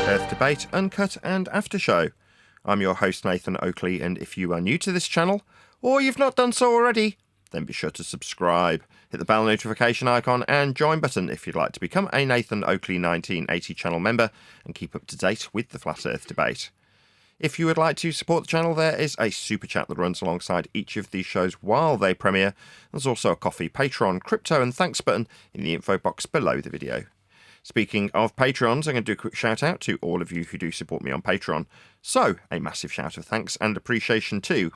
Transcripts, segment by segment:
Earth Debate, Uncut and After Show. I'm your host Nathan Oakley, and if you are new to this channel, or you've not done so already, then be sure to subscribe, hit the bell notification icon and join button if you'd like to become a Nathan Oakley 1980 channel member and keep up to date with the Flat Earth Debate. If you would like to support the channel, there is a super chat that runs alongside each of these shows while they premiere. There's also a coffee, Patreon, crypto and thanks button in the info box below the video. Speaking of Patrons, I'm going to do a quick shout out to all of you who do support me on Patreon. So, a massive shout of thanks and appreciation to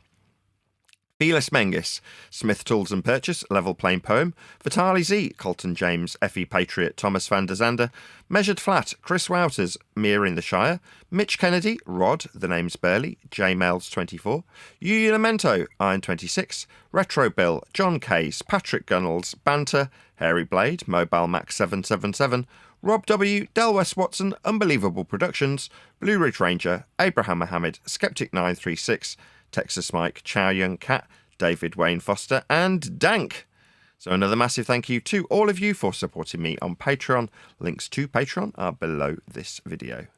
Felis Mengis, Smith Tools and Purchase, Level Plain Poem, Vitali Z, Colton James, Effie Patriot, Thomas van der Zander, Measured Flat, Chris Wouters, Mir in the Shire, Mitch Kennedy, Rod, The Name's Burley, J Mails 24, Yu Lamento, Iron 26, Retro Bill, John Case, Patrick Gunnels, Banter, Hairy Blade, Mobile Max 777, Rob W, Del West Watson, Unbelievable Productions, Blue Ridge Ranger, Abraham Mohammed, Skeptic 936, Texas Mike, Chow Young Cat, David Wayne Foster, and Dank. So another massive thank you to all of you for supporting me on Patreon. Links to Patreon are below this video.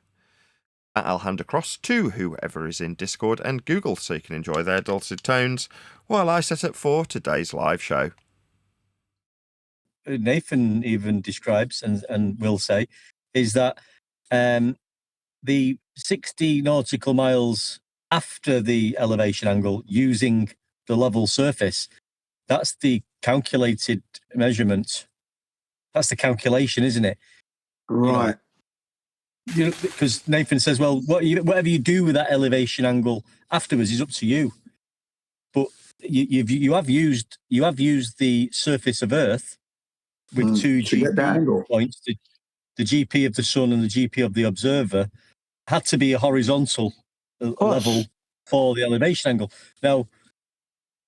I'll hand across to whoever is in Discord and Google so you can enjoy their dulcet tones while I set up for today's live show. Nathan even describes and will say is that the 60 nautical miles after the elevation angle using the level surface, that's the calculated measurement. That's the calculation, isn't it? Right. You know, because Nathan says, well, whatever you do with that elevation angle afterwards is up to you. But you have used the surface of Earth with two GP points, the GP of the sun and the GP of the observer, had to be a horizontal level for the elevation angle. Now,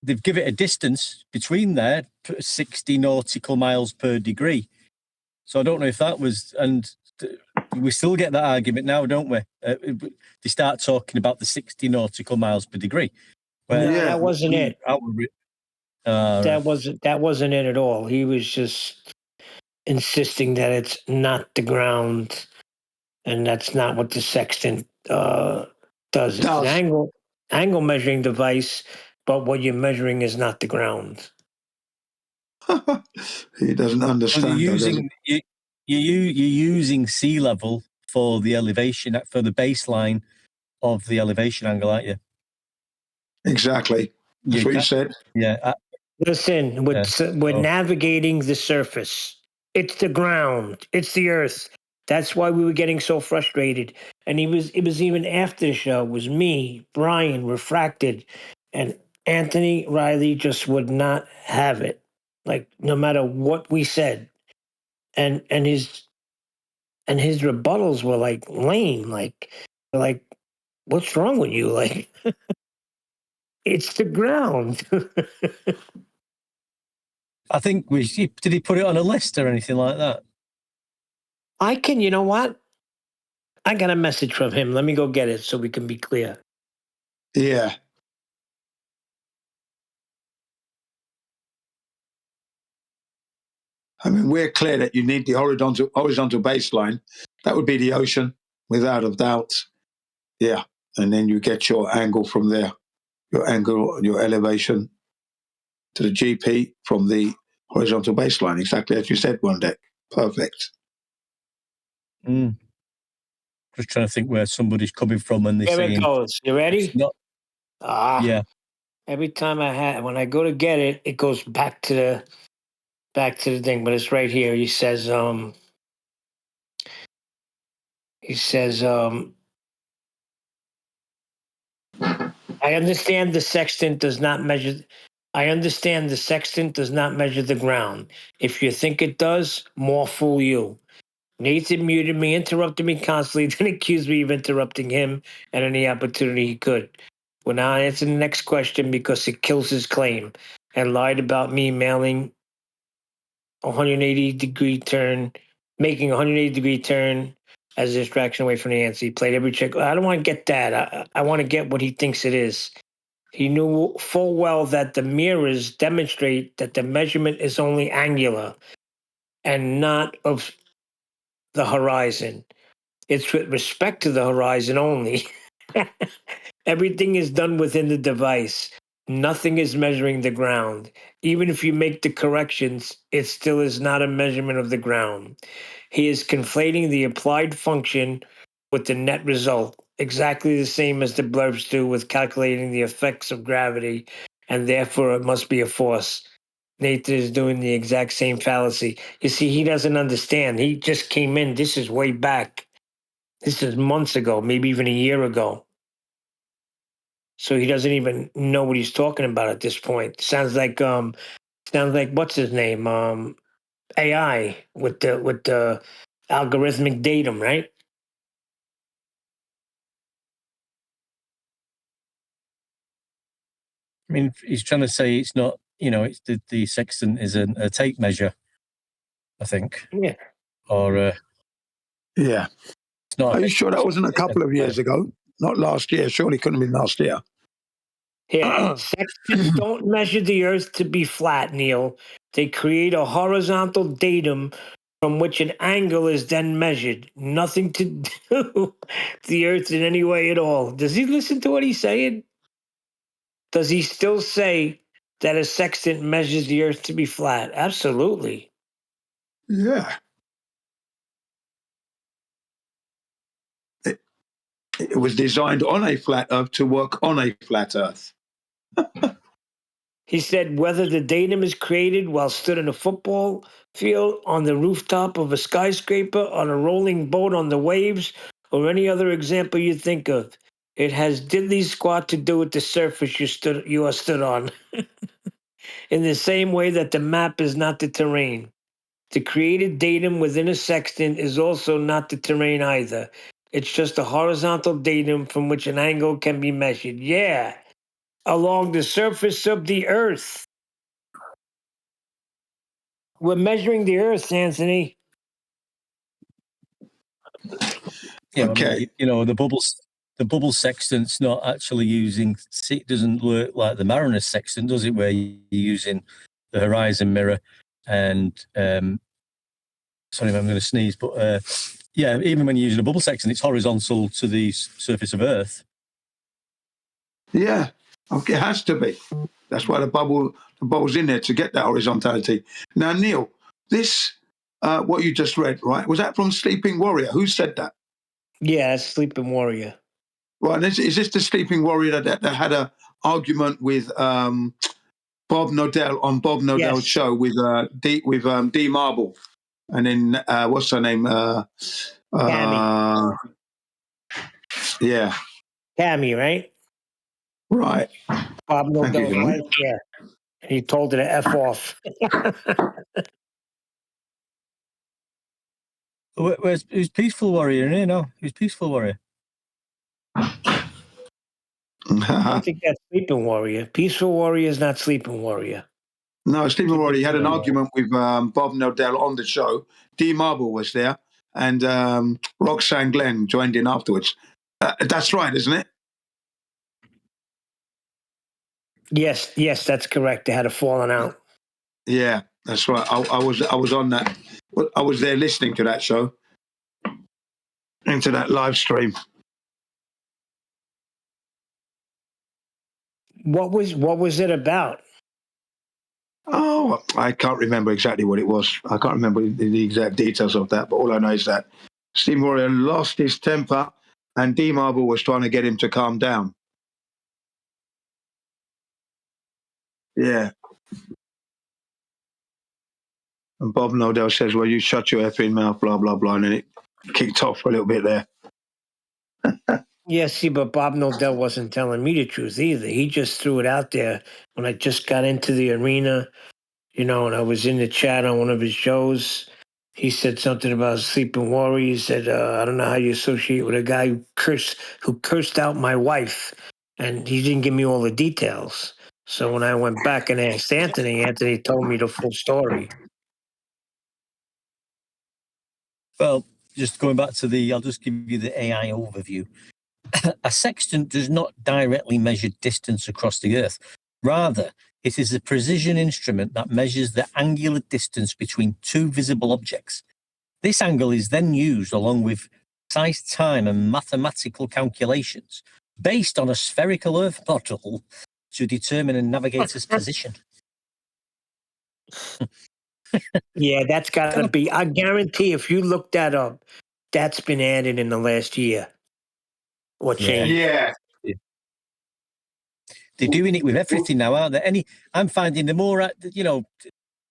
they've given it a distance between there, 60 nautical miles per degree. So I don't know if that was, and we still get that argument now, don't we? They start talking about the 60 nautical miles per degree. No, that wasn't it. Right. That wasn't it at all. He was just insisting that it's not the ground, and that's not what the sextant does. It's an angle measuring device, but what you're measuring is not the ground. He doesn't understand. You're using sea level for the elevation, for the baseline of the elevation angle, aren't you? Exactly. That's what you said. Yeah. Listen, we're navigating the surface. It's the ground. It's the Earth. That's why we were getting so frustrated. And it was even after the show. It was me, Brian, Refracted, and Anthony Riley just would not have it. Like, no matter what we said. And his rebuttals were like lame. Like, what's wrong with you? Like, it's the ground. I think did he put it on a list or anything like that? You know what? I got a message from him. Let me go get it so we can be clear. Yeah. I mean, we're clear that you need the horizontal baseline. That would be the ocean, without a doubt. Yeah. And then you get your angle from there, your angle, your elevation to the GP from the horizontal baseline. Exactly as you said, one deck. Perfect. Just trying to think where somebody's coming from when they say. There it goes. You ready? Yeah. Every time when I go to get it, it goes back to the thing, but it's right here. He says, I understand the sextant does not measure. I understand the sextant does not measure the ground. If you think it does, more fool you. Nathan muted me, interrupted me constantly, then accused me of interrupting him at any opportunity he could. Will now answer the next question because it kills his claim, and lied about me making a 180-degree turn as a distraction away from the answer. He played every trick. I don't want to get that. I want to get what he thinks it is. He knew full well that the mirrors demonstrate that the measurement is only angular and not of the horizon. It's with respect to the horizon only. Everything is done within the device. Nothing is measuring the ground. Even if you make the corrections, it still is not a measurement of the ground. He is conflating the applied function with the net result, exactly the same as the blurbs do with calculating the effects of gravity, and therefore it must be a force. Nathan is doing the exact same fallacy. You see, he doesn't understand. He just came in. This is way back. This is months ago, maybe even a year ago. So he doesn't even know what he's talking about at this point. Sounds like what's his name? AI with the algorithmic datum, right? I mean, he's trying to say it's not, it's the sextant is a tape measure, I think. Yeah. Or Yeah. it's not. Are you sure that wasn't a couple of years ago? Not last year. Surely couldn't have been last year. Yeah. Sextants don't measure the earth to be flat, Neil. They create a horizontal datum from which an angle is then measured. Nothing to do the earth in any way at all. Does he listen to what he's saying? Does he still say that a sextant measures the earth to be flat? Absolutely. Yeah. It was designed on a flat earth to work on a flat earth. He said whether the datum is created while stood in a football field, on the rooftop of a skyscraper, on a rolling boat on the waves, or any other example you think of, it has diddly squat to do with the surface you are stood on. In the same way that the map is not the terrain. The created datum within a sextant is also not the terrain either. It's just a horizontal datum from which an angle can be measured. Yeah, along the surface of the earth. We're measuring the earth, Anthony. Yeah, Okay. I mean, the bubble sextant's not actually using. It doesn't work like the Marinus sextant, does it? Where you're using the horizon mirror and sorry, I'm going to sneeze, but yeah, even when you're using a bubble sextant, it's horizontal to the surface of Earth. Yeah. Okay, it has to be. That's why the bubble's in there to get that horizontality. Now, Neil, this what you just read, right? Was that from Sleeping Warrior? Who said that? Yeah, that's Sleeping Warrior. Right. Is this the Sleeping Warrior that had a argument with Bob Nodell on Bob Nodell's Yes. show with D Marble, and then what's her name? Cammy. Yeah. Cammy, right? Right. Bob Thank you, Nodell's Neil. wife. Yeah. And he told her to F off. Who's Peaceful Warrior? No, who's Peaceful Warrior? I think that's Sleeping Warrior. Peaceful Warrior is not Sleeping Warrior. No, Stephen Warrior had an argument with Bob Nodell on the show. D Marble was there, and Roxanne Glenn joined in afterwards. That's right, isn't it? Yes, that's correct. They had a falling out. Yeah, that's right. I was on that. I was there listening to that show, into that live stream. What was it about? Oh, I can't remember exactly what it was. I can't remember the exact details of that. But all I know is that Steve Warrior lost his temper, and D Marble was trying to get him to calm down. Yeah. And Bob Nodell says, "Well, you shut your effing mouth, blah blah blah," and then it kicked off for a little bit there. Yeah, see, but Bob Nodell wasn't telling me the truth either. He just threw it out there when I just got into the arena, and I was in the chat on one of his shows. He said something about Sleeping Warrior. He said, I don't know how you associate with a guy who cursed out my wife. And he didn't give me all the details. So when I went back and asked Anthony told me the full story. Well, just going back to I'll just give you the AI overview. A sextant does not directly measure distance across the Earth. Rather, it is a precision instrument that measures the angular distance between two visible objects. This angle is then used along with precise time and mathematical calculations based on a spherical Earth model to determine a navigator's position. Yeah, that's got to be. I guarantee if you look that up, that's been added in the last year or change. Yeah. They're doing it with everything now, aren't they? I'm finding the more, I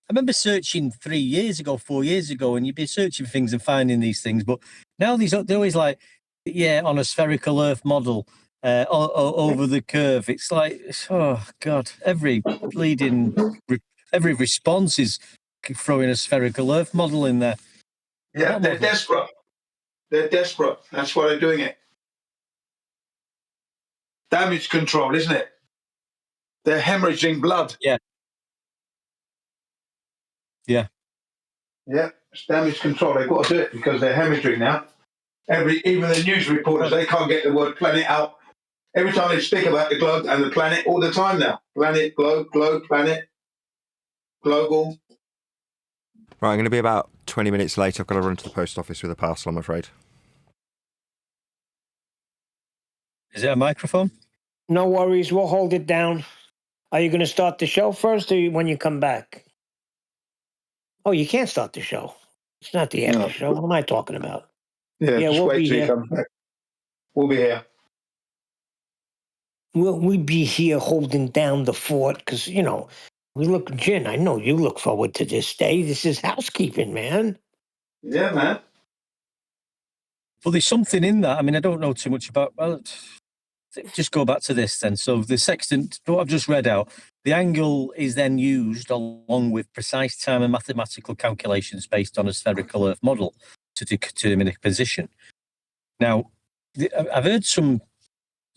remember searching 3 years ago, 4 years ago, and you'd be searching things and finding these things. But now they're always like, on a spherical Earth model over the curve. It's like, oh God, every response is throwing a spherical Earth model in there. Yeah, they're desperate. They're desperate. That's why they're doing it. Damage control, isn't it? They're hemorrhaging blood. Yeah. Yeah, it's damage control. They've got to do it because they're hemorrhaging now. Even the news reporters, they can't get the word planet out. Every time they speak about the globe and the planet, all the time now. Planet, globe, planet, global. Right, I'm going to be about 20 minutes late. I've got to run to the post office with a parcel, I'm afraid. Is it a microphone? No worries. We'll hold it down. Are you going to start the show first or when you come back? Oh, you can't start the show. It's not the after show. What am I talking about? Yeah, just we'll wait be till he here. comes back. We'll be here. We'll be here holding down the fort because, we look, Jen, I know you look forward to this day. This is housekeeping, man. Yeah, man. Well, there's something in that. I mean, I don't know too much about. Well, just go back to this then. So the sextant, what I've just read out, the angle is then used along with precise time and mathematical calculations based on a spherical Earth model to determine a position. Now, I've heard some.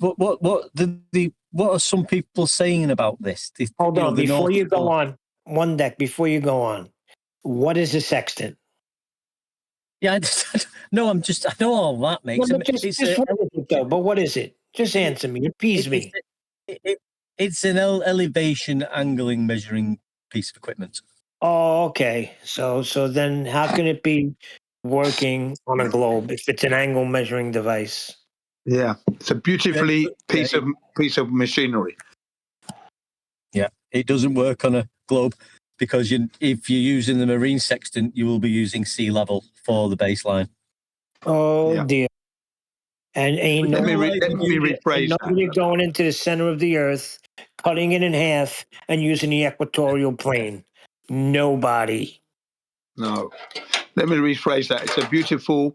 What are some people saying about this? Hold on, before you go on, one deck, before you go on, what is a sextant? Yeah, no, I know all that makes But what is it? Just answer me. Appease me. It's an elevation angling measuring piece of equipment. Oh, okay. So then how can it be working on a globe if it's an angle measuring device? Yeah, it's a beautifully piece of machinery. Yeah, it doesn't work on a globe because if you're using the marine sextant, you will be using sea level for the baseline. Oh dear. And ain't Let me rephrase nobody going into the center of the earth, cutting it in half, and using the equatorial plane. Nobody. No. Let me rephrase that. It's a beautiful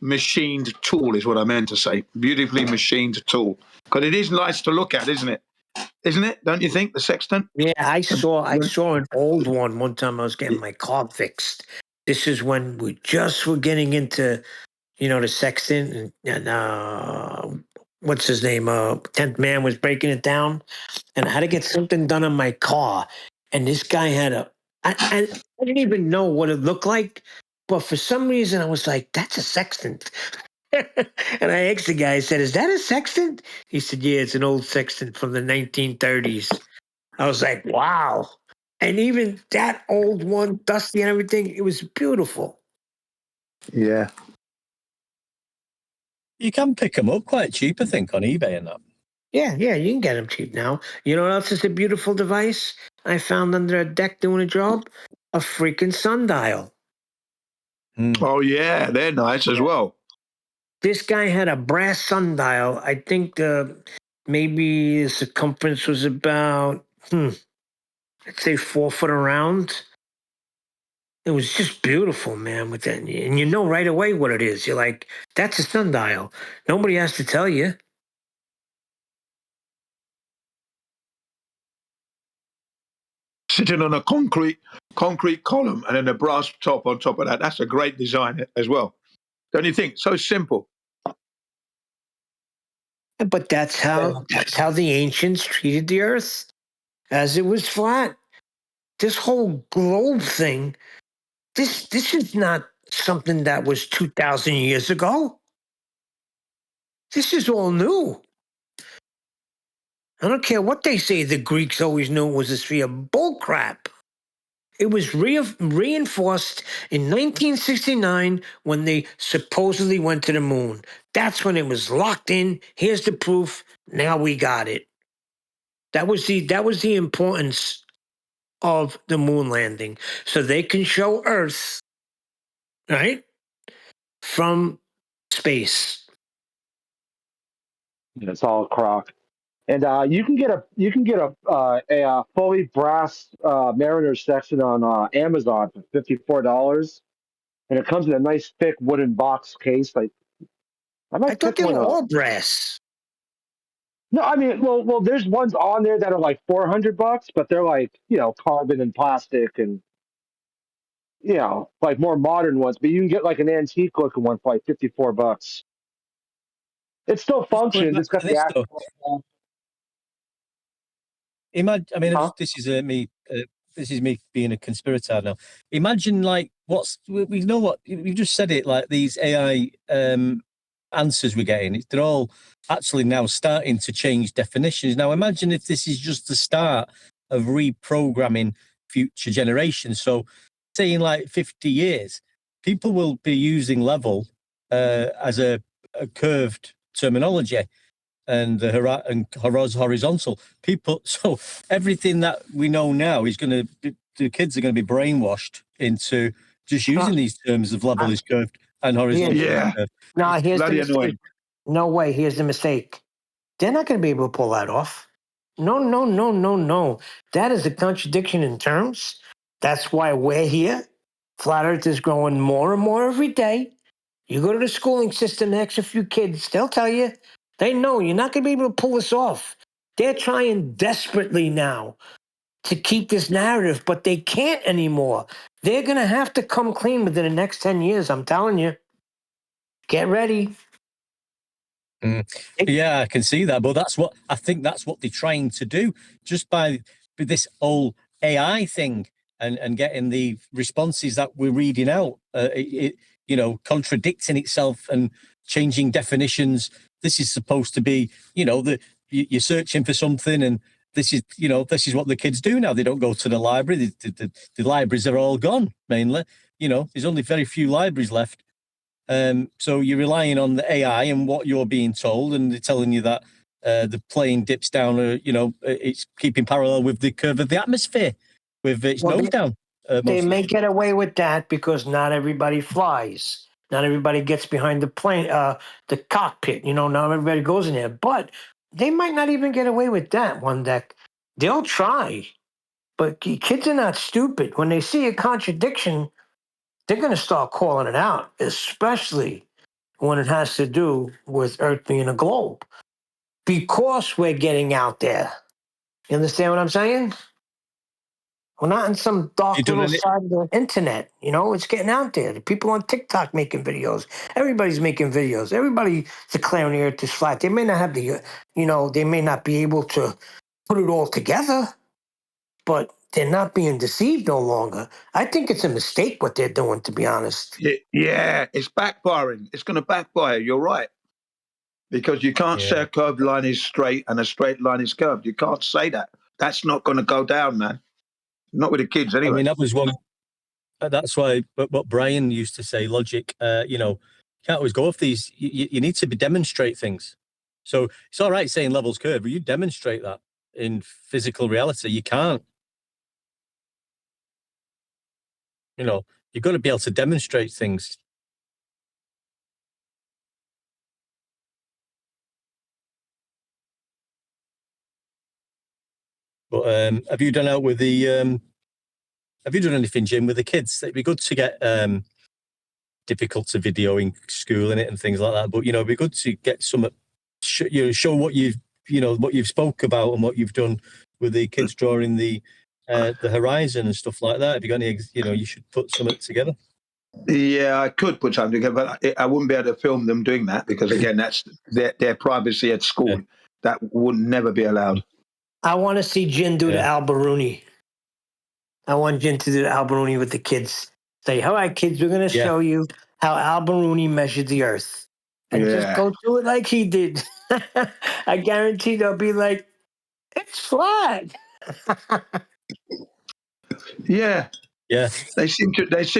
machined tool, is what I meant to say. Beautifully machined tool. Because it is nice to look at, isn't it? Isn't it? Don't you think, the sextant? Yeah, I saw an old one time I was getting my car fixed. This is when we just were getting into, the sextant and what's his name? 10th Man was breaking it down. And I had to get something done on my car. And this guy had I didn't even know what it looked like. But for some reason, I was like, that's a sextant. And I asked the guy, I said, is that a sextant? He said, yeah, it's an old sextant from the 1930s. I was like, wow. And even that old one, dusty and everything, it was beautiful. Yeah. You can pick them up quite cheap, I think, on eBay and that. Yeah, you can get them cheap now. You know what else is a beautiful device I found under a deck doing a job? A freaking sundial. Oh, yeah, they're nice as well. This guy had a brass sundial. I think maybe the circumference was about, let's say 4 foot around. It was just beautiful, man. With that, and you know right away what it is. You're like, that's a sundial. Nobody has to tell you. Sitting on a concrete column and then a brass top on top of that. That's a great design as well. Don't you think? So simple. But that's how the ancients treated the earth, as it was flat. This whole globe thing, this is not something that was 2,000 years ago. This is all new. I don't care what they say. The Greeks always knew it was a sphere. Bull crap. It was reinforced in 1969 when they supposedly went to the moon. That's when it was locked in. Here's the proof. Now we got it. That was the importance of the moon landing, so they can show Earth, right, from space. It's all crock. And you can get a fully brass Mariner section on Amazon for $54, and it comes in a nice thick wooden box case. Like I I might thought pick they one were up. all brass. No, I mean, well, there's ones on there that are like $400, but they're like carbon and plastic and like more modern ones. But you can get like an antique looking one for like $54. It still Just going functions. back It's got to the this though. actual. Imagine, I mean, Huh? this is me. This is me being a conspirator now. Imagine, like, we know what you've just said. It like these AI answers we're getting. They're all actually now starting to change definitions. Now, imagine if this is just the start of reprogramming future generations. So, say in like 50 years, people will be using level as a curved terminology and horizontal people. So everything that we know now is going to be, the kids are going to be brainwashed into just using these terms of level is curved and horizontal is Yeah, curved. No, it's here's the bloody mistake. annoying. No way. Here's the mistake. They're not going to be able to pull that off. No, no, no, no, no. That is a contradiction in terms. That's why we're here. Flat Earth is growing more and more every day. You go to the schooling system, ask a few kids, they'll tell you. They know you're not going to be able to pull this off. They're trying desperately now to keep this narrative, but they can't anymore. They're going to have to come clean within the next 10 years. I'm telling you. Get ready. Yeah, I can see that, but I think that's what they're trying to do just by this whole AI thing and getting the responses that we're reading out, contradicting itself and changing definitions. This is supposed to be, you're searching for something, and this is what the kids do now. They don't go to the library. The libraries are all gone mainly. There's only very few libraries left. So you're relying on the AI and what you're being told, and they're telling you that the plane dips down, it's keeping parallel with the curve of the atmosphere with its nose down. They may get away with that because not everybody flies. Not everybody gets behind the plane, the cockpit. Not everybody goes in there. But they might not even get away with that one deck. They'll try. But kids are not stupid. When they see a contradiction, they're going to start calling it out, especially when it has to do with Earth being a globe. Because we're getting out there. You understand what I'm saying? We're not in some dark little side of the internet. It's getting out there. The people on TikTok making videos. Everybody's making videos. Everybody's declaring the earth is flat. They may not have they may not be able to put it all together, but they're not being deceived no longer. I think it's a mistake what they're doing, to be honest. Yeah, it's backfiring. It's going to backfire. You're right. Because you can't say a curved line is straight and a straight line is curved. You can't say that. That's not going to go down, man. Not with the kids, anyway. I mean, that was one. That's why what Brian used to say, logic. You can't always go off these. You need to demonstrate things. So it's all right saying levels curve, but you demonstrate that in physical reality. You can't. You've got to be able to demonstrate things. But have you done out with the? Have you done anything, Jim, with the kids? It'd be good to get difficult to video in school in it and things like that. But it'd be good to get some. Show what what you've spoke about and what you've done with the kids drawing the horizon and stuff like that. Have you got any? You should put something together. Yeah, I could put something together, but I wouldn't be able to film them doing that because, again, that's their privacy at school. Yeah. That would never be allowed. I want to see Jin do the Alberuni. I want Jin to do the Alberuni with the kids. Say, all right, kids, we're going to show you how Alberuni measured the Earth. And just go through it like he did. I guarantee they'll be like, it's flat. Yeah. Yeah. They seem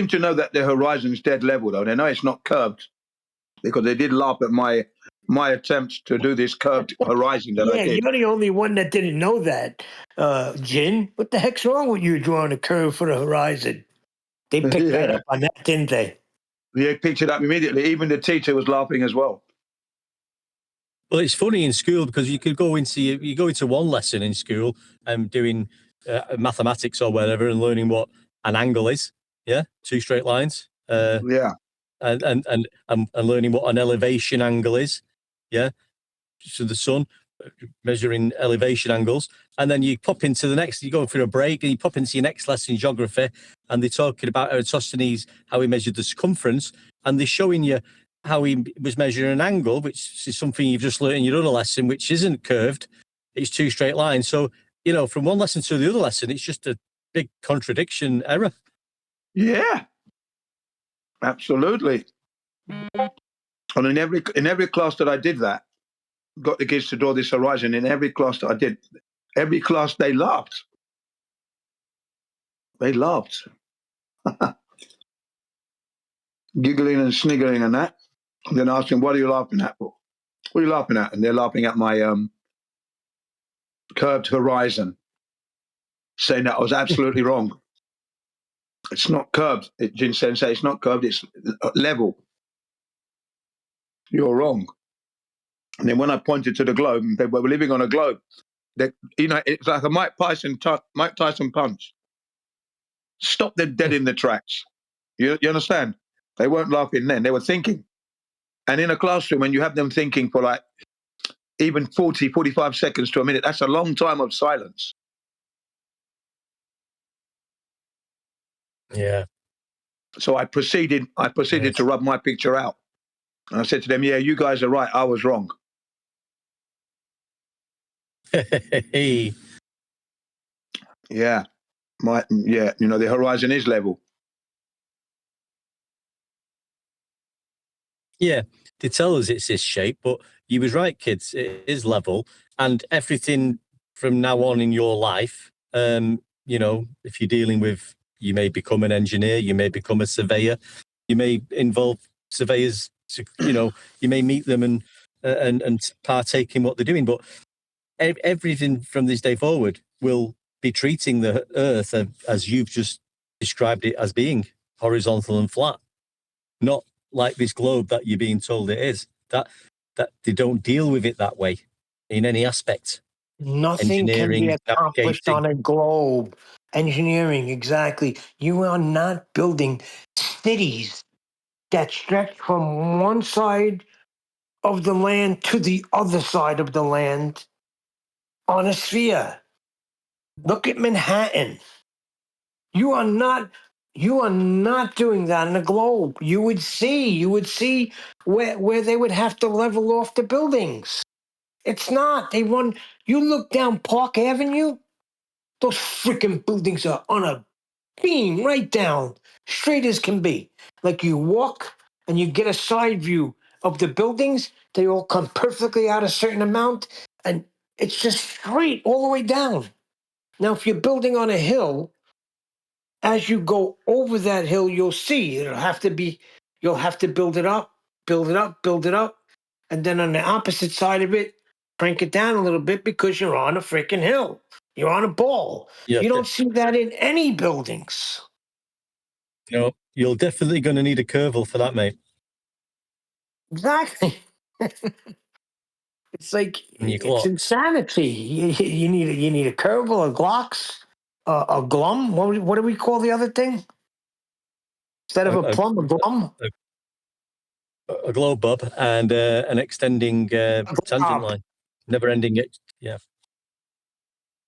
to know that the horizon is dead level, though. They know it's not curved because they did laugh at my attempts to do this curved horizon that I Yeah, did. you're the only one that didn't know that, Jin. What the heck's wrong with you drawing a curve for the horizon? They picked right Yeah, up on that, didn't they? they picked it up immediately. Even the teacher was laughing as well. Well, it's funny in school because you could go into one lesson in school and doing mathematics or whatever and learning what an angle is. Yeah, two straight lines. Yeah, And learning what an elevation angle is. Yeah, to the sun, measuring elevation angles. And then you pop into the next, you go for a break and you pop into your next lesson, geography, and they're talking about Eratosthenes, how he measured the circumference, and they're showing you how he was measuring an angle, which is something you've just learned in your other lesson, which isn't curved. It's two straight lines. So, from one lesson to the other lesson, it's just a big contradiction error. yeah, absolutely. And in every class that I did that, got the kids to draw this horizon. In every class that I did, every class they laughed. They laughed, giggling and sniggering and that. And then I asked them, "What are you laughing at?" What are you laughing at? And they're laughing at my curved horizon, saying that I was absolutely wrong. It's not curved. Jin Sensei, it's not curved. It's level. You're wrong. And then when I pointed to the globe, and they were living on a globe. That it's like a Mike Tyson punch. Stop them dead in the tracks. You understand? They weren't laughing then. They were thinking. And in a classroom, when you have them thinking for like even 40, 45 seconds to a minute, that's a long time of silence. Yeah. So I proceeded to rub my picture out. And I said to them, "Yeah, you guys are right. I was wrong." Hey. Yeah. The horizon is level. Yeah, they tell us it's this shape, but you was right, kids. It is level, and everything from now on in your life, if you're dealing with, you may become an engineer, you may become a surveyor, you may involve surveyors. You may meet them and partake in what they're doing, but everything from this day forward will be treating the Earth as you've just described it as being horizontal and flat, not like this globe that you're being told it is. That they don't deal with it that way in any aspect. Nothing can be Engineering, accomplished navigating. on a globe. Engineering, exactly. You are not building cities that stretch from one side of the land to the other side of the land on a sphere. Look at Manhattan. You are not doing that in a globe. You would see where they would have to level off the buildings. It's not. You look down Park Avenue, those freaking buildings are on a beam right down, straight as can be. Like you walk and you get a side view of the buildings, they all come perfectly out a certain amount, and it's just straight all the way down. Now, if you're building on a hill, as you go over that hill, you'll have to build it up, build it up, build it up. And then on the opposite side of it, crank it down a little bit because you're on a freaking hill. You're on a ball. Yeah, You don't see that in any buildings. you're definitely going to need a curval for that, mate. Exactly. It's like And your it's clock. insanity. You need a curval, a glocks, a glum. What do we call the other thing? Instead of a A, plum, a glum. a globe bob and an extending tangent line, never ending it. Yeah.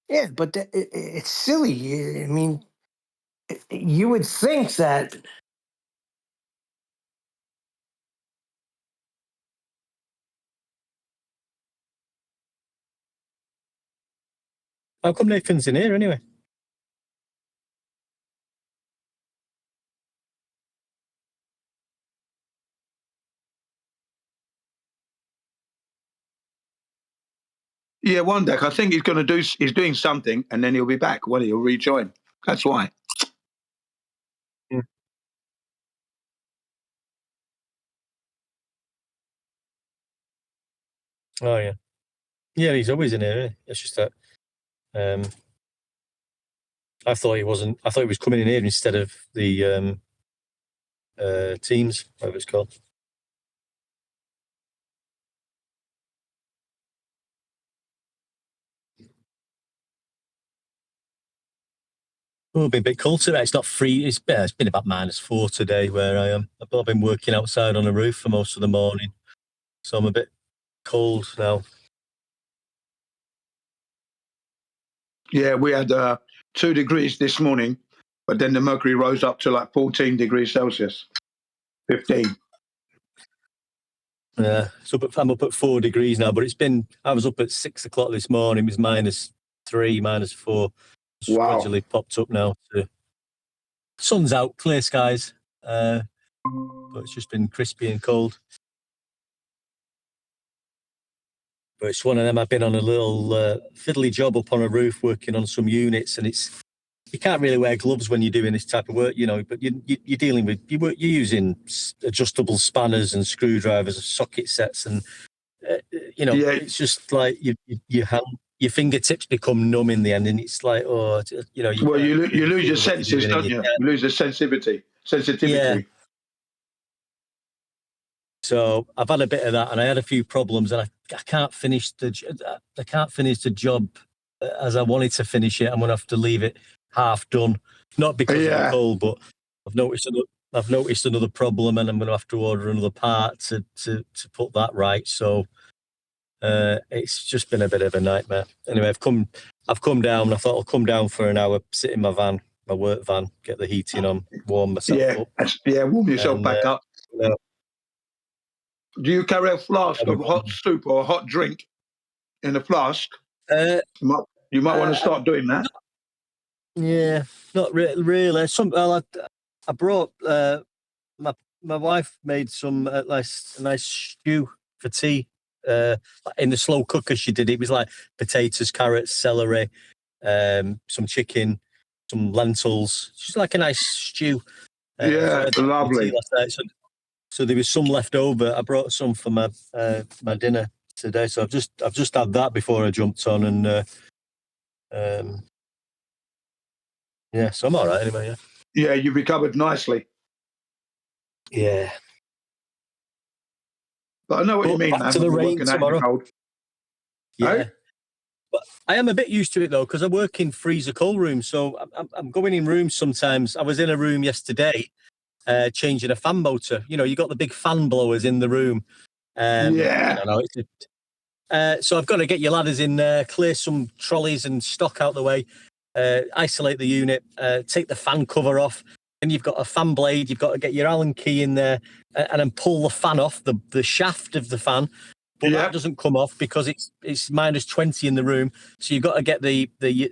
Yeah, but it's silly. I mean, you would think that. How come Nathan's in here anyway? Yeah, one deck. I think he's doing something, and then he'll be back. He'll rejoin. That's why. Oh yeah, yeah. He's always in here. It's just that I thought he wasn't. I thought he was coming in here instead of the Teams, whatever it's called. Oh, it's been a bit cold today. It's not free. It's been about -4 today where I am. I've been working outside on the roof for most of the morning, so I'm a bit cold now. Yeah, we had 2 degrees this morning, but then the mercury rose up to like 14 degrees Celsius, 15. Yeah, so I'm up at 4 degrees now, but I was up at 6 o'clock this morning. It was -3, -4. It's Wow. gradually popped up now. Sun's out, clear skies, but it's just been crispy and cold. But it's one of them. I've been on a little fiddly job up on a roof working on some units, and you can't really wear gloves when you're doing this type of work, but you're dealing with, you're using adjustable spanners and screwdrivers and socket sets, and it's just like your fingertips become numb in the end, and it's like, well, you lose your senses, don't you? You lose the sensitivity. Yeah. So I've had a bit of that, and I had a few problems, and I can't finish the job as I wanted to finish it. I'm going to have to leave it half done, not because of the cold, but I've noticed another problem, and I'm going to have to order another part to put that right. So it's just been a bit of a nightmare. Anyway, I've come down, and I thought I'll come down for an hour, sit in my work van, get the heating on, warm myself up. Yeah, warm yourself back up. Do you carry a flask of hot soup or a hot drink in a flask? You might want to start doing that. Yeah, not really. I brought my wife made some nice stew for tea in the slow cooker. She did it. It was like potatoes, carrots, celery, some chicken, some lentils. Just like a nice stew. Lovely. So there was some left over. I brought some for my dinner today. So I've just had that before I jumped on, and so I'm all right anyway. Yeah, you've recovered nicely. Yeah. But I know what you mean, man. To the rain tomorrow. Yeah. Right? But I am a bit used to it though, because I work in freezer cold rooms. So I'm going in rooms sometimes. I was in a room yesterday. Changing a fan motor. You got the big fan blowers in the room. So I've got to get your ladders in there, clear some trolleys and stock out the way, isolate the unit, take the fan cover off, and you've got a fan blade. You've got to get your Allen key in there and then pull the fan off, the shaft of the fan. But that doesn't come off because it's -20 in the room. So you've got to get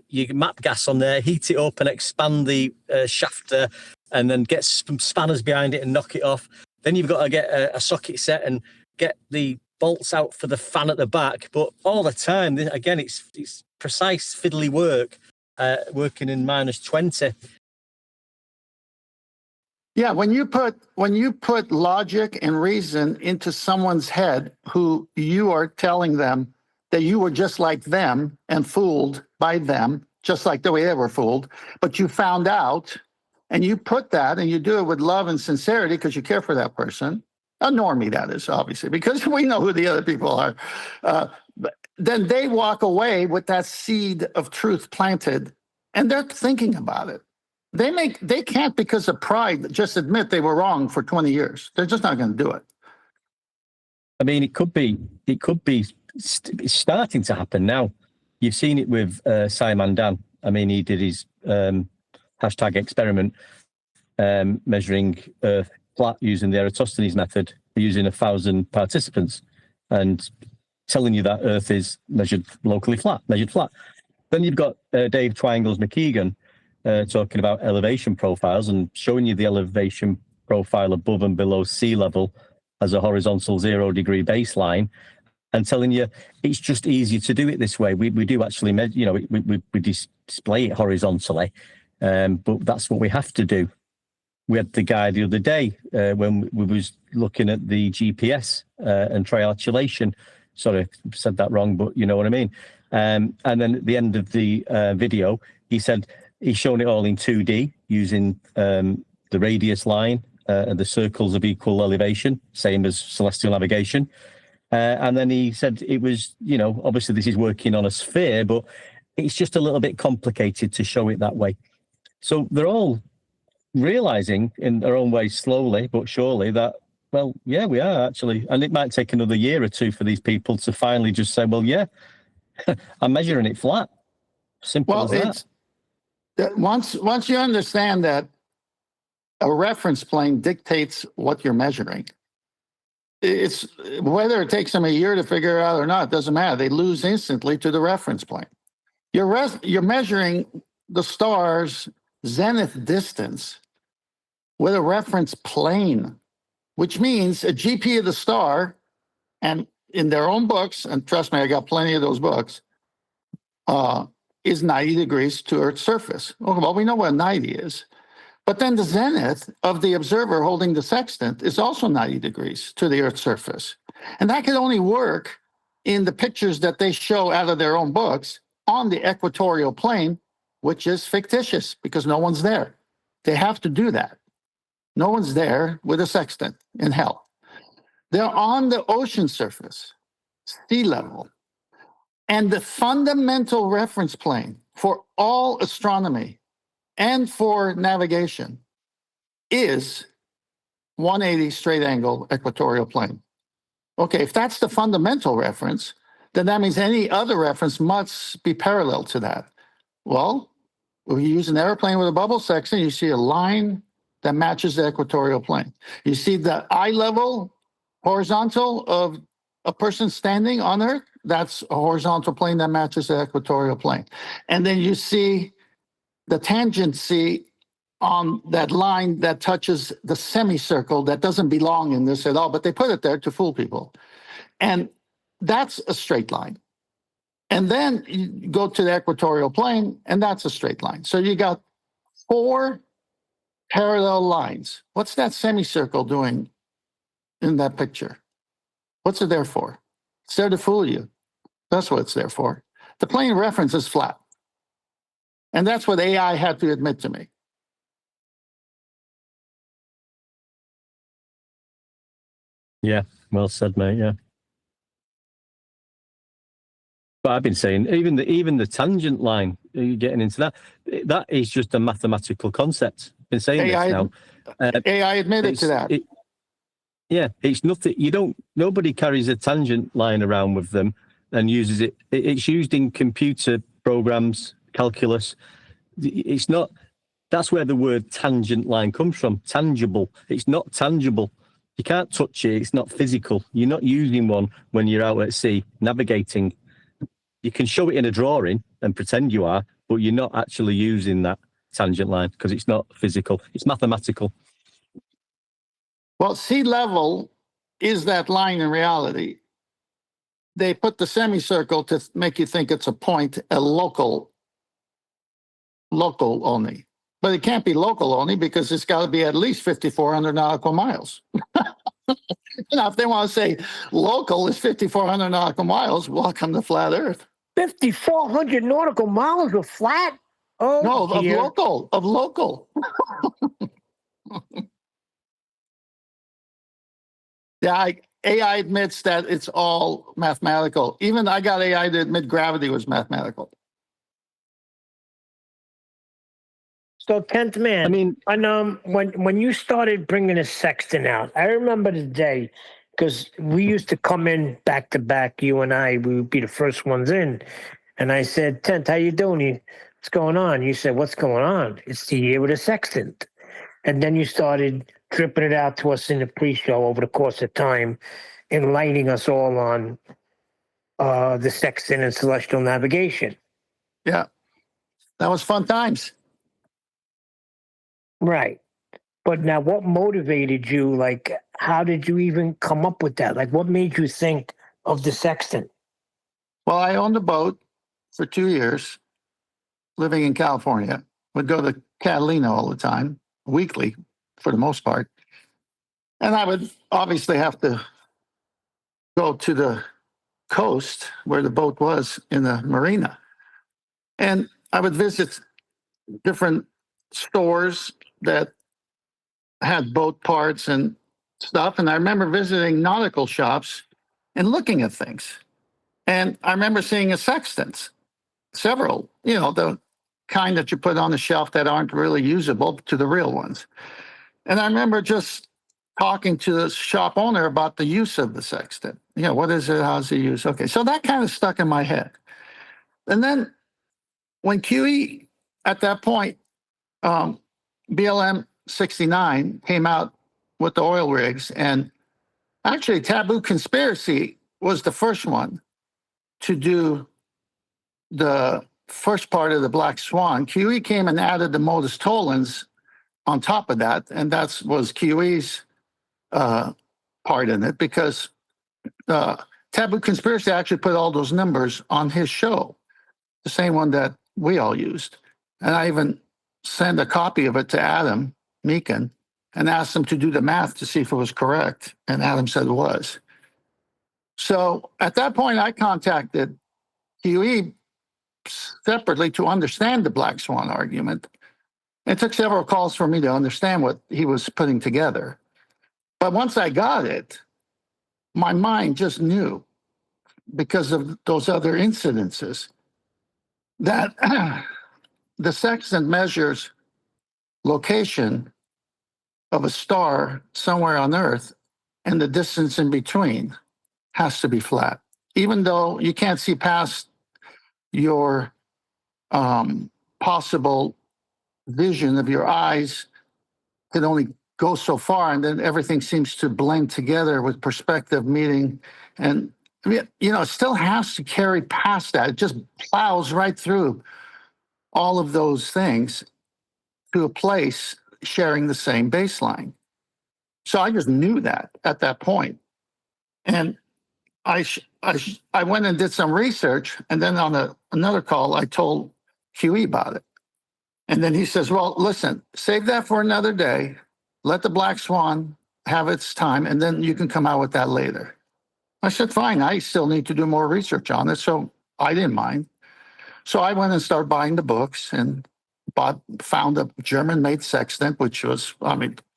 your map gas on there, heat it up and expand the shaft there, and then get some spanners behind it and knock it off. Then you've got to get a socket set and get the bolts out for the fan at the back. But all the time, again, it's precise fiddly work, working in -20. Yeah, when you put logic and reason into someone's head, who you are telling them that you were just like them and fooled by them, just like the way they were fooled, but you found out, and you put that, and you do it with love and sincerity because you care for that person, a normie that is, obviously, because we know who the other people are, then they walk away with that seed of truth planted, and they're thinking about it. They can't, because of pride, just admit they were wrong for 20 years. They're just not going to do it. I mean, it could be it's starting to happen now. You've seen it with Simon Dan. I mean, he did his hashtag experiment measuring Earth flat using the Eratosthenes method, using 1,000 participants, and telling you that Earth is measured flat. Then you've got Dave Twangles McKeegan talking about elevation profiles and showing you the elevation profile above and below sea level as a horizontal 0 degree baseline, and telling you it's just easier to do it this way. We do actually measure, we display it horizontally, but that's what we have to do. We had the guy the other day when we was looking at the GPS and triangulation, Sorry, I said that wrong, but you know what I mean. And then at the end of the video, he said he's shown it all in 2D using the radius line and the circles of equal elevation, same as celestial navigation. And then he said it was, obviously this is working on a sphere, but it's just a little bit complicated to show it that way. So they're all realizing in their own way, slowly but surely, that, well, yeah, we are actually. And it might take another year or two for these people to finally just say, well, yeah, I'm measuring it flat. Simple as that. Once you understand that a reference plane dictates what you're measuring, it's whether it takes them a year to figure it out or not, doesn't matter. They lose instantly to the reference plane. You're measuring the star's zenith distance with a reference plane, which means a GP of the star, and in their own books, and trust me, I got plenty of those books, is 90 degrees to Earth's surface. Well, we know what 90 is. But then the zenith of the observer holding the sextant is also 90 degrees to the Earth's surface. And that can only work in the pictures that they show out of their own books on the equatorial plane, which is fictitious because no one's there. They have to do that. No one's there with a sextant in hell. They're on the ocean surface, sea level. And the fundamental reference plane for all astronomy and for navigation is 180 straight angle equatorial plane. Okay, if that's the fundamental reference, then that means any other reference must be parallel to that. Well, if you use an airplane with a bubble section, you see a line that matches the equatorial plane. You see the eye level horizontal of a person standing on Earth, that's a horizontal plane that matches the equatorial plane. And then you see the tangency on that line that touches the semicircle that doesn't belong in this at all, but they put it there to fool people. And that's a straight line. And then you go to the equatorial plane, and that's a straight line. So you got 4 parallel lines. What's that semicircle doing in that picture? What's it there for? It's there to fool you. That's what it's there for. The plane of reference is flat. And that's what AI had to admit to me. Yeah, well said, mate. Yeah. But I've been saying even the tangent line, you're getting into that is just a mathematical concept. I've been saying AI, this now. AI admitted to that. It's nothing. Nobody carries a tangent line around with them and uses it. It's used in computer programs, calculus. It's not. That's where the word tangent line comes from. Tangible. It's not tangible. You can't touch it. It's not physical. You're not using one when you're out at sea navigating. You can show it in a drawing and pretend you are, but you're not actually using that tangent line because it's not physical. It's mathematical. Well, sea level is that line in reality. They put the semicircle to make you think it's a point, a local only. But it can't be local only because it's got to be at least 5,400 nautical miles. Now, if they want to say local is 5,400 nautical miles, welcome to flat Earth. 5,400 nautical miles of flat? Oh, no, dear. of local. Yeah, AI admits that it's all mathematical. Even I got AI to admit gravity was mathematical. So, 10th man, I mean, and when you started bringing a sextant out, I remember the day because we used to come in back to back. You and I, we would be the first ones in, and I said, "10th, how you doing? What's going on?" You said, "What's going on? It's the year with a sextant," and then you started dripping it out to us in the pre-show over the course of time, enlightening us all on the sextant and celestial navigation. Yeah, that was fun times. Right. But now what motivated you? Like, how did you even come up with that? Like, what made you think of the sextant? Well, I owned a boat for 2 years, living in California. Would go to Catalina all the time, weekly for the most part. And I would obviously have to go to the coast where the boat was in the marina. And I would visit different stores that had boat parts and stuff. And I remember visiting nautical shops and looking at things. And I remember seeing a sextant, several, the kind that you put on the shelf that aren't really usable to the real ones. And I remember just talking to the shop owner about the use of the sextant. What is it? How's it used? Okay, so that kind of stuck in my head. And then when QE, at that point, BLM 69 came out with the oil rigs, and actually Taboo Conspiracy was the first one to do the first part of the Black Swan. QE came and added the modus tollens on top of that, and that was QE's part in it, because Taboo Conspiracy actually put all those numbers on his show, the same one that we all used. And I even sent a copy of it to Adam Meekin and asked him to do the math to see if it was correct. And Adam said it was. So at that point, I contacted QE separately to understand the Black Swan argument. It took several calls for me to understand what he was putting together. But once I got it, my mind just knew, because of those other incidences, that the sextant measures location of a star somewhere on Earth, and the distance in between has to be flat. Even though you can't see past your possible vision of your eyes, can only go so far, and then everything seems to blend together with perspective meeting. And it still has to carry past that. It just plows right through all of those things to a place sharing the same baseline. So I just knew that at that point. And I went and did some research, and then on another call, I told QE about it. And then he says, well, listen, save that for another day. Let the Black Swan have its time, and then you can come out with that later. I said, fine, I still need to do more research on it, so I didn't mind. So I went and started buying the books and found a German-made sextant, which was,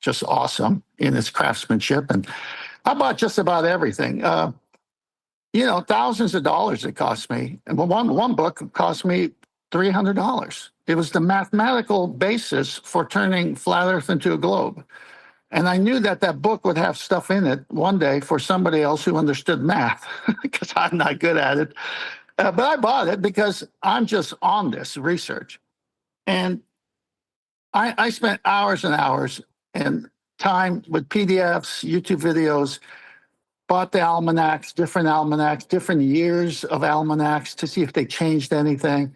just awesome in its craftsmanship. And I bought just about everything. Thousands of dollars it cost me. And one book cost me $300. It was the mathematical basis for turning flat Earth into a globe. And I knew that book would have stuff in it one day for somebody else who understood math, because I'm not good at it. But I bought it because I'm just on this research. And I spent hours and hours and time with PDFs, YouTube videos, bought the almanacs, different years of almanacs to see if they changed anything,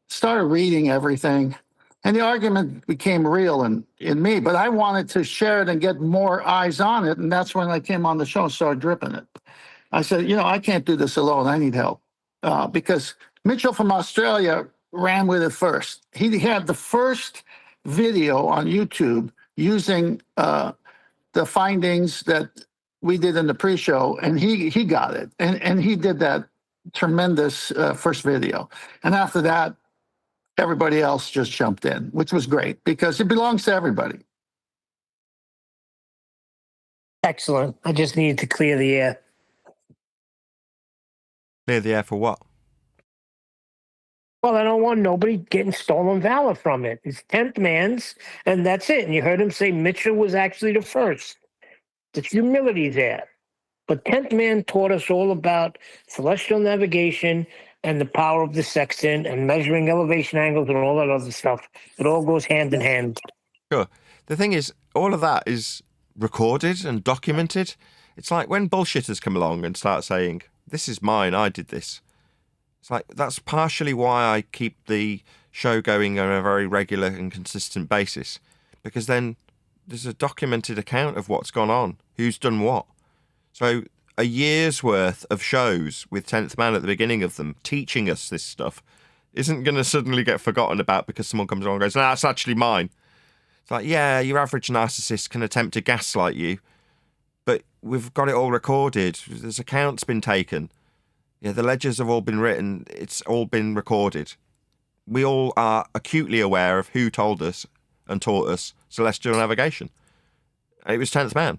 started reading everything. And the argument became real in me, but I wanted to share it and get more eyes on it. And that's when I came on the show and started dripping it. I said, I can't do this alone. I need help. Because Mitchell from Australia ran with it first. He had the first video on YouTube using the findings that we did in the pre-show, and he got it. And he did that tremendous first video. And after that, everybody else just jumped in, which was great because it belongs to everybody. Excellent. I just needed to clear the air. Clear the air for what? Well, I don't want nobody getting stolen valor from it. It's 10th man's, and that's it. And you heard him say Mitchell was actually the first. There's humility there. But 10th man taught us all about celestial navigation and the power of the sextant and measuring elevation angles and all that other stuff. It all goes hand in hand. Sure. The thing is, all of that is recorded and documented. It's like when bullshitters come along and start saying, this is mine, I did this. It's like, that's partially why I keep the show going on a very regular and consistent basis. Because then there's a documented account of what's gone on, who's done what. So a year's worth of shows with 10th Man at the beginning of them teaching us this stuff isn't going to suddenly get forgotten about because someone comes along and goes, no, it's actually mine. It's like, yeah, your average narcissist can attempt to gaslight you, but we've got it all recorded. This account's been taken. Yeah, the ledgers have all been written. It's all been recorded. We all are acutely aware of who told us and taught us celestial navigation. It was 10th Man.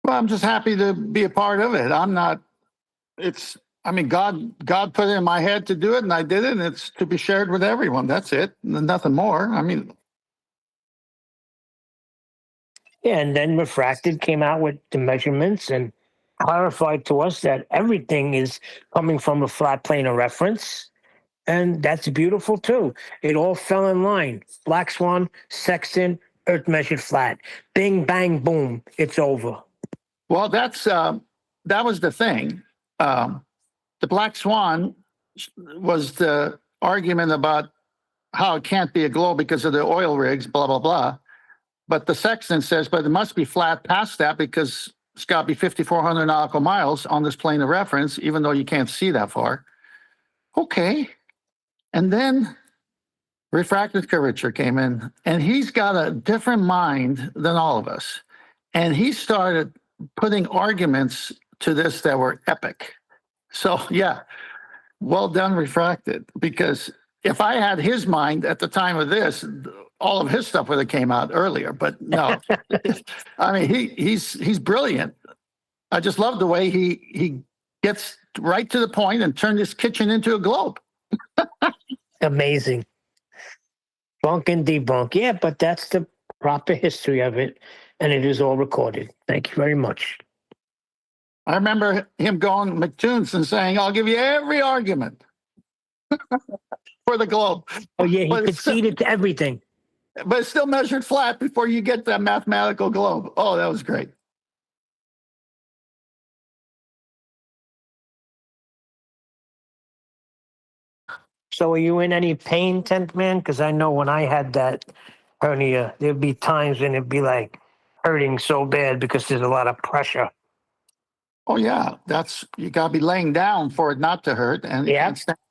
Well, I'm just happy to be a part of it. I'm not. It's. I mean, God put it in my head to do it, and I did it. And it's to be shared with everyone. That's it. Nothing more. I mean, Yeah, and then Refracted came out with the measurements and clarified to us that everything is coming from a flat plane of reference. And that's beautiful too. It all fell in line. Black Swan, Sexton, Earth measured flat. Bing, bang, boom. It's over. well, that was the thing. The Black Swan was the argument about how it can't be a globe because of the oil rigs, blah blah blah. But the Sexton says, but it must be flat past that because it's got to be 5,400 nautical miles on this plane of reference, even though you can't see that far. Okay. And then refractive curvature came in, and he's got a different mind than all of us. And he started putting arguments to this that were epic. So, yeah, well done, Refracted, because if I had his mind at the time of this, all of his stuff would have came out earlier. But no, I mean, he's brilliant. I just love the way he gets right to the point and turned his kitchen into a globe. Amazing. Bunk and debunk. Yeah, but that's the proper history of it. And it is all recorded. Thank you very much. I remember him going McToons and saying, I'll give you every argument for the globe. Oh, yeah, he But it's conceded to everything. But it's still measured flat before you get that mathematical globe. Oh, that was great. So are you in any pain, 10th Man? Because I know when I had that hernia, there'd be times when it'd be like hurting so bad because there's a lot of pressure. Oh, yeah. You got to be laying down for it not to hurt. And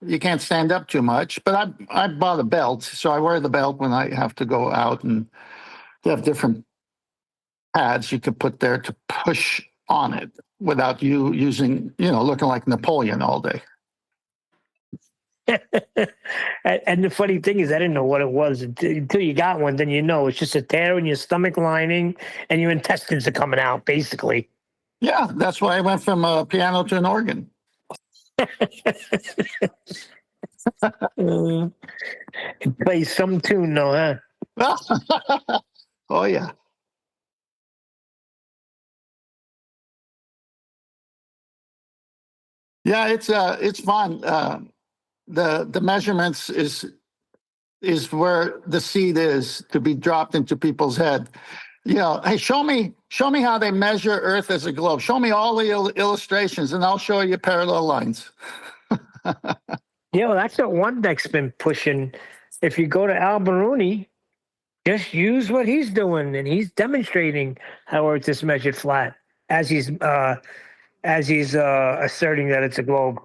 you can't stand up too much. But I bought a belt. So I wear the belt when I have to go out. And they have different pads you could put there to push on it without you using, looking like Napoleon all day. And the funny thing is, I didn't know what it was until you got one. Then it's just a tear in your stomach lining, and your intestines are coming out, basically. Yeah, that's why I went from a piano to an organ. It plays some tune, though, huh? Oh yeah. Yeah, it's fun. The measurements is where the seed is to be dropped into people's head. Hey, show me how they measure Earth as a globe. Show me all the illustrations, and I'll show you parallel lines. That's what one deck's been pushing. If you go to Al Baruni, just use what he's doing, and he's demonstrating how Earth is measured flat as he's asserting that it's a globe.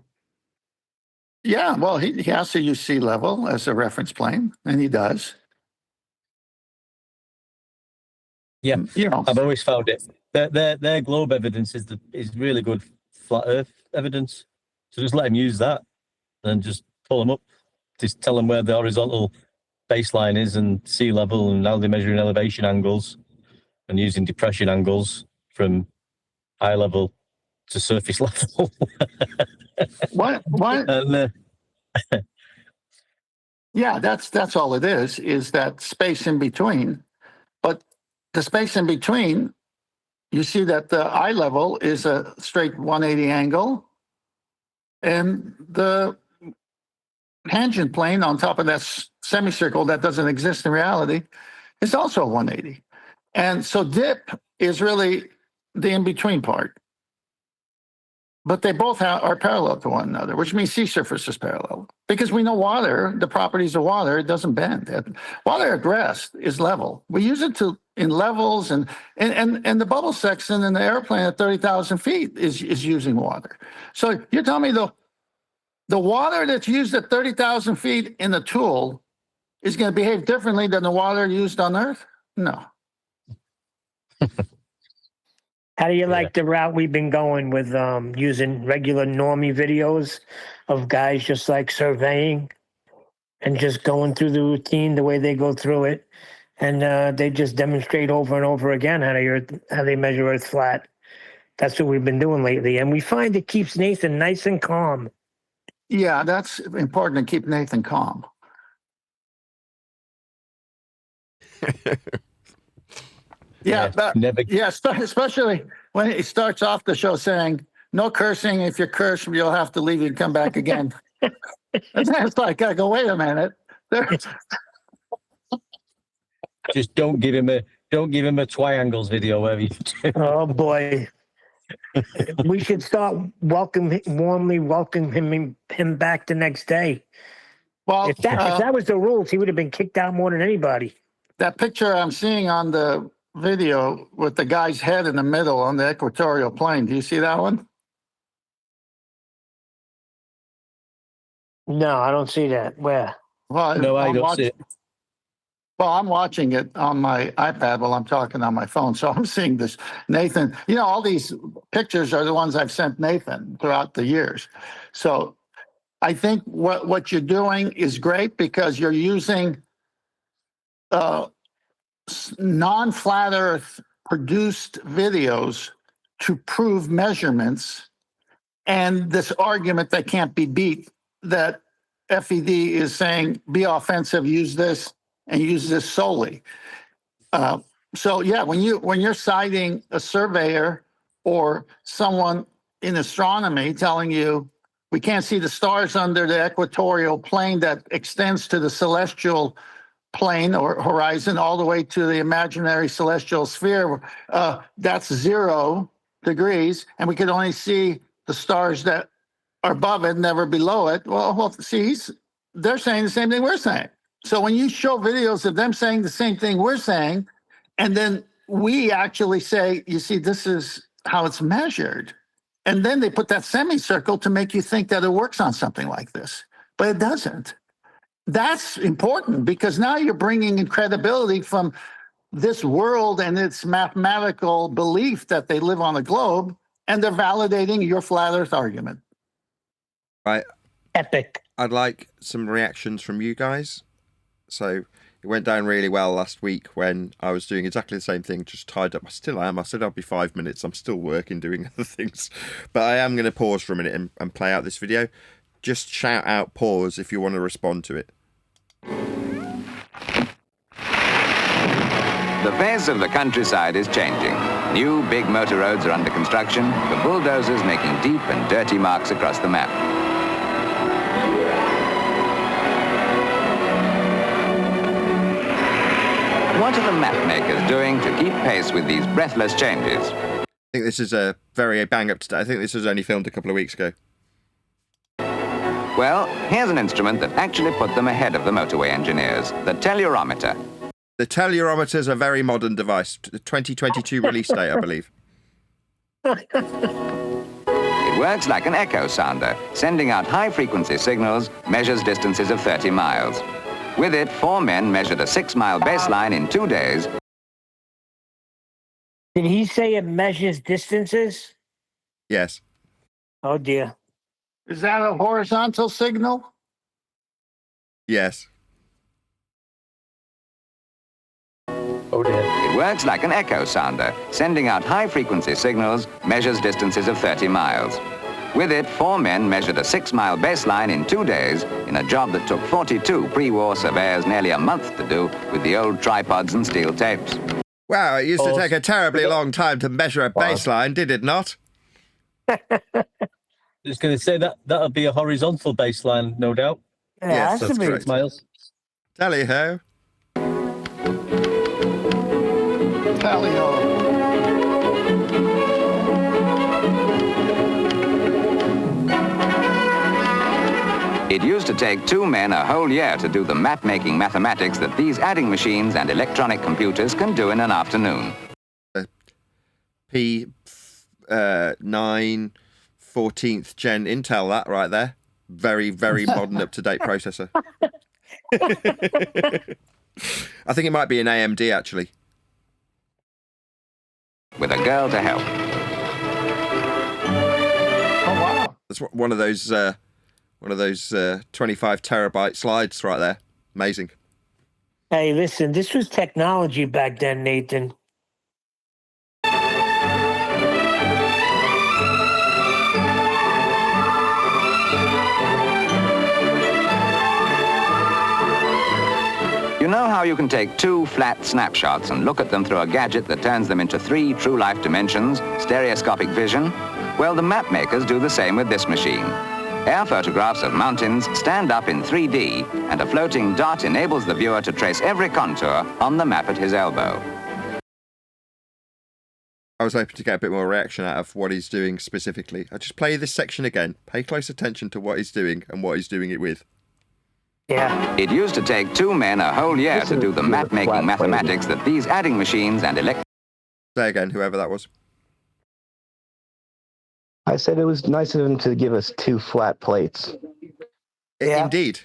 Yeah, well, he has to use sea level as a reference plane, and he does. Yeah, I've always found it. Their globe evidence is really good flat Earth evidence. So just let him use that, and just pull them up. Just tell them where the horizontal baseline is and sea level, and how they're measuring elevation angles, and using depression angles from eye level to surface level. What? And, yeah, that's all it is that space in between. But the space in between, you see that the eye level is a straight 180 angle, and the tangent plane on top of that semicircle that doesn't exist in reality is also 180. And so dip is really the in-between part. But they both are parallel to one another, which means sea surface is parallel. Because we know water, the properties of water, it doesn't bend. Water at rest is level. We use it in levels, and the bubble section in the airplane at 30,000 feet is using water. So you're telling me the water that's used at 30,000 feet in the tool is going to behave differently than the water used on Earth? No. How do you like the route we've been going with using regular normie videos of guys just like surveying and just going through the routine the way they go through it, and they just demonstrate over and over again how they measure Earth flat. That's what we've been doing lately, and we find it keeps Nathan nice and calm. Yeah, that's important to keep Nathan calm. Yeah, especially when he starts off the show saying, "No cursing. If you curse, you'll have to leave and come back again." And then it's like, I go, wait a minute. Just don't give him a triangles video where you. Oh boy. We should start warmly welcoming him back the next day. Well, If that was the rules, he would have been kicked out more than anybody. that picture I'm seeing on the video with the guy's head in the middle on the equatorial plane, do you see that one? No, I don't see that. Where? Well, No, I don't see it. Well, I'm watching it on my iPad while I'm talking on my phone. So I'm seeing this Nathan. You know, all these pictures are the ones I've sent Nathan throughout the years. So I think what you're doing is great because you're using non-flat Earth produced videos to prove measurements and this argument that can't be beat that FED is saying, be offensive, use this and use this solely. So yeah, when you're citing a surveyor or someone in astronomy telling you we can't see the stars under the equatorial plane that extends to the celestial plane or horizon all the way to the imaginary celestial sphere, that's 0 degrees, and we could only see the stars that are above it, never below it. Well, see, they're saying the same thing we're saying. So when you show videos of them saying the same thing we're saying, and then we actually say, you see, this is how it's measured. And then they put that semicircle to make you think that it works on something like this, but it doesn't. That's important because now you're bringing in credibility from this world and its mathematical belief that they live on a globe, and they're validating your flat Earth argument. Right. Epic. I'd like some reactions from you guys. So it went down really well last week when I was doing exactly the same thing, just tied up. I still am. I said I'll be 5 minutes. I'm still working, doing other things. But I am going to pause for a minute and play out this video. Just shout out pause if you want to respond to it. The face of the countryside is changing. New big motor roads are under construction, the bulldozers making deep and dirty marks across the map. What are the map makers doing to keep pace with these breathless changes? I think this is a very bang up to date. I think this was only filmed a couple of weeks ago. Well, here's an instrument that actually put them ahead of the motorway engineers, the tellurometer. The tellurometer is a very modern device. 2022 release date, I believe. It works like an echo sounder, sending out high-frequency signals, measures distances of 30 miles. With it, 4 men measured a 6-mile baseline in 2 days. Did he say it measures distances? Yes. Oh, dear. Is that a horizontal signal? Yes. Oh dear. It works like an echo sounder, sending out high-frequency signals, measures distances of 30 miles. With it, 4 men measured a 6-mile baseline in 2 days in a job that took 42 pre-war surveyors nearly a month to do with the old tripods and steel tapes. Wow, it used to take a terribly long time to measure a baseline, did it not? I was going to say that'll be a horizontal baseline, no doubt. Yeah, Yes, that's that's a big- correct. Miles. Tally ho. Tally-ho. It used to take 2 men a whole year to do the map-making mathematics that these adding machines and electronic computers can do in an afternoon. P9 14th gen Intel, that right there. Very, very modern, up-to-date processor. I think it might be an AMD, actually. With a girl to help. That's one of those 25 terabyte slides right there. Amazing. Hey, listen, this was technology back then, Nathan. You know how you can take 2 flat snapshots and look at them through a gadget that turns them into 3 true life dimensions, stereoscopic vision? Well, the map makers do the same with this machine. Air photographs of mountains stand up in 3D, and a floating dot enables the viewer to trace every contour on the map at his elbow. I was hoping to get a bit more reaction out of what he's doing specifically. I'll just play this section again. Pay close attention to what he's doing and what he's doing it with. Yeah. It used to take 2 men a whole year to do the map-making mathematics that these adding machines and Say again, whoever that was. I said it was nice of him to give us 2 flat plates. Yeah. Indeed.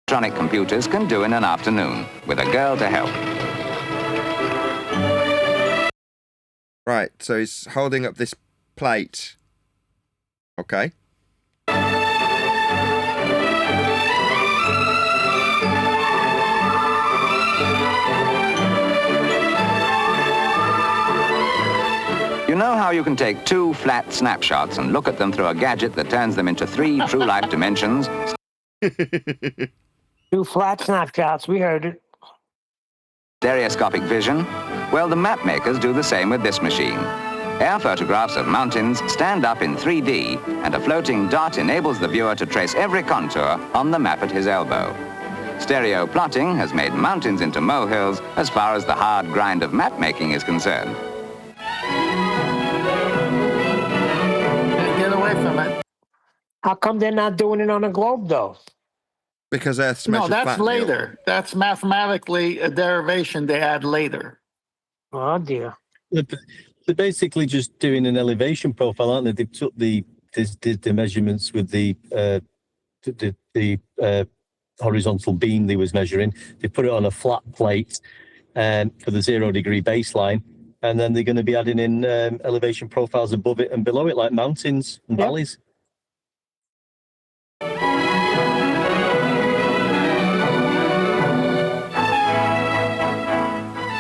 electronic computers can do in an afternoon, with a girl to help. Right, so he's holding up this plate. Okay. You know how you can take 2 flat snapshots and look at them through a gadget that turns them into 3 true life dimensions? 2 flat snapshots, we heard it. Stereoscopic vision? Well, the map makers do the same with this machine. Air photographs of mountains stand up in 3D, and a floating dot enables the viewer to trace every contour on the map at his elbow. Stereo plotting has made mountains into molehills as far as the hard grind of map making is concerned. Get away from it. How come they're not doing it on a globe, though? Because Earth's No, measured that's flat, Neil. later. That's mathematically a derivation they add later. Oh, dear. They're basically just doing an elevation profile, aren't they? They took the measurements with the horizontal beam they was measuring. They put it on a flat plate for the 0 degree baseline, and then they're going to be adding in elevation profiles above it and below it, like mountains and valleys.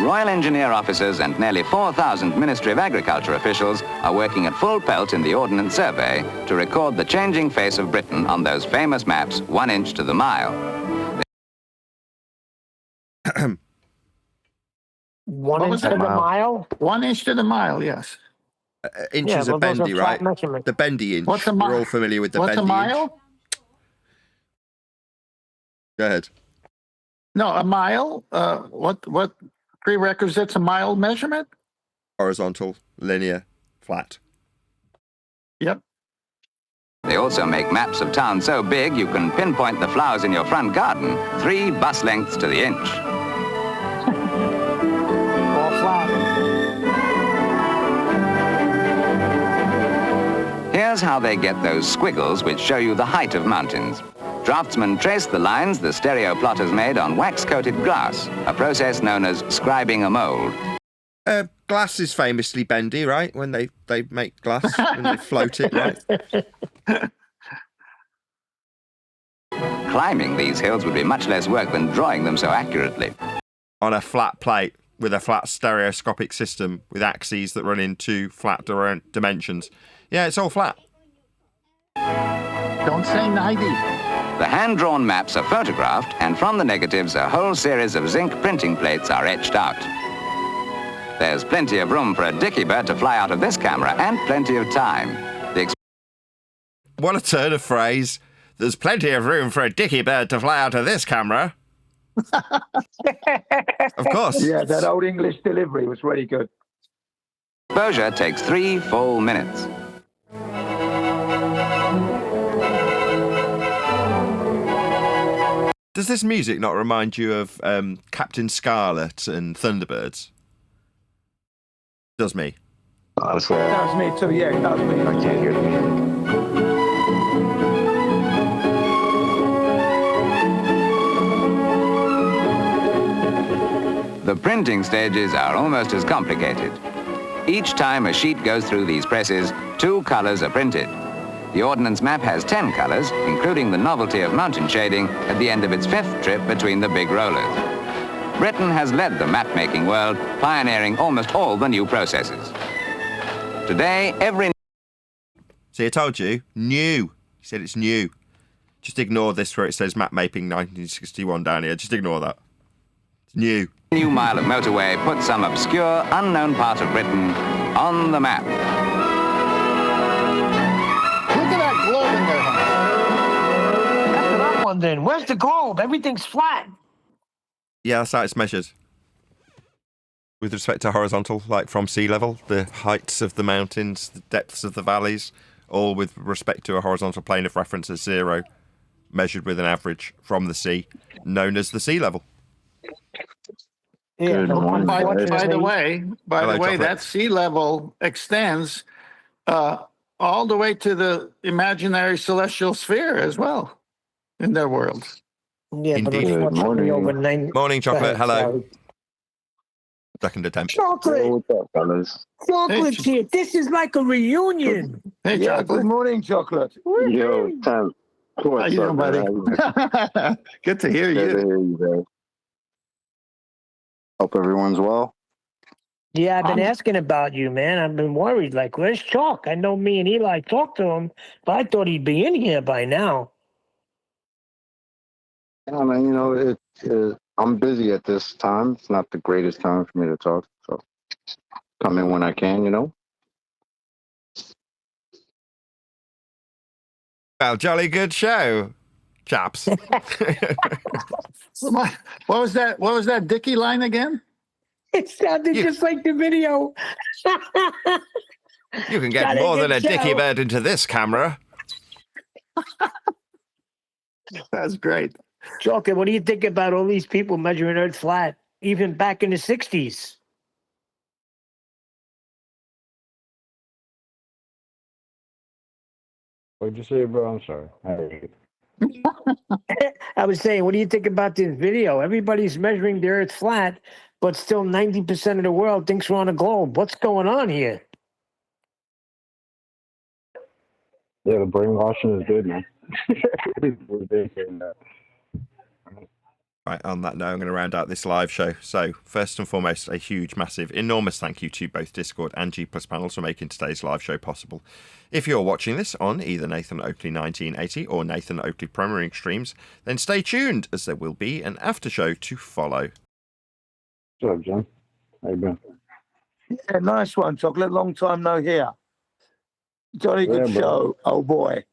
Royal Engineer officers and nearly 4,000 Ministry of Agriculture officials are working at full pelt in the Ordnance Survey to record the changing face of Britain on those famous maps 1 inch to the mile. 1 What inch was to that? the mile? 1 inch to the mile, yes. Inches well, are those bendy, flat right? measurements. The bendy inch. What's a We're mile? all familiar with the What's bendy a mile? inch. Go ahead. No, a mile. What prerequisites a mile measurement? Horizontal, linear, flat. Yep. They also make maps of towns so big you can pinpoint the flowers in your front garden 3 bus lengths to the inch. All flat. Here's how they get those squiggles which show you the height of mountains. Draftsmen trace the lines the stereo plotters made on wax-coated glass, a process known as scribing a mold. Glass is famously bendy, right? When they make glass, when they float it, right? Climbing these hills would be much less work than drawing them so accurately. On a flat plate with a flat stereoscopic system with axes that run into flat dimensions. Yeah, it's all flat. Don't say 90. The hand-drawn maps are photographed, and from the negatives, a whole series of zinc printing plates are etched out. There's plenty of room for a dicky bird to fly out of this camera, and plenty of time. What a turn of phrase. There's plenty of room for a dicky bird to fly out of this camera. Of course. Yeah, that old English delivery was really good. Exposure takes 3 full minutes. Does this music not remind you of Captain Scarlet and Thunderbirds? Does me. Honestly, That was me too. Yeah, that was me. I can't hear the music. The printing stages are almost as complicated. Each time a sheet goes through these presses, 2 colors are printed. The ordnance map has 10 colors, including the novelty of mountain shading at the end of its 5th trip between the big rollers. Britain has led the map-making world, pioneering almost all the new processes. Today, every... See, I told you, new. He said it's new. Just ignore this where it says map mapping 1961 down here. Just ignore that. It's new. new mile of motorway puts some obscure, unknown part of Britain on the map. Look at that globe in there, huh? That's what I'm wondering. Where's the globe? Everything's flat. Yeah, that's how it's measured. With respect to horizontal, like from sea level, the heights of the mountains, the depths of the valleys, all with respect to a horizontal plane of reference as 0, measured with an average from the sea, known as the sea level. Yeah, By the Hello, way, Chocolate. that sea level extends all the way to the imaginary celestial sphere as well in their world. yeah, but Indeed. unfortunately, over 9. Morning, Chocolate. Go ahead, Hello. sorry. Second attempt. Chocolate. What's up, fellas? Chocolate's here. This is like a reunion. Hey, Yeah, Chocolate. good morning, Chocolate. Yo, Tim. How What's you up, doing, man? buddy? Good to hear Good to you. hear you, man. Hope everyone's well. Yeah, I've been asking about you, man. I've been worried. Like, where's Chalk? I know me and Eli talked to him, but I thought he'd be in here by now. Yeah, man, you know, I'm busy at this time. It's not the greatest time for me to talk, so come in when I can, you know. Well, jolly good show, chaps. What was that? What was that Dickie line again? It sounded You- just like the video. You can get Jolly more than good a dicky show. bird into this camera. That's great. Chalk, what do you think about all these people measuring Earth flat, even back in the 60s? What'd you say, bro? I'm sorry. I heard you. I was saying, what do you think about this video? Everybody's measuring the Earth flat, but still 90% of the world thinks we're on a globe. What's going on here? Yeah, the brainwashing is good, man. We're big in that. Right, on that note, I'm going to round out this live show. So, first and foremost, a huge, massive, enormous thank you to both Discord and G Plus panels for making today's live show possible. If you're watching this on either Nathan Oakley 1980 or Nathan Oakley premiering streams, then stay tuned, as there will be an after show to follow. What's up, Jim? How you been? Yeah, nice one, Chocolate. Long time no hear. Jolly Yeah, good bro. show. Oh boy.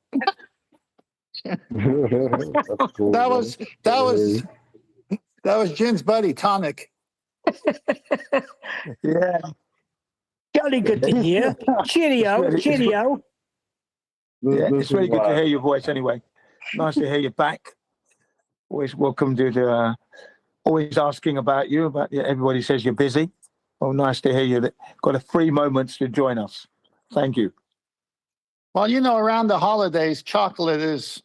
That's cool, That bro. was Good to hear that was Jin's buddy Tonic. Yeah. Jolly good to hear. Cheerio, It's really- cheerio. you. Yeah, This it's really is good to why- hear your voice anyway. Nice to hear you back. Always welcome to the, always asking about you, but yeah, everybody says you're busy. Well, nice to hear you that got a free moment to join us. Thank you. Well, you know, around the holidays, chocolate is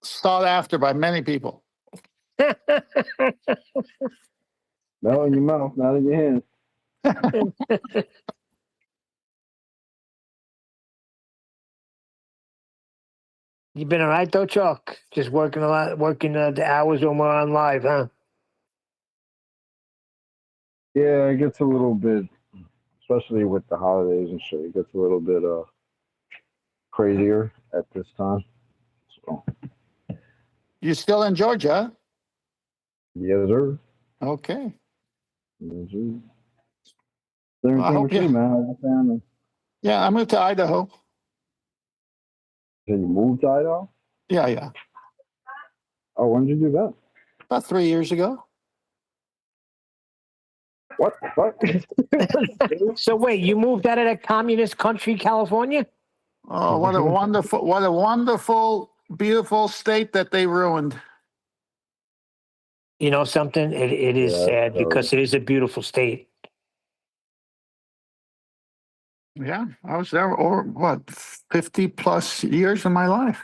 sought after by many people. No in your mouth, not in your hands. You been all right though, Chalk? Just working a lot, working the hours when we're on live, huh? Yeah, it gets a little bit, especially with the holidays and shit, it gets a little bit crazier at this time. So, You still in Georgia? yes, sir. Okay. Yes, sir. Well, I Everything hope with you, you- man. How's your family? Yeah, I moved to Idaho. So you moved to Idaho? Yeah. Oh, when did you do that? About 3 years ago. What the fuck? So wait, you moved out of that communist country, California? Oh, what a wonderful, beautiful state that they ruined. You know something? It is Yeah, sad so- because it is a beautiful state. Yeah, I was there over what 50 plus years of my life.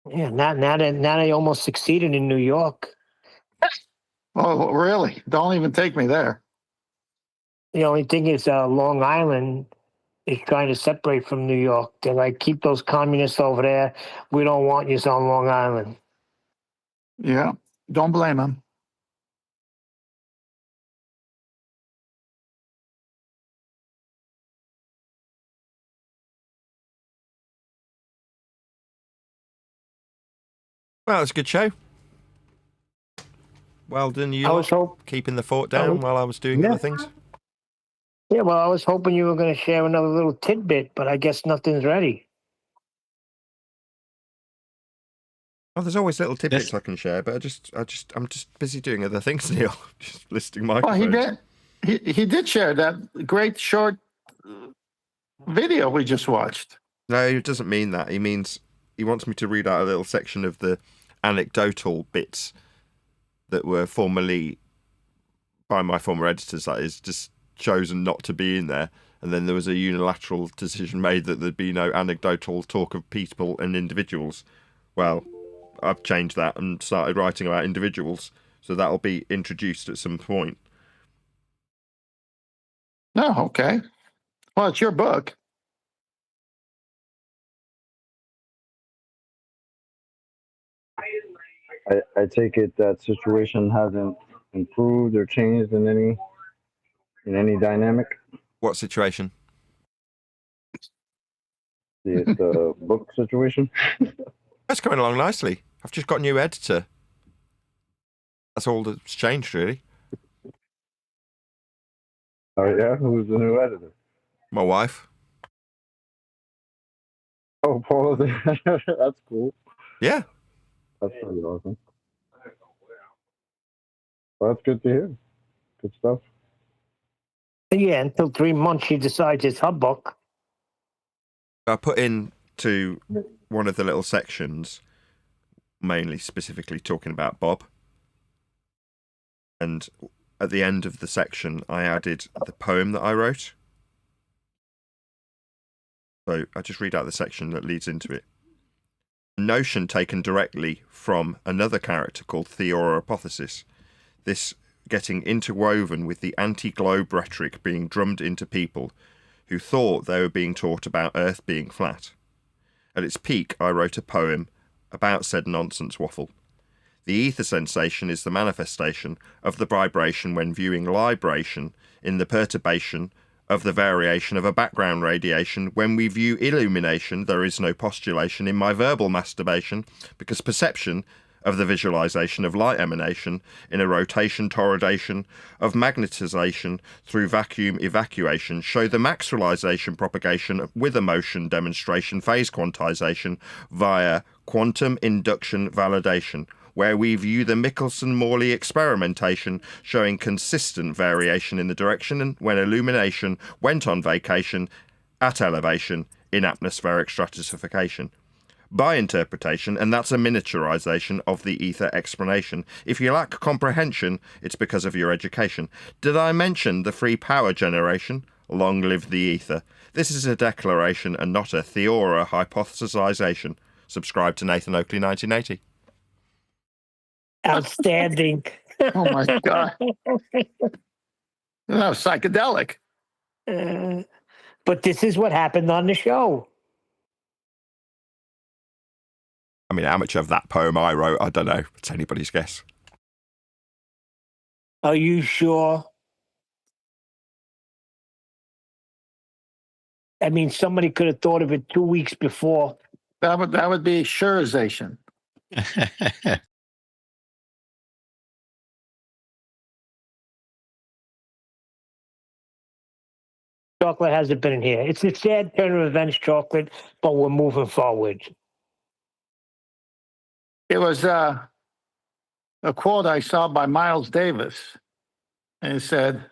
Yeah, now they almost succeeded in New York. Oh, really? Don't even take me there. The only thing is, Long Island is trying to separate from New York. They're like, keep those communists over there. We don't want you on Long Island. Yeah, don't blame him. Well, it's a good show. Well done, you I lot, was hope. keeping the fort down while I was doing Yeah. other things. Yeah, well, I was hoping you were going to share another little tidbit, but I guess nothing's ready. Oh, there's always little tidbits I can share, but I'm just busy doing other things, Neil. Just listing microphones. Well, he did share that great short video we just watched. No, it doesn't mean that. He wants me to read out a little section of the anecdotal bits that were formerly, by my former editors, that is, just chosen not to be in there. And then there was a unilateral decision made that there'd be no anecdotal talk of people and individuals. Well, I've changed that and started writing about individuals, so that'll be introduced at some point. No, okay. Well, it's your book. I take it that situation hasn't improved or changed in any dynamic. What situation? The book situation. That's going along nicely. I've just got a new editor. That's all that's changed, really. Oh yeah, who's the new editor? My wife. Oh, Paul. That's cool. Yeah. That's pretty awesome. Well, that's good to hear. Good stuff. Yeah, until 3 months she decides it's her book. I put into one of the little sections, mainly specifically talking about Bob. And at the end of the section, I added the poem that I wrote. So I just read out the section that leads into it. A notion taken directly from another character called Theoropothesis. This getting interwoven with the anti-globe rhetoric being drummed into people who thought they were being taught about Earth being flat. At its peak, I wrote a poem about said nonsense waffle. The ether sensation is the manifestation of the vibration when viewing libration in the perturbation of the variation of a background radiation. When we view illumination, there is no postulation in my verbal masturbation, because perception of the visualization of light emanation in a rotation torridation of magnetization through vacuum evacuation show the maximalization propagation with a motion demonstration phase quantization via quantum induction validation, where we view the Michelson-Morley experimentation showing consistent variation in the direction and when illumination went on vacation at elevation in atmospheric stratification. By interpretation, and that's a miniaturization of the ether explanation. If you lack comprehension, it's because of your education. Did I mention the free power generation? Long live the ether. This is a declaration and not a theora hypothesization. Subscribe to Nathan Oakley 1980. Outstanding. Oh my God. That was psychedelic. But this is what happened on the show. I mean, how much of that poem I wrote, I don't know. It's anybody's guess. Are you sure? I mean, somebody could have thought of it 2 weeks before. That would be sureization. Chocolate hasn't been in here. It's a sad turn of events, Chocolate, but we're moving forward. It was a quote I saw by Miles Davis. And it said,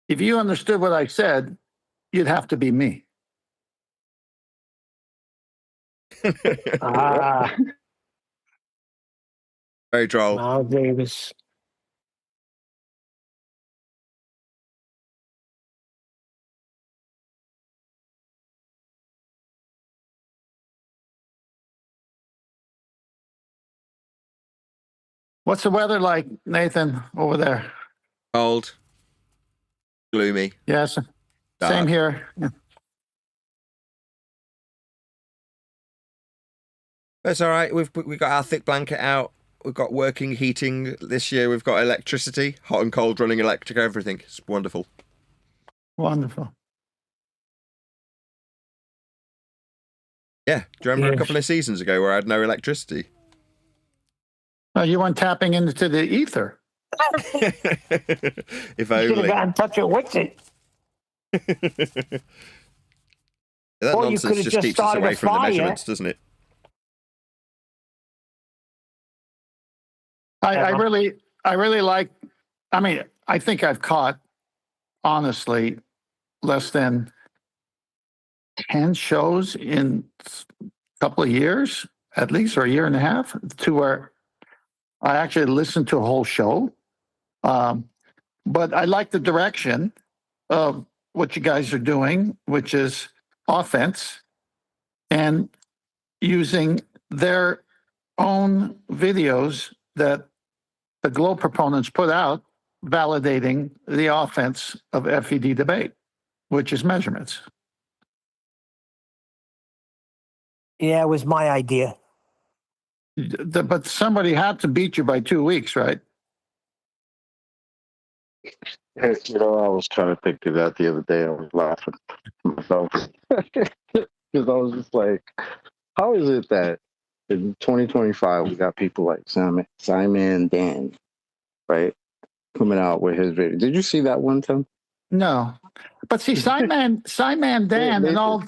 if you understood what I said, you'd have to be me. Very droll. Miles Davis. What's the weather like, Nathan, over there? Cold. Gloomy. Yes. Same Dark. here. Yeah. That's all right. We've got our thick blanket out. We've got working heating this year. We've got electricity, hot and cold running electric, everything. It's wonderful. Wonderful. Yeah. Do you remember a Yes. couple of seasons ago where I had no electricity? You weren't tapping into the ether. If You should have only. gotten in touch with it. That Or you nonsense could've just just keeps us started away a from the fire. measurements, doesn't it? I really like, I mean, I think I've caught, honestly, less than 10 shows in a couple of years, at least, or a year and a half, to where I actually listened to a whole show. But I like the direction of what you guys are doing, which is offense and using their own videos that the globe proponents put out, validating the offense of FED debate, which is measurements. Yeah, it was my idea. But somebody had to beat you by 2 weeks, right? You know, I was kind of thinking that the other day. I was laughing to myself because I was just like, how is it that in 2025 we got people like Simon Dan, right, coming out with his video? Did you see that one, Tim? No. But see, Simon Dan and all.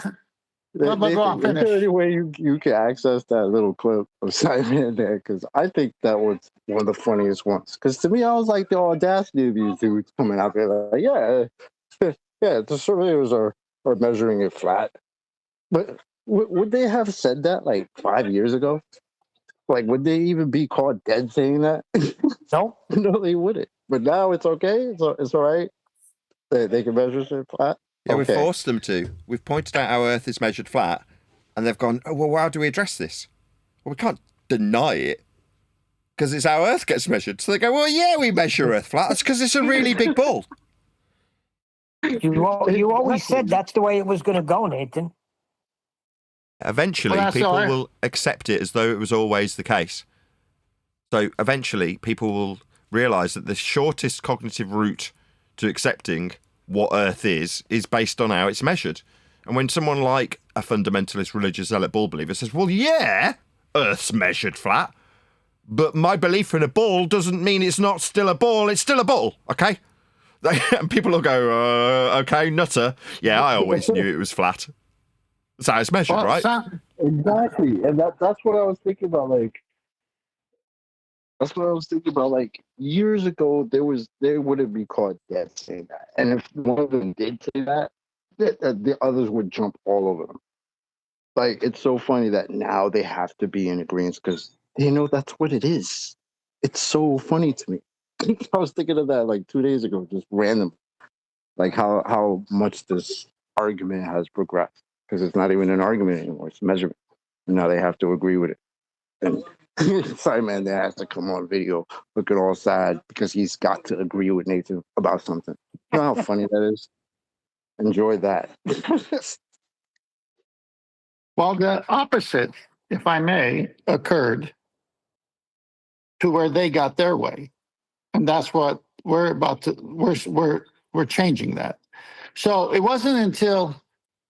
Well, go on, Is there finish. any way you can access that little clip of Simon Dan? Because I think that was one of the funniest ones. Because to me, I was like, the audacity of these dudes coming out there like, yeah, the surveyors are measuring it flat. But would they have said that like 5 years ago? Like, would they even be caught dead saying that? No, No, they wouldn't. But now it's okay. It's all right. They can measure it flat. Yeah, we've Okay. forced them to. We've pointed out how Earth is measured flat, and they've gone, oh, well, how do we address this? Well, we can't deny it, because it's how Earth gets measured. So they go, well, yeah, we measure Earth flat. That's because it's a really big ball. you always said that's the way it was going to go, Nathan. Eventually, Well, that's people all right. will accept it as though it was always the case. So eventually, people will realise that the shortest cognitive route to accepting what Earth is based on how it's measured. And when someone like a fundamentalist religious zealot ball believer says, well, yeah, Earth's measured flat, but my belief in a ball doesn't mean it's not still a ball, it's still a ball, okay? And people will go, okay, nutter. Yeah, I always knew it was flat. That's how it's measured, Well, right? Exactly, and that's what I was thinking about. Like, that's what I was thinking about. Like, years ago, they wouldn't be caught dead saying that, and if one of them did say that, the others would jump all over them. Like, it's so funny that now they have to be in agreement because they know that's what it is. It's so funny to me. I was thinking of that like 2 days ago, just random, like how much this argument has progressed because it's not even an argument anymore; it's measurement. And now they have to agree with it. And Simon, they has to come on video looking all sad because he's got to agree with Nathan about something. You know how funny that is? Enjoy that. Well, the opposite, if I may, occurred to where they got their way. And that's what we're about to, we're changing that. So it wasn't until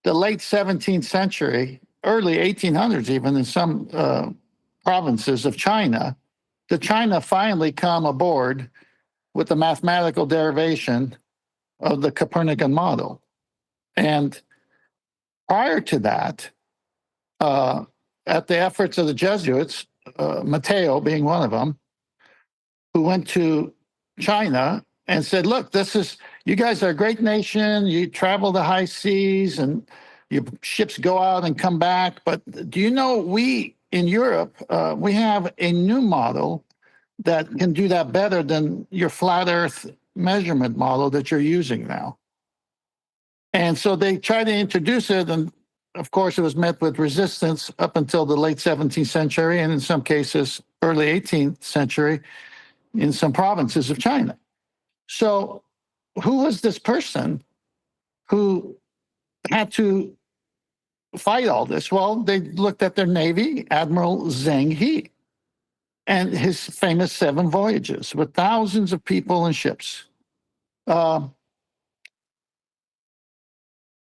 the late 17th century, early 1800s, even in some provinces of China, that China finally come aboard with the mathematical derivation of the Copernican model. And prior to that, at the efforts of the Jesuits, Mateo being one of them, who went to China and said, look, you guys are a great nation. You travel the high seas and your ships go out and come back. But do you know, we in Europe, we have a new model that can do that better than your flat earth measurement model that you're using now. And so they tried to introduce it, and of course it was met with resistance up until the late 17th century, and in some cases early 18th century in some provinces of China. So who was this person who had to fight all this? Well, they looked at their navy, Admiral Zheng He, and his famous 7 voyages with thousands of people and ships.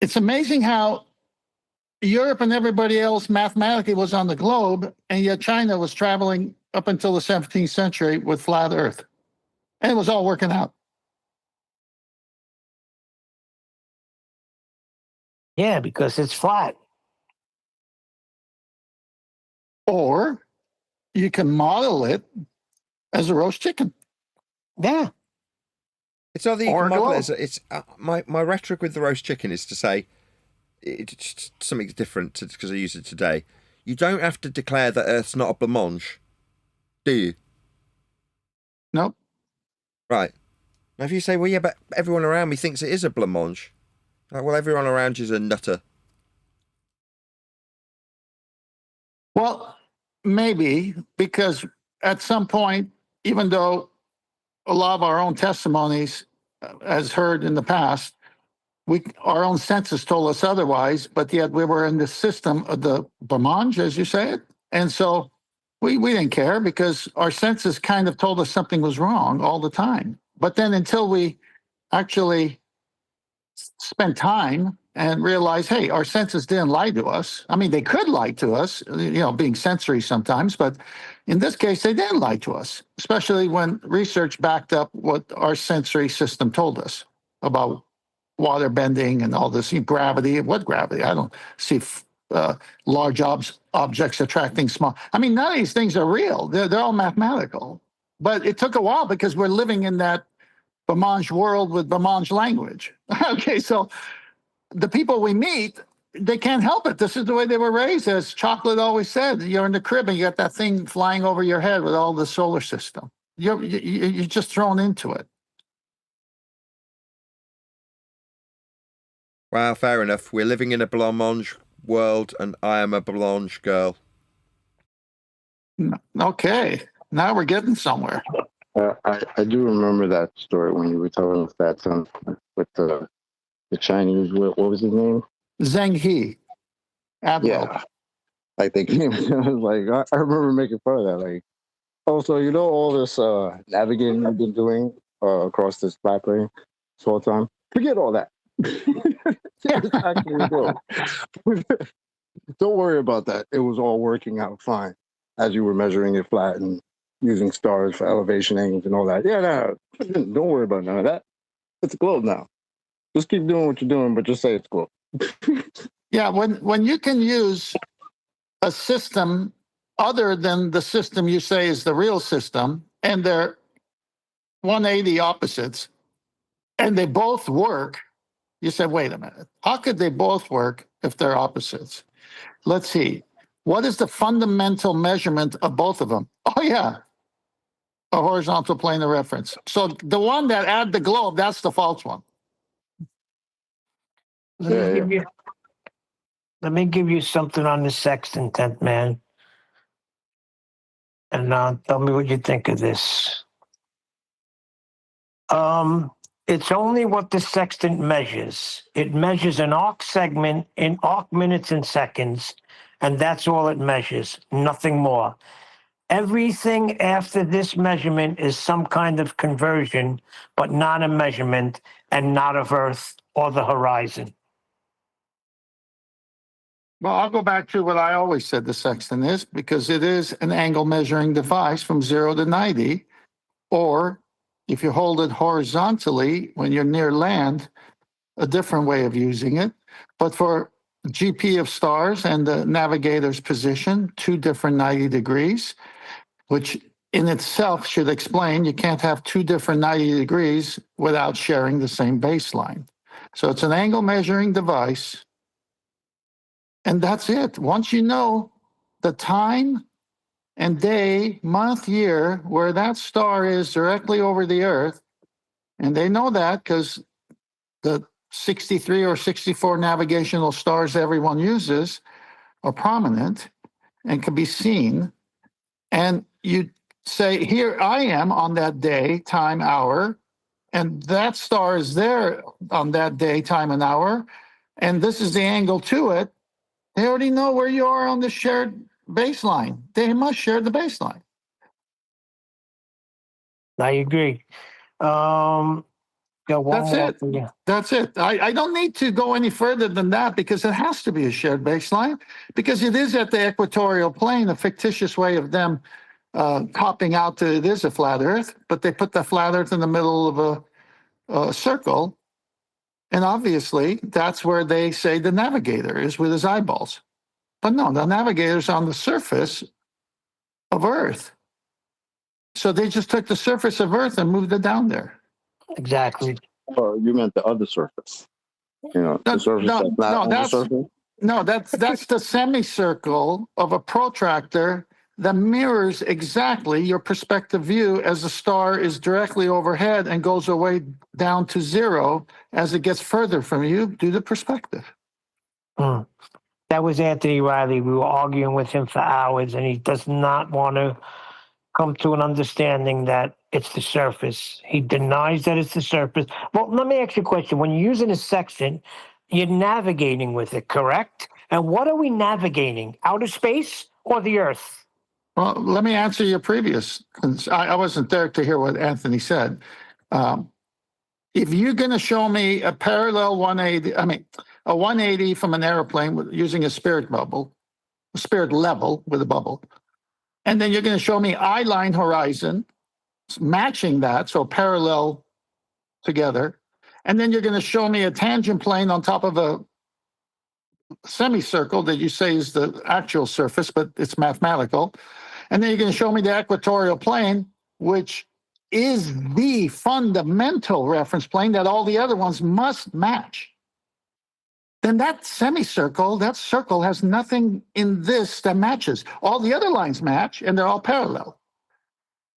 It's amazing how Europe and everybody else mathematically was on the globe, and yet China was traveling up until the 17th century with flat Earth. And it was all working out. Yeah, because it's flat. Or you can model it as a roast chicken. Yeah. It's not that you Or can model globe. it as it's my rhetoric with the roast chicken is to say it's something different because I use it today. You don't have to declare that Earth's not a blancmange, do you? Nope. Right. Now, if you say, well, yeah, but everyone around me thinks it is a blancmange. Like, well, everyone around you is a nutter. Well, maybe, because at some point, even though a lot of our own testimonies, as heard in the past, our own senses told us otherwise, but yet we were in the system of the blancmange, as you say it. And so we didn't care because our senses kind of told us something was wrong all the time. But then until we actually spent time and realized, hey, our senses didn't lie to us. I mean, they could lie to us, being sensory sometimes, but in this case, they didn't lie to us, especially when research backed up what our sensory system told us about water bending and all this gravity. What gravity? I don't see large objects attracting small. I mean, none of these things are real. They're all mathematical. But it took a while because we're living in that blancmange world with blancmange language. Okay, so the people we meet, they can't help it. This is the way they were raised. As Chocolate always said, you're in the crib and you got that thing flying over your head with all the solar system. You're just thrown into it. Well, fair enough. We're living in a blancmange world, and I am a blancmange girl. Okay, now we're getting somewhere. I do remember that story when you were telling us that with the Chinese. What was his name? Zheng He, Admiral. Yeah, like they came. I was like, I remember making fun of that. Like, oh, so all this navigating you've been doing across this flat plane this whole time? Forget all that. It's actually real. Don't worry about that. It was all working out fine as you were measuring it flat and using stars for elevation angles and all that. Yeah, no, don't worry about none of that. It's a globe now. Just keep doing what you're doing, but just say it's globe. Yeah, when you can use a system other than the system you say is the real system, and they're 180 opposites, and they both work, you say, wait a minute, how could they both work if they're opposites? Let's see. What is the fundamental measurement of both of them? Oh, yeah, a horizontal plane of reference. So the one that add the globe, that's the false one. Let me give you something on the sextant, man. And tell me what you think of this. It's only what the sextant measures. It measures an arc segment in arc minutes and seconds, and that's all it measures, nothing more. Everything after this measurement is some kind of conversion, but not a measurement and not of Earth or the horizon. Well, I'll go back to what I always said the sextant is, because it is an angle measuring device from 0 to 90, or if you hold it horizontally when you're near land, a different way of using it. But for GP of stars and the navigator's position, 2 different 90 degrees, which in itself should explain you can't have 2 different 90 degrees without sharing the same baseline. So it's an angle measuring device. And that's it. Once you know the time and day, month, year, where that star is directly over the Earth, and they know that because the 63 or 64 navigational stars everyone uses are prominent and can be seen. And you say, here I am on that day, time, hour, and that star is there on that day, time, and hour, and this is the angle to it, they already know where you are on the shared baseline. They must share the baseline. I agree. Got one That's more it. for you. That's it. I don't need to go any further than that because it has to be a shared baseline because it is at the equatorial plane, a fictitious way of them copping out that it is a flat Earth, but they put the flat Earth in the middle of a circle. And obviously, that's where they say the navigator is with his eyeballs. But no, the navigator's on the surface of Earth. So they just took the surface of Earth and moved it down there. Exactly. Or you meant the other surface. You know, No, the surface no, that's not no, on the surface. No, that's the semicircle of a protractor that mirrors exactly your perspective view as the star is directly overhead and goes away down to zero as it gets further from you due to perspective. Hmm. That was Anthony Riley. We were arguing with him for hours, and he does not want to come to an understanding that it's the surface. He denies that it's the surface. Well, let me ask you a question. When you're using a sextant, you're navigating with it, correct? And what are we navigating? Outer space or the Earth? Well, let me answer your previous. I wasn't there to hear what Anthony said. If you're going to show me a parallel 180, a 180 from an airplane using a spirit bubble, a spirit level with a bubble, and then you're going to show me eye line horizon, matching that, so parallel together, and then you're going to show me a tangent plane on top of a semicircle that you say is the actual surface, but it's mathematical. And then you're going to show me the equatorial plane, which is the fundamental reference plane that all the other ones must match. Then that semicircle, that circle has nothing in this that matches. All the other lines match, and they're all parallel.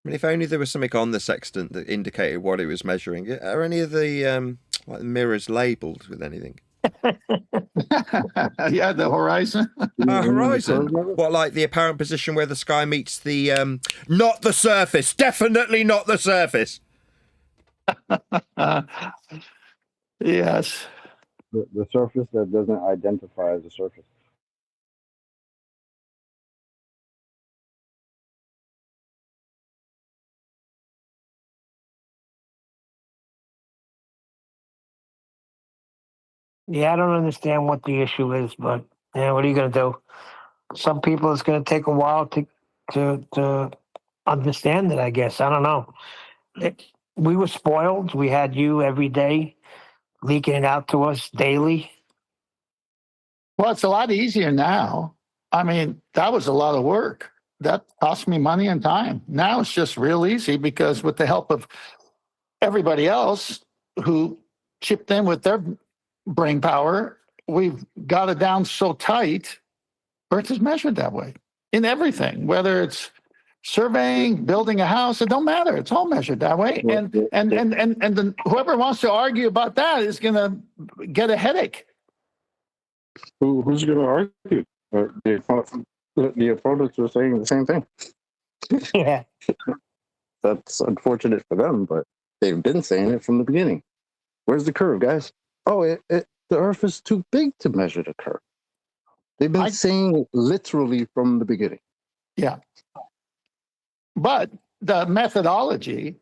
I mean, if only there was something on the sextant that indicated what it was measuring. Are any of the like mirrors labelled with anything? Yeah, the horizon. Horizon. What, like the apparent position where the sky meets the not the surface? Definitely not the surface. Yes. The surface that doesn't identify as a surface. Yeah, I don't understand what the issue is, but yeah, what are you going to do? Some people, it's going to take a while to understand it, I guess. I don't know. We were spoiled. We had you every day leaking it out to us daily. Well, it's a lot easier now. I mean, that was a lot of work. That cost me money and time. Now it's just real easy because with the help of everybody else who chipped in with their brain power, we've got it down so tight. Earth is measured that way in everything, whether it's surveying, building a house, it don't matter. It's all measured that way. And then whoever wants to argue about that is going to get a headache. Who's going to argue? The opponents are saying the same thing. Yeah. That's unfortunate for them, but they've been saying it from the beginning. Where's the curve, guys? Oh, the Earth is too big to measure the curve. They've been saying it literally from the beginning. Yeah. But the methodology,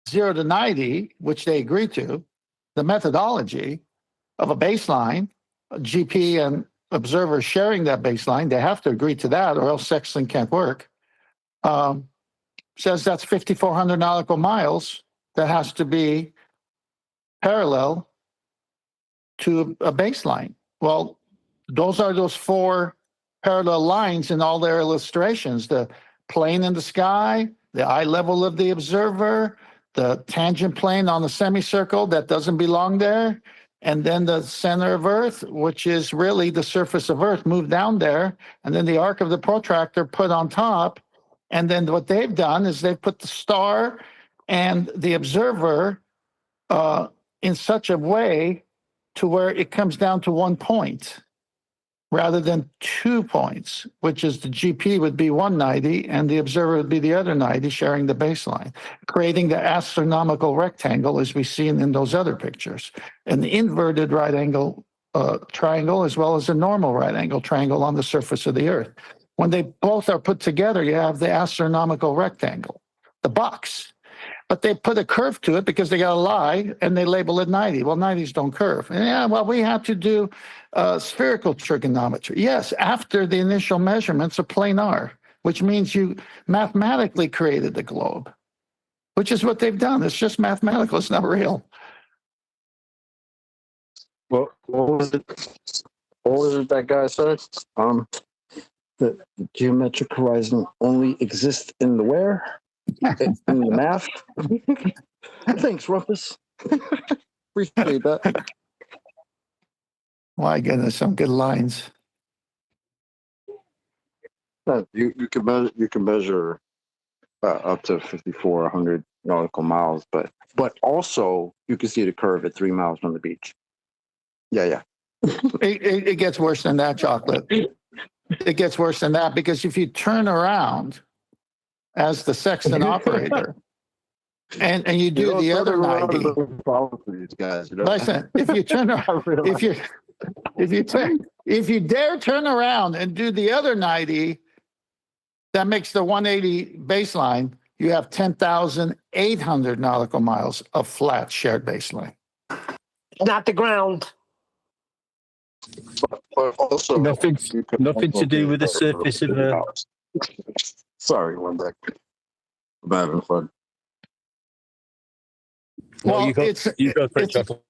0 to 90, which they agree to, the methodology of a baseline, a GP and observer sharing that baseline, they have to agree to that or else sextant can't work, says that's 5,400 nautical miles that has to be parallel to a baseline. Well, those are those 4 parallel lines in all their illustrations, the plane in the sky, the eye level of the observer, the tangent plane on the semicircle that doesn't belong there, and then the center of Earth, which is really the surface of Earth, moved down there, and then the arc of the protractor put on top. And then what they've done is they've put the star and the observer in such a way to where it comes down to one point. rather than 2 points, which is the GP would be 190 and the observer would be the other 90, sharing the baseline, creating the astronomical rectangle as we see in those other pictures, an inverted right angle triangle as well as a normal right angle triangle on the surface of the Earth. When they both are put together, you have the astronomical rectangle, the box. But they put a curve to it because they got to lie, and they label it 90. Well, 90s don't curve. Yeah, well, we have to do spherical trigonometry. Yes, after the initial measurements of planar, which means you mathematically created the globe, which is what they've done. It's just mathematical. It's not real. What was it? What was it that guy said? The geometric horizon only exists in the where? In the math? Thanks, Rumpus. Appreciate that. My goodness, some good lines. You can measure up to 5,400 nautical miles, but also you can see the curve at 3 miles from the beach. Yeah. It gets worse than that, Chocolate. It gets worse than that because if you turn around as the sextant operator and you do the other 90. These guys, Listen, if you turn around, if you dare turn around and do the other 90, that makes the 180 baseline. You have 10,800 nautical miles of flat shared baseline. Not the ground. But also Nothing to do with the surface of Earth. Sorry, one deck. I'm having fun. Well, you go for it, Chocolate.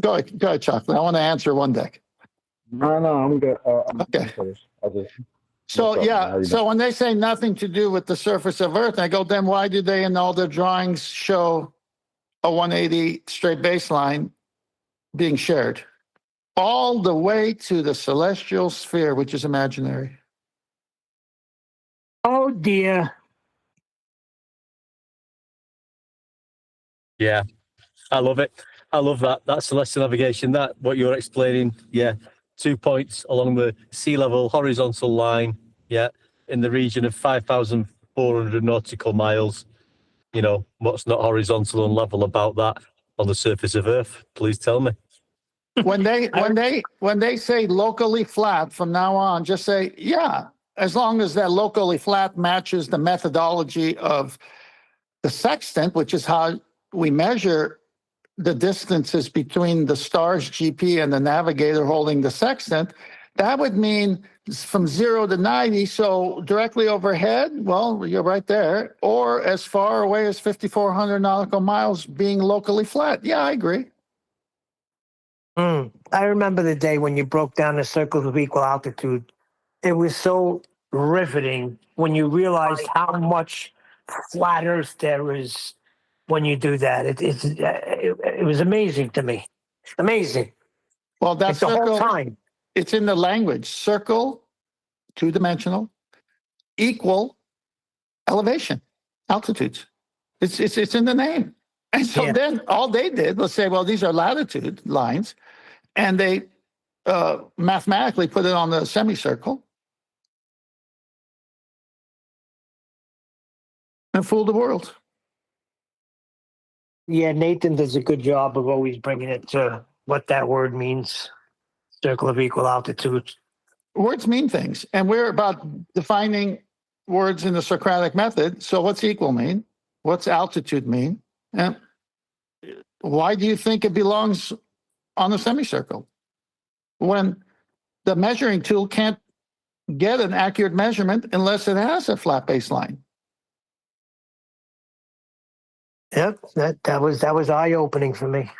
Go ahead, Chocolate. I want to answer one deck. No, I'm good. Okay. So No problem. so when they say nothing to do with the surface of Earth, I go, then why do they in all their drawings show a 180 straight baseline being shared all the way to the celestial sphere, which is imaginary? Oh dear. Yeah, I love it. I love that. That celestial navigation, that what you're explaining. Yeah, 2 points along the sea level horizontal line. Yeah, in the region of 5,400 nautical miles. You know, what's not horizontal and level about that on the surface of Earth? Please tell me. When they say locally flat from now on, just say, yeah, as long as that locally flat matches the methodology of the sextant, which is how we measure the distances between the star's GP and the navigator holding the sextant, that would mean from 0 to 90. So directly overhead, well, you're right there, or as far away as 5,400 nautical miles being locally flat. Yeah, I agree. I remember the day when you broke down the circles of equal altitude. It was so riveting when you realized how much flat Earth there is when you do that. It was amazing to me. Amazing. Well, that's the whole circle. time. It's in the language. Circle, 2-dimensional, equal elevation, altitudes. It's in the name. And so then all they did was say, well, these are latitude lines, and they mathematically put it on the semicircle and fooled the world. Yeah, Nathan does a good job of always bringing it to what that word means. Circle of equal altitude. Words mean things, and we're about defining words in the Socratic method. So what's equal mean? What's altitude mean? And why do you think it belongs on the semicircle when the measuring tool can't get an accurate measurement unless it has a flat baseline? Yep, that was eye-opening for me.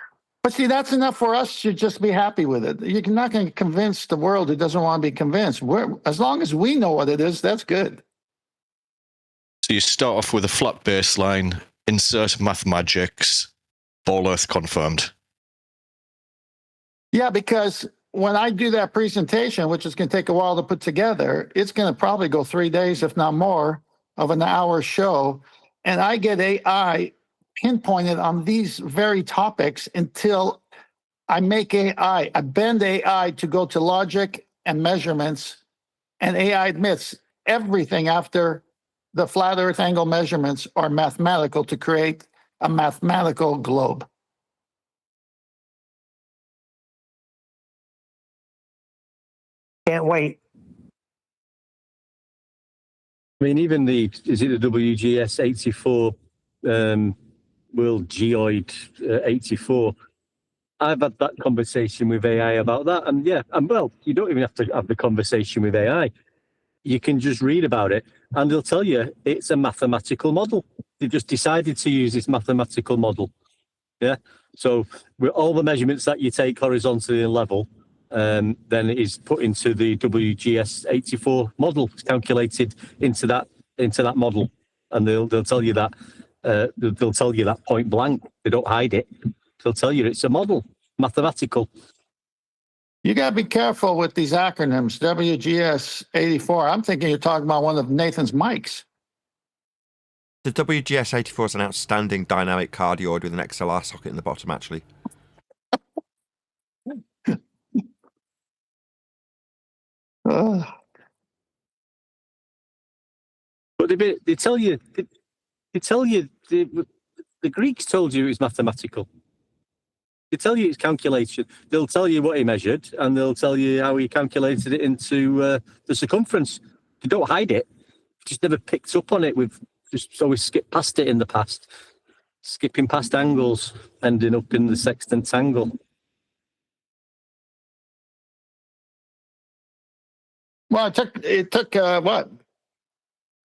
But see, that's enough for us to just be happy with it. You're not going to convince the world who doesn't want to be convinced. As long as we know what it is, that's good. So you start off with a flat baseline, insert math magics, all Earth confirmed. Yeah, because when I do that presentation, which is going to take a while to put together, it's going to probably go 3 days, if not more, of an hour show. And I get AI pinpointed on these very topics until I make AI, I bend AI to go to logic and measurements, and AI admits everything after the flat Earth angle measurements are mathematical to create a mathematical globe. Can't wait. I mean, even the WGS 84 World Geoid 84. I've had that conversation with AI about that, and well, you don't even have to have the conversation with AI. You can just read about it, and they'll tell you it's a mathematical model. They've just decided to use this mathematical model. Yeah. So with all the measurements that you take horizontally and level, then it is put into the WGS 84 model. It's calculated into that model, and they'll tell you that they'll tell you that point blank. They don't hide it. They'll tell you it's a model, mathematical. You got to be careful with these acronyms. WGS 84. I'm thinking you're talking about one of Nathan's mics. The WGS 84 is an outstanding dynamic cardioid with an XLR socket in the bottom, actually. But they tell you the Greeks told you it was mathematical. They tell you it's calculation. They'll tell you what he measured, and they'll tell you how he calculated it into the circumference. They don't hide it. Just never picked up on it. We've just always skipped past it in the past, skipping past angles, ending up in the sextant angle. Well, it took what?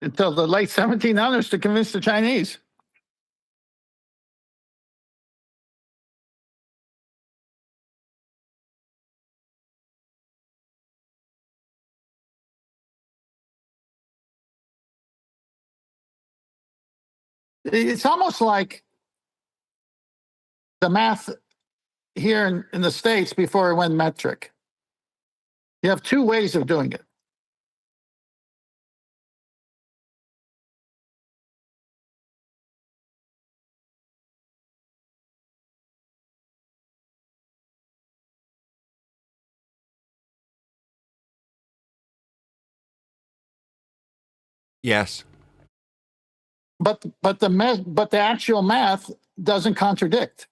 Until the late 1700s to convince the Chinese. It's almost like the math here in the States before it went metric. You have two ways of doing it. Yes. But the actual math doesn't contradict.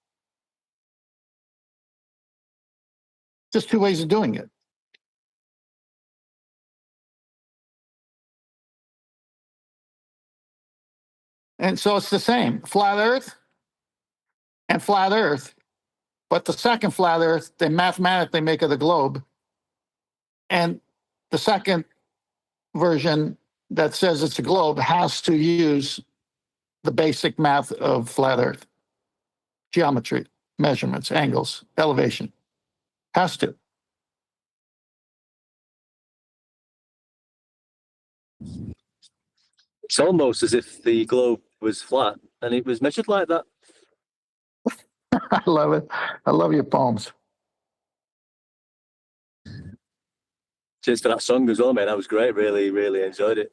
Just two ways of doing it. And so it's the same, flat Earth and flat Earth. But the second flat Earth, they mathematically make it a globe. And the second version that says it's a globe has to use the basic math of flat Earth. Geometry, measurements, angles, elevation. Has to. It's almost as if the globe was flat and it was measured like that. I love it. I love your poems. Cheers for that song as well, man. That was great. Really, really enjoyed it.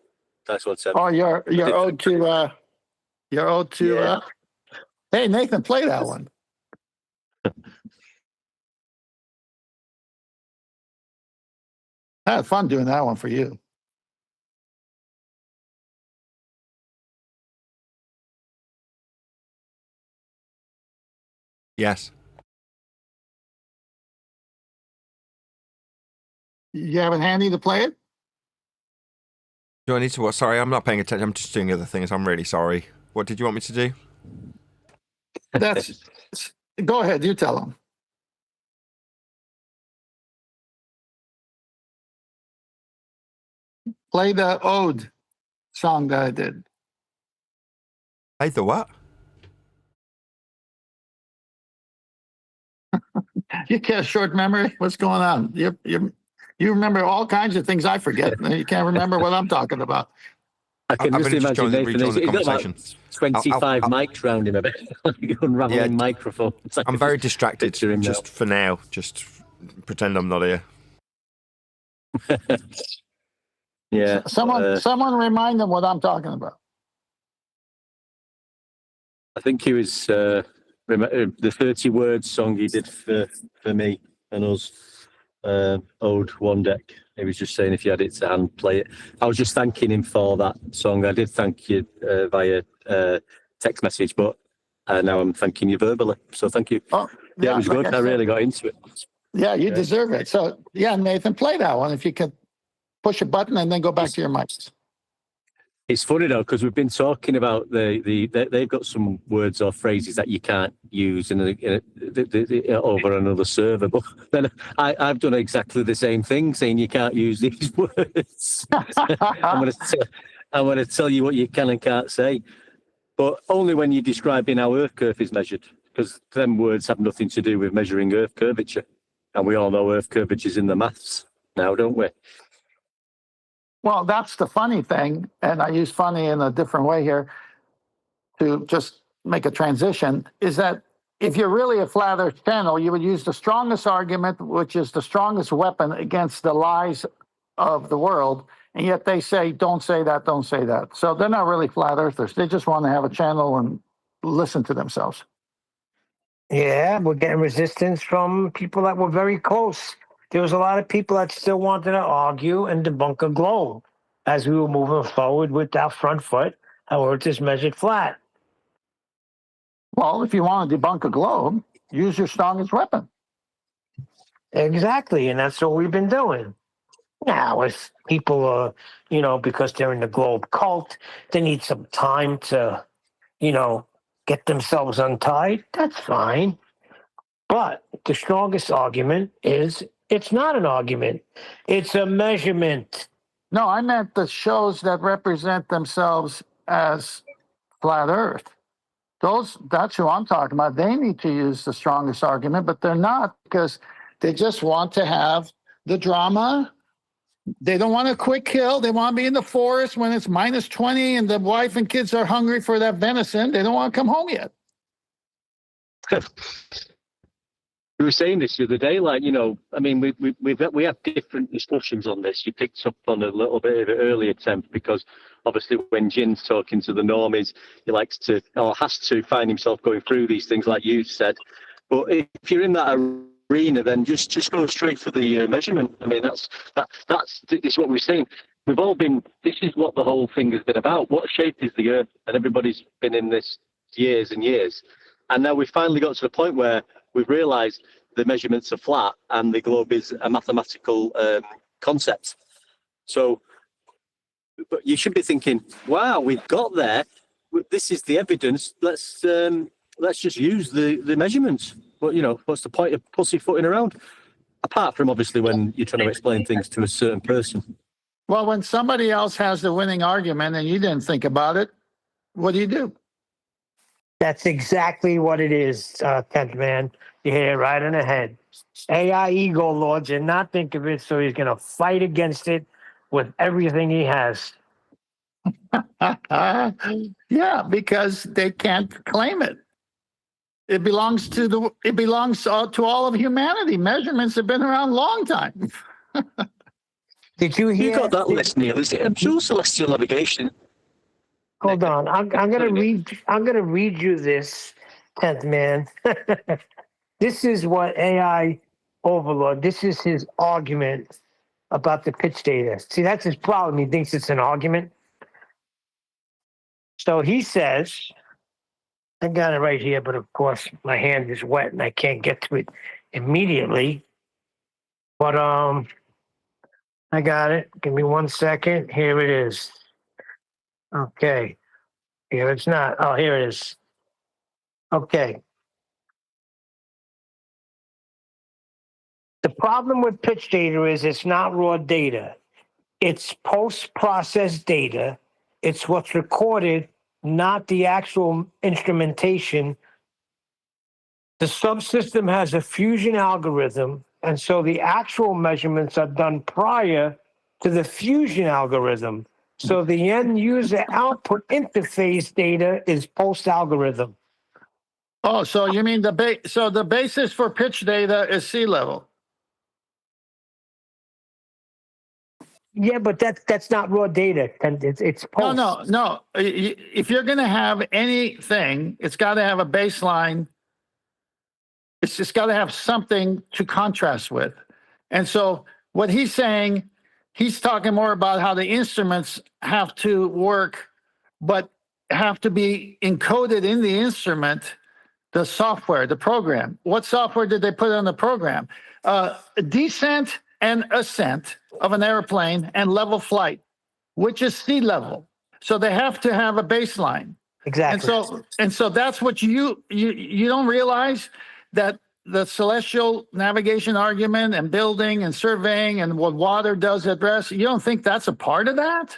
Nice one, Seb. Oh, your ode to Yeah. Hey, Nathan, play that one. I had fun doing that one for you. Yes. You have it handy to play it? Do I need to what? Sorry, I'm not paying attention. I'm just doing other things. I'm really sorry. What did you want me to do? Go ahead, you tell them. Play the ode song that I did. Hey, the what? You get a short memory? What's going on? You remember all kinds of things I forget. You can't remember what I'm talking about. I can I've just only just imagine joined Nathan. the He's got conversation. about 25 mics round him a bit. Unraveling microphone. I'm very distracted just for now. Just pretend I'm not here. Yeah. Someone remind them what I'm talking about. I think he was the 30 words song he did for me and us. Ode One Deck. He was just saying if you had it to hand, play it. I was just thanking him for that song. I did thank you via text message, but now I'm thanking you verbally. So thank you. Oh, Yeah, it was like good. I really got into it. Yeah, you deserve it. So, yeah, Nathan, play that one if you could push a button and then go back to your mics. It's funny though, because we've been talking about they've got some words or phrases that you can't use over another server. But then I've done exactly the same thing, saying you can't use these words. I'm going to tell you what you can and can't say, but only when you're describing how Earth curve is measured, because them words have nothing to do with measuring Earth curvature, and we all know Earth curvature is in the maths now, don't we? Well, that's the funny thing, and I use funny in a different way here to just make a transition, is that if you're really a flat Earth channel, you would use the strongest argument, which is the strongest weapon against the lies of the world, and yet they say, don't say that, don't say that. So they're not really flat Earthers. They just want to have a channel and listen to themselves. Yeah, we're getting resistance from people that were very close. There was a lot of people that still wanted to argue and debunk a globe as we were moving forward with our front foot, how Earth is measured flat. Well, if you want to debunk a globe, use your strongest weapon. Exactly, and that's what we've been doing. Now, if people are, because they're in the globe cult, they need some time to, get themselves untied, that's fine. But the strongest argument is it's not an argument. It's a measurement. No, I meant the shows that represent themselves as flat Earth. That's who I'm talking about. They need to use the strongest argument, but they're not, because they just want to have the drama. They don't want a quick kill. They want to be in the forest when it's minus 20 and the wife and kids are hungry for that venison. They don't want to come home yet. We were saying this the other day, we have different discussions on this. You picked up on a little bit of an early attempt because obviously when Jin's talking to the normies, he likes to or has to find himself going through these things like you said. But if you're in that arena, then just go straight for the measurement. I mean, that's what we're saying. We've all been. This is what the whole thing has been about. What shape is the Earth? And everybody's been in this years and years, and now we've finally got to the point where we've realised the measurements are flat and the globe is a mathematical concept. So, but you should be thinking, "Wow, we've got there. This is the evidence. Let's just use the measurements." But what's the point of pussyfooting around? Apart from obviously when you're trying to explain things to a certain person. Well, when somebody else has the winning argument and you didn't think about it, what do? That's exactly what it is, 10th man. You hit it right on the head. AI ego lord did not think of it, so he's going to fight against it with everything he has. Yeah, because they can't claim it. It belongs to all of humanity. Measurements have been around a long time. Did you hear? You got that list, Neil? Is it pure celestial navigation? Hold on, I'm gonna read you this, 10th man. This is what AI overlord. This is his argument about the pitch data. See, that's his problem. He thinks it's an argument. So he says, I got it right here, but of course my hand is wet and I can't get to it immediately. But I got it. Give me 1 second. Here it is. Okay. Here it's not. Oh, here it is. Okay. The problem with pitch data is it's not raw data. It's post-processed data. It's what's recorded, not the actual instrumentation. The subsystem has a fusion algorithm, and so the actual measurements are done prior to the fusion algorithm. So the end user output interface data is post-algorithm. Oh, so you mean the basis for pitch data is sea level? Yeah, but that's not raw data, and it's post. No. If you're going to have anything, it's got to have a baseline. It's just got to have something to contrast with. And so what he's saying He's talking more about how the instruments have to work, but have to be encoded in the instrument, the software, the program. What software did they put on the program? Descent and ascent of an airplane and level flight, which is sea level. So they have to have a baseline. Exactly. And so that's what you don't realize, that the celestial navigation argument and building and surveying and what water does at rest, you don't think that's a part of that?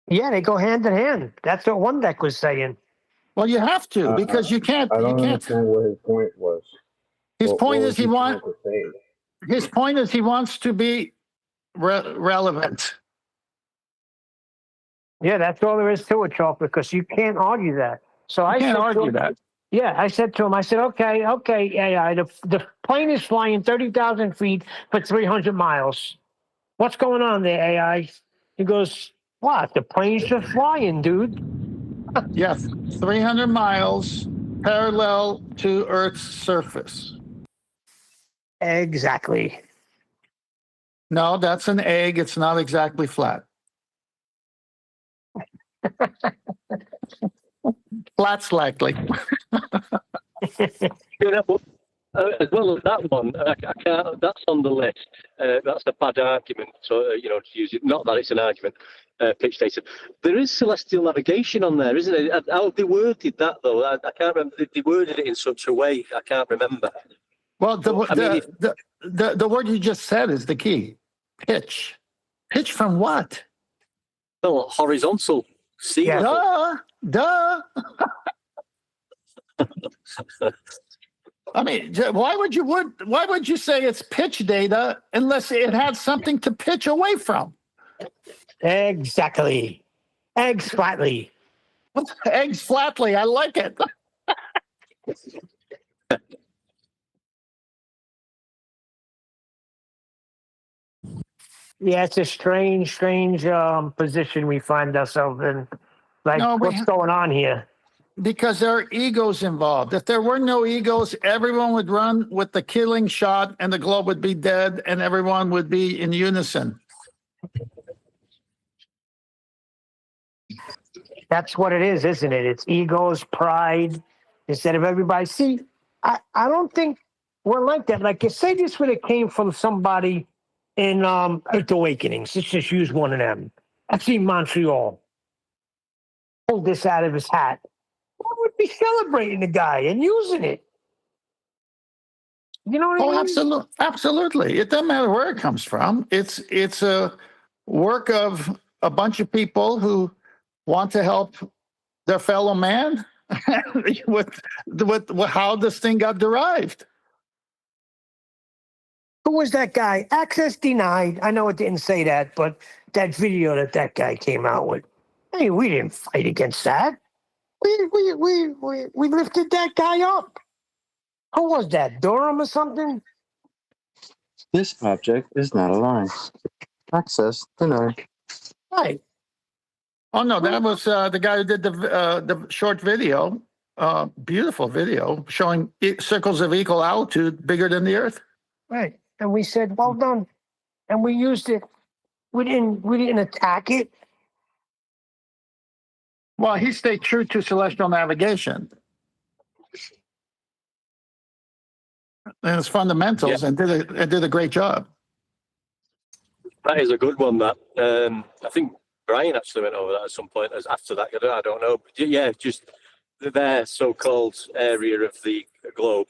Yeah, they go hand in hand. That's what one deck was saying. Well, you have to, because you can't. I don't You can't. understand what his point was. His What point was is he trying to say? His point is he wants to be relevant. Yeah, that's all there is to it, Chalk, because you can't argue that. So I Can't said to argue him- that. Yeah, I said to him, I said, okay, AI, the plane is flying 30,000 feet for 300 miles. What's going on there, AI? He goes, what? The plane's just flying, dude. Yes, 300 miles parallel to Earth's surface. Exactly. No, that's an egg. It's not exactly flat. Flat's likely. As well as that one, I can't. That's on the list. That's a bad argument. So to use it. Not that it's an argument. Pitch data. There is celestial navigation on there, isn't it? How they worded that though, I can't remember. They worded it in such a way. I can't remember. Well, the word you just said is the key. Pitch. Pitch from what? Well, horizontal. Sea level. Duh. I mean, why would you say it's pitch data unless it had something to pitch away from? Exactly. Eggs flatly. Eggs flatly. I like it. Yeah, it's a strange position we find ourselves in. Like, what's going on here? Because there are egos involved. If there were no egos, everyone would run with the killing shot and the globe would be dead and everyone would be in unison. That's what it is, isn't it? It's egos, pride, instead of everybody. See, I don't think we're like that. Like, you say this when it came from somebody in Earth Awakenings. Let's just use one of them. I've seen Montreal pull this out of his hat. I would be celebrating the guy and using it. You know what I mean? Absolutely. It doesn't matter where it comes from. It's a work of a bunch of people who want to help their fellow man with how this thing got derived. Who was that guy? Access denied. I know it didn't say that, but that video that guy came out with. Hey, we didn't fight against that. We lifted that guy up. Who was that? Durham or something? This object is not a line. Access denied. Right. Oh no, that was the guy who did the short video, beautiful video showing circles of equal altitude bigger than the Earth. Right. And we said, well done. And we used it. We didn't attack it. Well, he stayed true to celestial navigation and its fundamentals, and did a great job. That is a good one. That I think Brian actually went over that at some point. As after that, I don't know. But yeah, just their so-called area of the globe,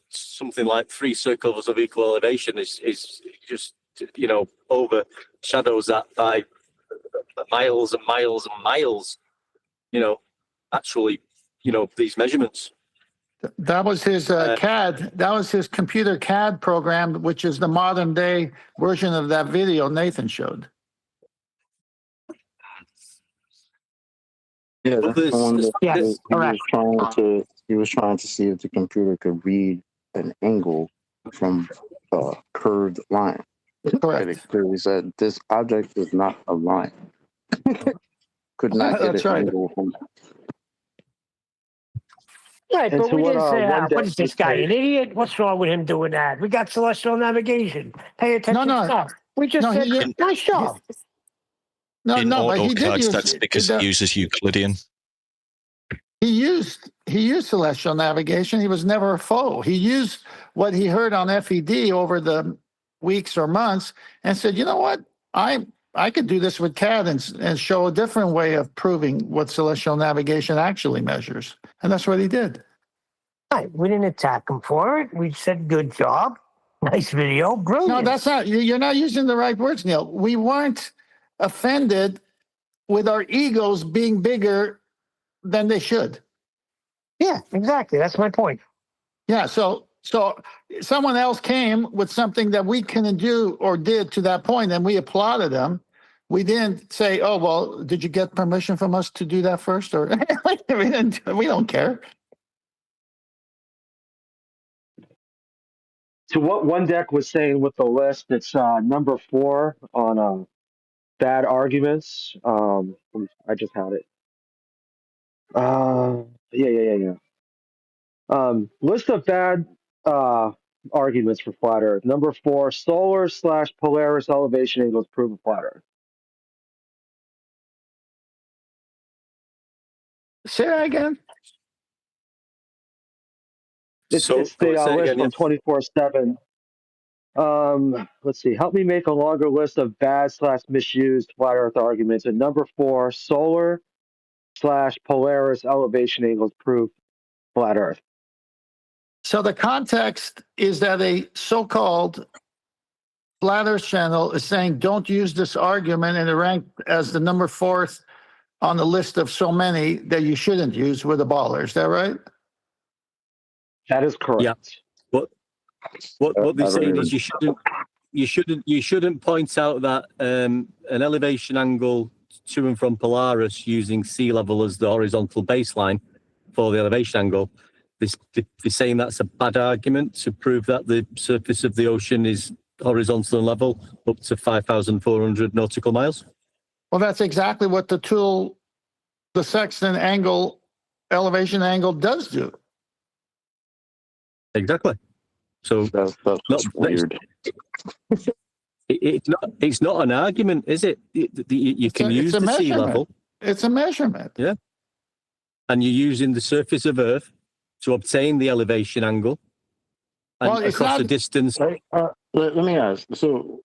something like 3 circles of equal elevation is just overshadows that by miles and miles and miles. Actually, these measurements. That was his CAD. That was his computer CAD program, which is the modern day version of that video Nathan showed. Yeah, that's the one that correct. he was trying to see if the computer could read an angle from a curved line. Correct. It clearly said this object is not a line. Could not get That's an right. angle from. Right, And but to we didn't say, one what deck is this was guy, saying. an idiot? What's wrong with him doing that? We got celestial navigation. Pay attention No, to that. We just no, said, In, nice job. in but he did AutoCAD, use that's because it uses Euclidean. he used celestial navigation. He was never a foe. He used what he heard on FED over the weeks or months and said, you know what, I could do this with CAD and show a different way of proving what celestial navigation actually measures, and that's what he did. Right, we didn't attack him for it. We said, good job. Nice video. Brilliant. No, that's not. You're not using the right words, Neil. We weren't offended with our egos being bigger than they should. Yeah, exactly. That's my point. Yeah. So someone else came with something that we couldn't do or did to that point, and we applauded them. We didn't say, "Oh, well, did you get permission from us to do that first?" Or we don't care. To what one deck was saying with the list, it's number 4 on bad arguments. I just had it. Yeah. List of bad arguments for flat Earth. Number 4, solar/Polaris elevation angles prove a flat Earth. Say that again. It's the list from 24/7. Let's see. Help me make a longer list of bad/misused flat Earth arguments. And number 4, solar/Polaris elevation angles prove flat Earth. So the context is that a so-called flat Earth channel is saying don't use this argument, and it ranked as the number 4th on the list of so many that you shouldn't use with a baller. Is that right? That is correct. Yeah. What they're saying is you shouldn't point out that an elevation angle to and from Polaris using sea level as the horizontal baseline for the elevation angle. They're saying that's a bad argument to prove that the surface of the ocean is horizontal and level up to 5,400 nautical miles. Well, that's exactly what the tool, the sextant angle, elevation angle does do. Exactly. So That's weird. It's not an argument, is it? You can use the sea level. It's a measurement. Yeah. And you're using the surface of Earth to obtain the elevation angle. And Well, it's across not the distance. Let me ask. So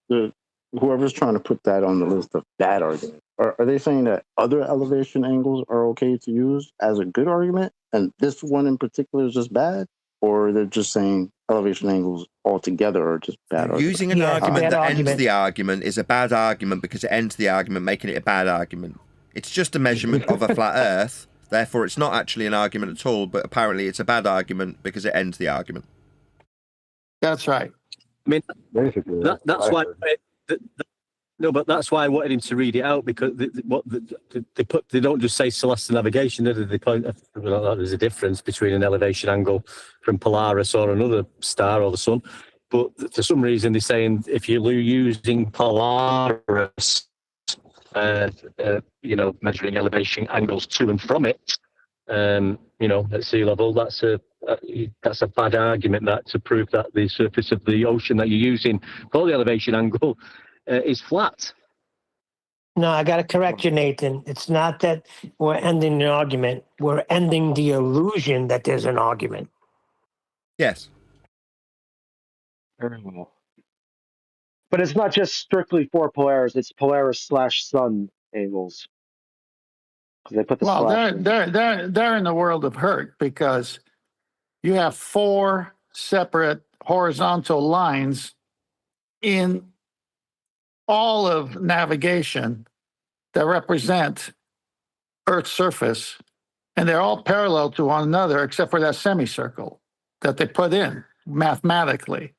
whoever's trying to put that on the list of bad arguments, are they saying that other elevation angles are okay to use as a good argument, and this one in particular is just bad? Or they're just saying elevation angles altogether are just bad arguments? Using an argument that ends the argument is a bad argument because it ends the argument, making it a bad argument. It's just a measurement of a flat Earth. Therefore, it's not actually an argument at all, but apparently it's a bad argument because it ends the argument. That's right. I mean, Basically, that's why. No, but that's why I wanted him to read it out, because they don't just say celestial navigation. They point there's a difference between an elevation angle from Polaris or another star or the sun. But for some reason, they're saying if you're using Polaris, measuring elevation angles to and from it, at sea level, that's a bad argument that to prove that the surface of the ocean that you're using for the elevation angle is flat. No, I got to correct you, Nathan. It's not that we're ending an argument. We're ending the illusion that there's an argument. Yes. Very well. But it's not just strictly for Polaris. It's Polaris/Sun angles. They put the they're in the world of hurt because you have 4 separate horizontal lines in all of navigation that represent Earth's surface, and they're all parallel to one another except for that semicircle that they put in mathematically.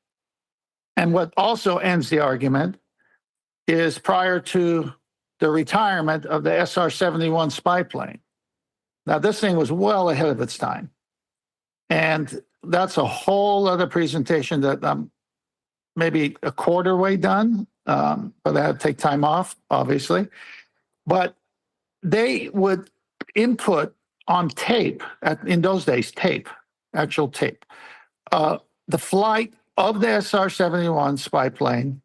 And what also ends the argument is prior to the retirement of the SR-71 spy plane. Now, this thing was well ahead of its time. And that's a whole other presentation that I'm maybe a quarter way done, but I had to take time off, obviously. But they would input on tape, in those days, actual tape, the flight of the SR-71 spy plane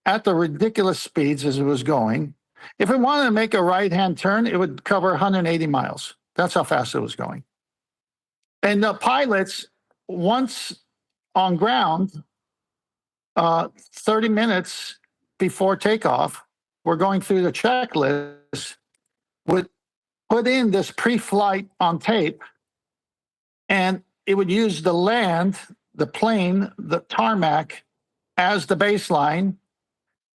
at the ridiculous speeds as it was going. If it wanted to make a right-hand turn, it would cover 180 miles. That's how fast it was going. And the pilots, once on ground, 30 minutes before takeoff, were going through the checklist, would put in this pre-flight on tape, and it would use the land, the plane, the tarmac as the baseline,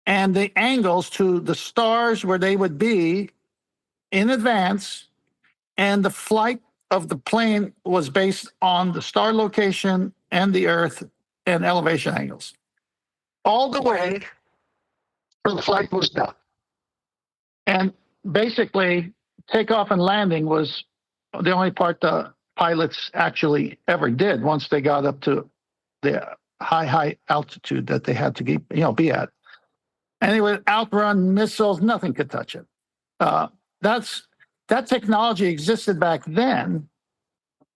and the angles to the stars where they would be in advance. And the flight of the plane was based on the star location and the Earth and elevation angles. All the way till the flight was done. And basically, takeoff and landing was the only part the pilots actually ever did once they got up to the high altitude that they had to be at. And they would outrun missiles, nothing could touch it. That technology existed back then,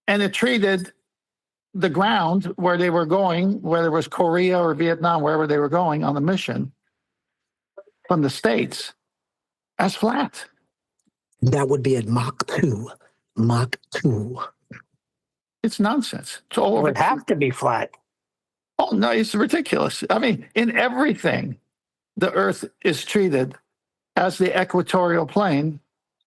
and it treated the ground where they were going, whether it was Korea or Vietnam, wherever they were going on the mission from the States, as flat. That would be at Mach 2. Mach 2. It's nonsense. It's all It over. would have to be flat. Oh, no, it's ridiculous. I mean, in everything, the Earth is treated as the equatorial plane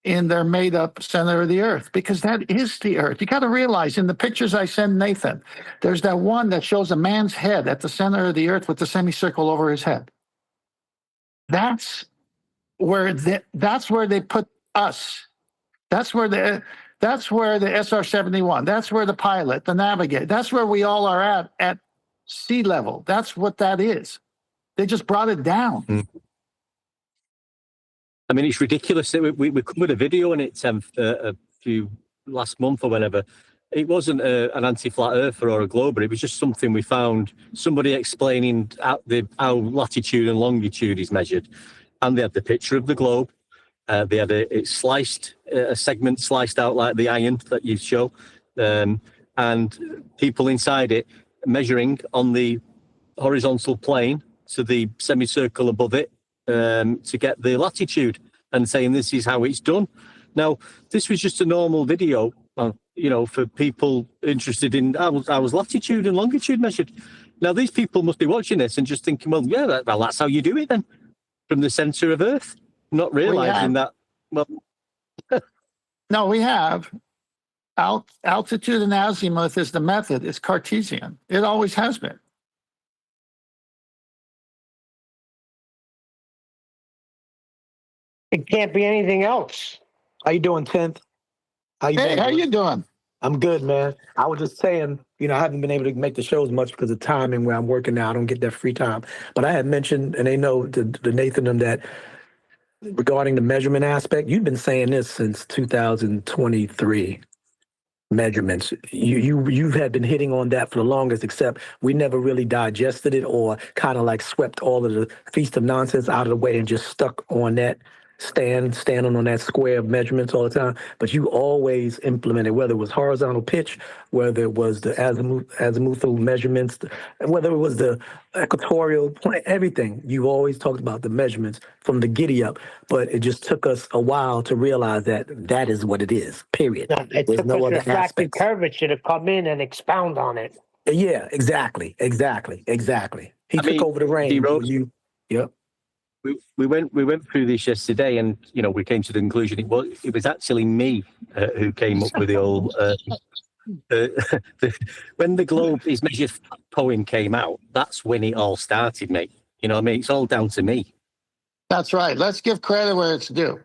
in their made-up center of the Earth, because that is the Earth. You got to realize, in the pictures I send Nathan, there's that one that shows a man's head at the center of the Earth with the semicircle over his head. That's where they put us. That's where the SR-71, that's where the pilot, the navigator, that's where we all are at sea level. That's what that is. They just brought it down. I mean, it's ridiculous that we covered a video on it a few last month or whenever. It wasn't an anti-flat earther or a glober. It was just something we found, somebody explaining how latitude and longitude is measured. And they had the picture of the globe. They had a segment sliced out like the iron that you show. And people inside it measuring on the horizontal plane to the semicircle above it, to get the latitude, and saying this is how it's done. Now, this was just a normal video, for people interested in how was latitude and longitude measured. Now, these people must be watching this and just thinking, well, yeah, that's how you do it then, from the center of Earth, not realizing that. Well, no, we have altitude and azimuth is the method. It's Cartesian. It always has been. It can't be anything else. How you doing, 10th? How you doing? I'm good, man. I was just saying, I haven't been able to make the shows much because of timing where I'm working now. I don't get that free time. But I had mentioned, and they know the Nathan and that regarding the measurement aspect, you've been saying this since 2023. Measurements. You had been hitting on that for the longest, except we never really digested it or kind of like swept all of the feast of nonsense out of the way and just stuck on that standing on that square of measurements all the time. But you always implemented, whether it was horizontal pitch, whether it was the azimuthal measurements, whether it was the equatorial plane, everything. You always talked about the measurements from the giddy up, but it just took us a while to realize that is what it is, period. It took us refractive curvature to come in and expound on it. Yeah, exactly. He took over the reins. Yep. We went through this yesterday, and we came to the conclusion it was actually me who came up with the old when the globe is measured poem came out. That's when it all started, mate. You know what I mean? It's all down to me. That's right. Let's give credit where it's due.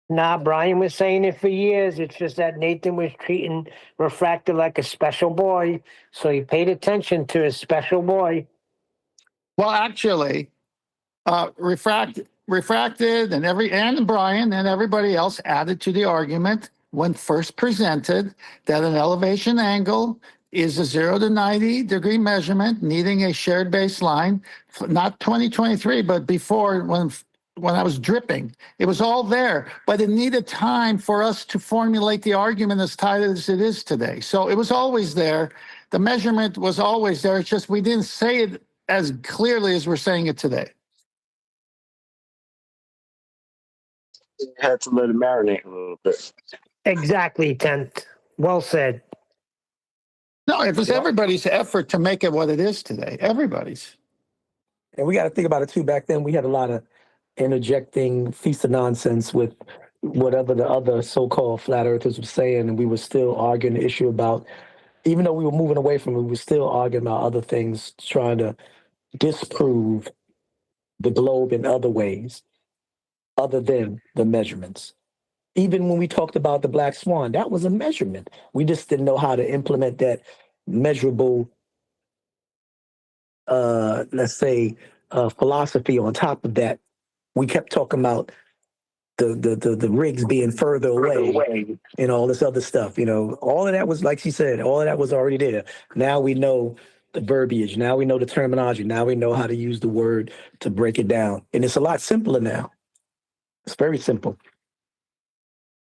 Nah, Brian was saying it for years. It's just that Nathan was treating refractor like a special boy, so he paid attention to his special boy. Well, actually, refracted and Brian and everybody else added to the argument when first presented that an elevation angle is a 0 to 90 degree measurement needing a shared baseline, not 2023, but before when when I was dripping. It was all there, but it needed time for us to formulate the argument as tight as it is today. So it was always there. The measurement was always there. It's just we didn't say it as clearly as we're saying it today. You had to let it marinate a little bit. Exactly, Tent. Well said. No, it was everybody's effort to make it what it is today. Everybody's. And we got to think about it too. Back then, we had a lot of interjecting piece of nonsense with whatever the other so-called flat earthers were saying, and we were still arguing the issue about, even though we were moving away from it, we were still arguing about other things, trying to disprove the globe in other ways, other than the measurements. Even when we talked about the black swan, that was a measurement. We just didn't know how to implement that measurable, let's say, philosophy on top of that. We kept talking about the rigs being further away and all this other stuff. You know, all of that was, like she said, all of that was already there. Now we know the verbiage. Now we know the terminology. Now we know how to use the word to break it down. And it's a lot simpler now. It's very simple.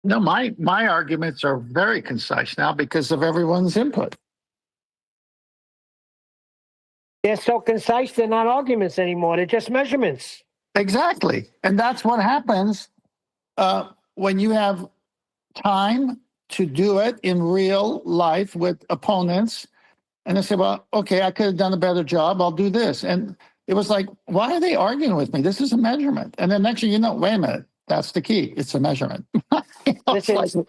No, my arguments are very concise now because of everyone's input. They're so concise, they're not arguments anymore. They're just measurements. Exactly. And that's what happens when you have time to do it in real life with opponents. And they say, well, okay, I could have done a better job. I'll do this. And it was like, why are they arguing with me? This is a measurement. And then next thing you know, wait a minute, that's the key. It's a measurement. Listen,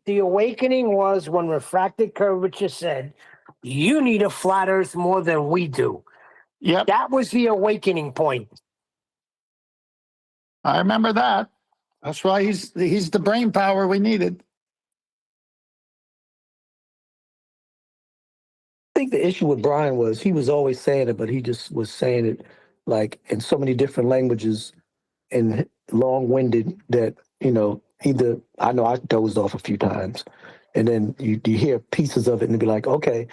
the awakening was when refracted curvature said, you need a flat earth more than we do. Yep. That was the awakening point. I remember that. That's why he's the brain power we needed. I think the issue with Brian was he was always saying it, but he just was saying it like in so many different languages and long-winded that, you know, either I know I dozed off a few times and then you hear pieces of it and be like, okay,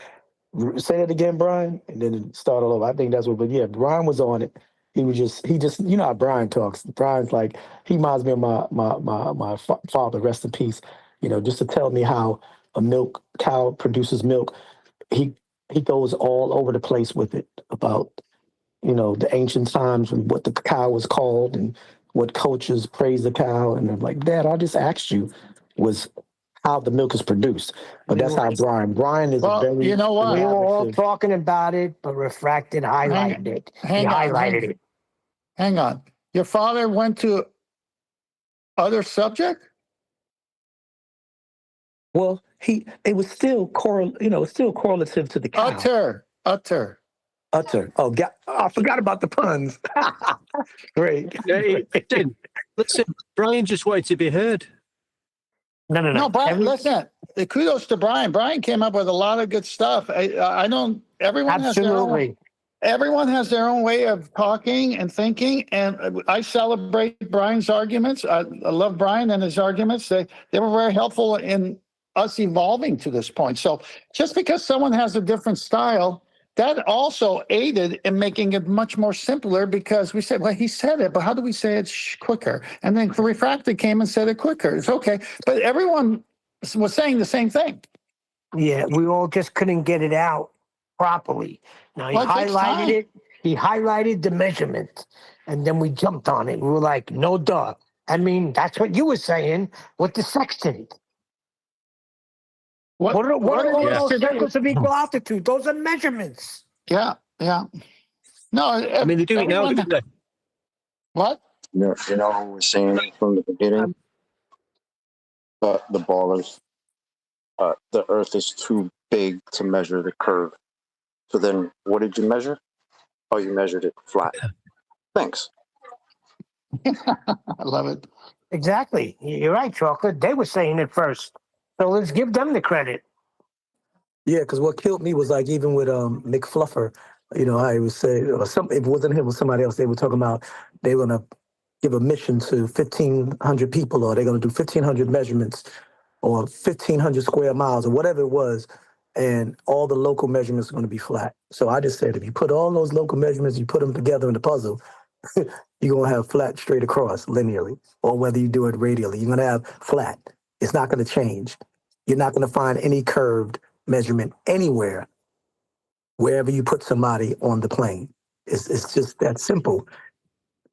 say it again, Brian, and then it start all over. I think that's what, but yeah, Brian was on it. He just, you know how Brian talks. Brian's like, he reminds me of my father, rest in peace, you know, just to tell me how a milk cow produces milk. He goes all over the place with it about, you know, the ancient times and what the cow was called and what cultures praise the cow. And I'm like, Dad, I just asked you was how the milk is produced. But that's how Brian is very... You know what? We were all talking about it, but Refracted highlighted it. He highlighted it. Hang on. Your father went to other subject? Well, it was still correlative to the cow. Utter. Oh, I forgot about the puns. Great. Listen, Brian just wanted to be heard. No, Brian, listen. Kudos to Brian. Brian came up with a lot of good stuff. I don't. Everyone has their own way of talking and thinking, and I celebrate Brian's arguments. I love Brian and his arguments. They were very helpful in us evolving to this point. So just because someone has a different style, that also aided in making it much more simpler because we said, well, he said it, but how do we say it quicker? And then Refracted came and said it quicker. It's okay. But everyone was saying the same thing. Yeah, we all just couldn't get it out properly. Now he highlighted it. He highlighted the measurement, and then we jumped on it. We were like, no duh. I mean, that's what you were saying with the sextant. What are those circles of equal altitude? Those are measurements. Yeah. No, I mean, they do it now, don't they? What? You know who was saying it from the beginning? The ballers. The Earth is too big to measure the curve. So then, what did you measure? Oh, you measured it flat. Thanks. I love it. Exactly. You're right, Chocolate. They were saying it first. So let's give them the credit. Yeah, because what killed me was like even with Mick Fluffer, you know, I would say, or if it wasn't him, it was somebody else. They were talking about they were going to give a mission to 1,500 people, or they're going to do 1,500 measurements, or 1,500 square miles, or whatever it was, and all the local measurements are going to be flat. So I just said, if you put all those local measurements, you put them together in the puzzle, you're going to have flat straight across linearly, or whether you do it radially, you're going to have flat. It's not going to change. You're not going to find any curved measurement anywhere, wherever you put somebody on the plane. It's just that simple.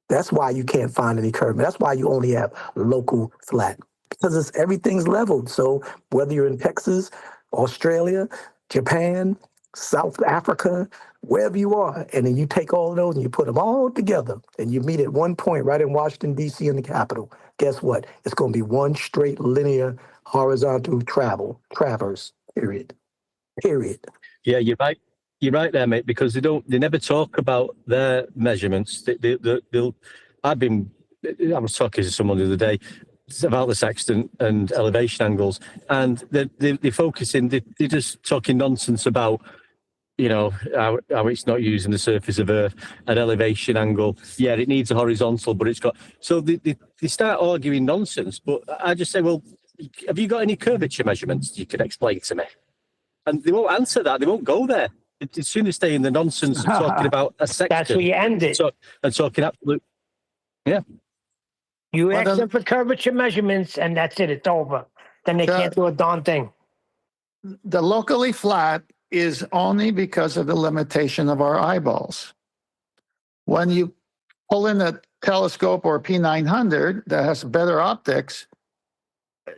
That's why you can't find any curve. That's why you only have local flat, because everything's leveled. So whether you're in Texas, Australia, Japan, South Africa, wherever you are, and then you take all of those and you put them all together and you meet at one point right in Washington, D.C. in the Capitol, guess what? It's going to be one straight linear horizontal traverse, period. Yeah, you're right. You're right there, mate, because they never talk about their measurements. I was talking to someone the other day about the sextant and elevation angles, and they're focusing, they're just talking nonsense about, how it's not using the surface of Earth, an elevation angle. Yeah, it needs a horizontal, but it's got... So they start arguing nonsense, but I just say, well, have you got any curvature measurements you can explain to me? And they won't answer that. They won't go there. As soon as they in the nonsense of talking about a sextant. That's where you end it. And talking absolute... Yeah. You ask them for curvature measurements, and that's it. It's over. Then they can't do a darn thing. The locally flat is only because of the limitation of our eyeballs. When you pull in a telescope or a P900 that has better optics,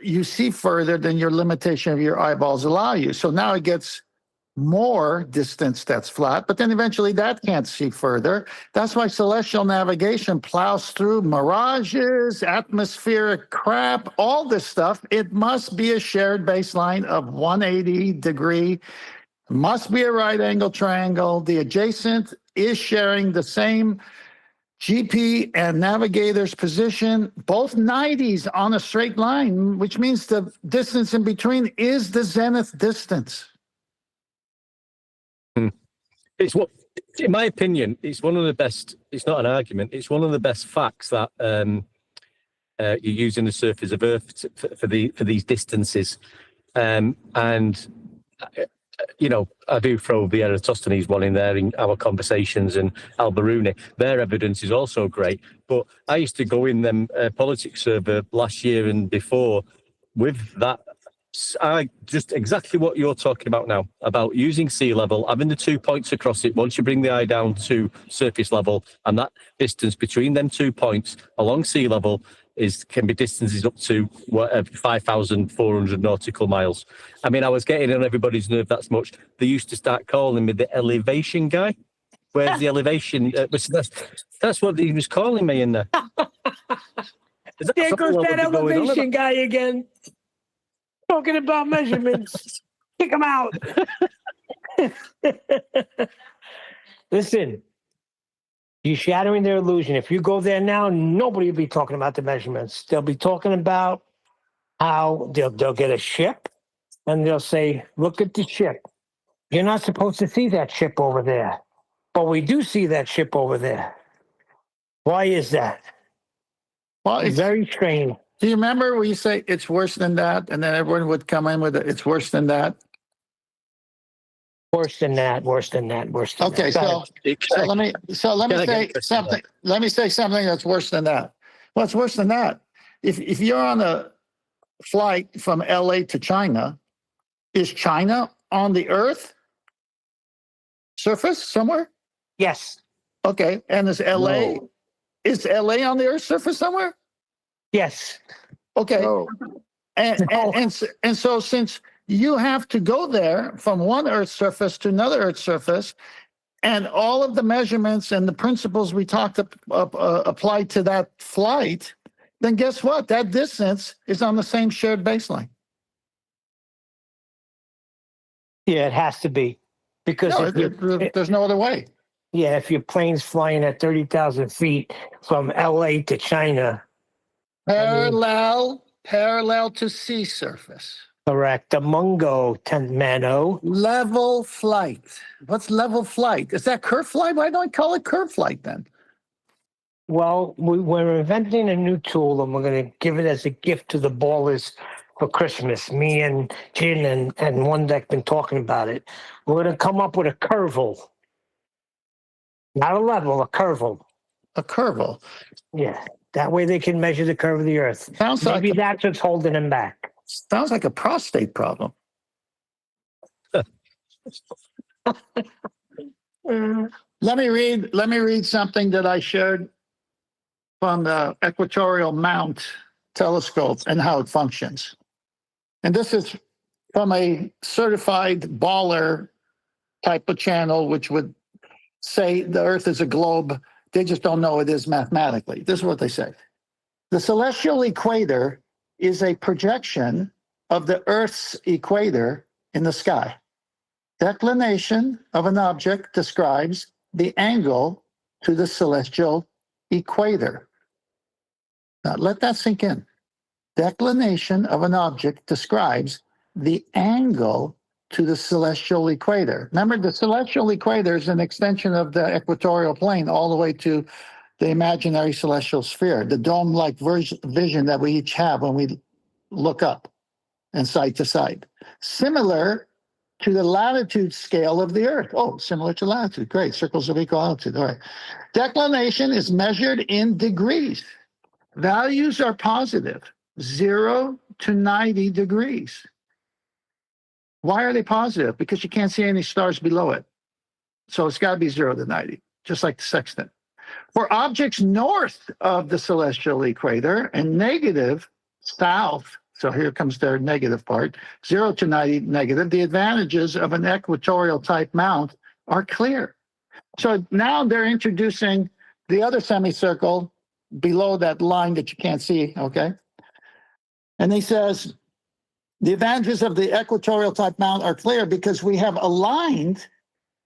you see further than your limitation of your eyeballs allow you. So now it gets more distance that's flat, but then eventually that can't see further. That's why celestial navigation plows through mirages, atmospheric crap, all this stuff. It must be a shared baseline of 180 degree, must be a right angle triangle. The adjacent is sharing the same GP and navigator's position, both 90s on a straight line, which means the distance in between is the zenith distance. It's what, in my opinion, it's one of the best. It's not an argument. It's one of the best facts that you're using the surface of Earth for these distances. And I do throw the Eratosthenes one in there in our conversations, and Al-Biruni. Their evidence is also great. But I used to go in them politics server last year and before with that. I just exactly what you're talking about now, about using sea level, having the 2 points across it. Once you bring the eye down to surface level, and that distance between them 2 points along sea level can be distances up to 5,400 nautical miles. I mean, I was getting on everybody's nerve that much. They used to start calling me the elevation guy. Where's the elevation? That's what he was calling me in there. There goes that elevation guy again. Talking about measurements. Kick him out. Listen, you're shattering their illusion. If you go there now, nobody will be talking about the measurements. They'll be talking about how they'll get a ship and they'll say, look at the ship. You're not supposed to see that ship over there. But we do see that ship over there. Why is that? Well, it's very strange. Do you remember when you say it's worse than that, and then everyone would come in with it's worse than that? Worse than that. Worse than that. Worse than okay, that. so let me say something. Let me say something that's worse than that. What's worse than that? If you're on a flight from LA to China, is China on the Earth surface somewhere? Yes. Okay, and is LA on the Earth's surface somewhere? Yes. Okay. No. And so since you have to go there from one Earth's surface to another Earth's surface, and all of the measurements and the principles we talked applied to that flight, then guess what? That distance is on the same shared baseline. Yeah, it has to be. Because there's no other way. Yeah, if your plane's flying at 30,000 feet from LA to China. Parallel to sea surface. Correct. The Mungo Mano. Level flight. What's level flight? Is that curve flight? Why don't I call it curve flight then? Well, we're inventing a new tool, and we're going to give it as a gift to the ballers for Christmas. Me and Jin and one that's been talking about it. We're going to come up with a curval. Not a level, a curval. a curve. Yeah. That way they can measure the curve of the Earth. Sounds Maybe like that's what's holding them back. sounds like a prostate problem. Let me read something that I shared from the Equatorial Mount telescope and how it functions. And this is from a certified baller type of channel, which would say the Earth is a globe. They just don't know it is mathematically. This is what they say. The celestial equator is a projection of the Earth's equator in the sky. Declination of an object describes the angle to the celestial equator. Now, let that sink in. Declination of an object describes the angle to the celestial equator. Remember, the celestial equator is an extension of the equatorial plane all the way to the imaginary celestial sphere, the dome-like vision that we each have when we look up and side to side. Similar to the latitude scale of the Earth. Oh, similar to latitude. Great. Circles of equal altitude. All right. Declination is measured in degrees. Values are positive, 0 to 90 degrees. Why are they positive? Because you can't see any stars below it. So it's got to be 0 to 90, just like the sextant. For objects north of the celestial equator and negative south, so here comes their negative part, 0 to 90 negative, the advantages of an equatorial type mount are clear. So now they're introducing the other semicircle below that line that you can't see, okay? And he says, the advantages of the equatorial type mount are clear because we have aligned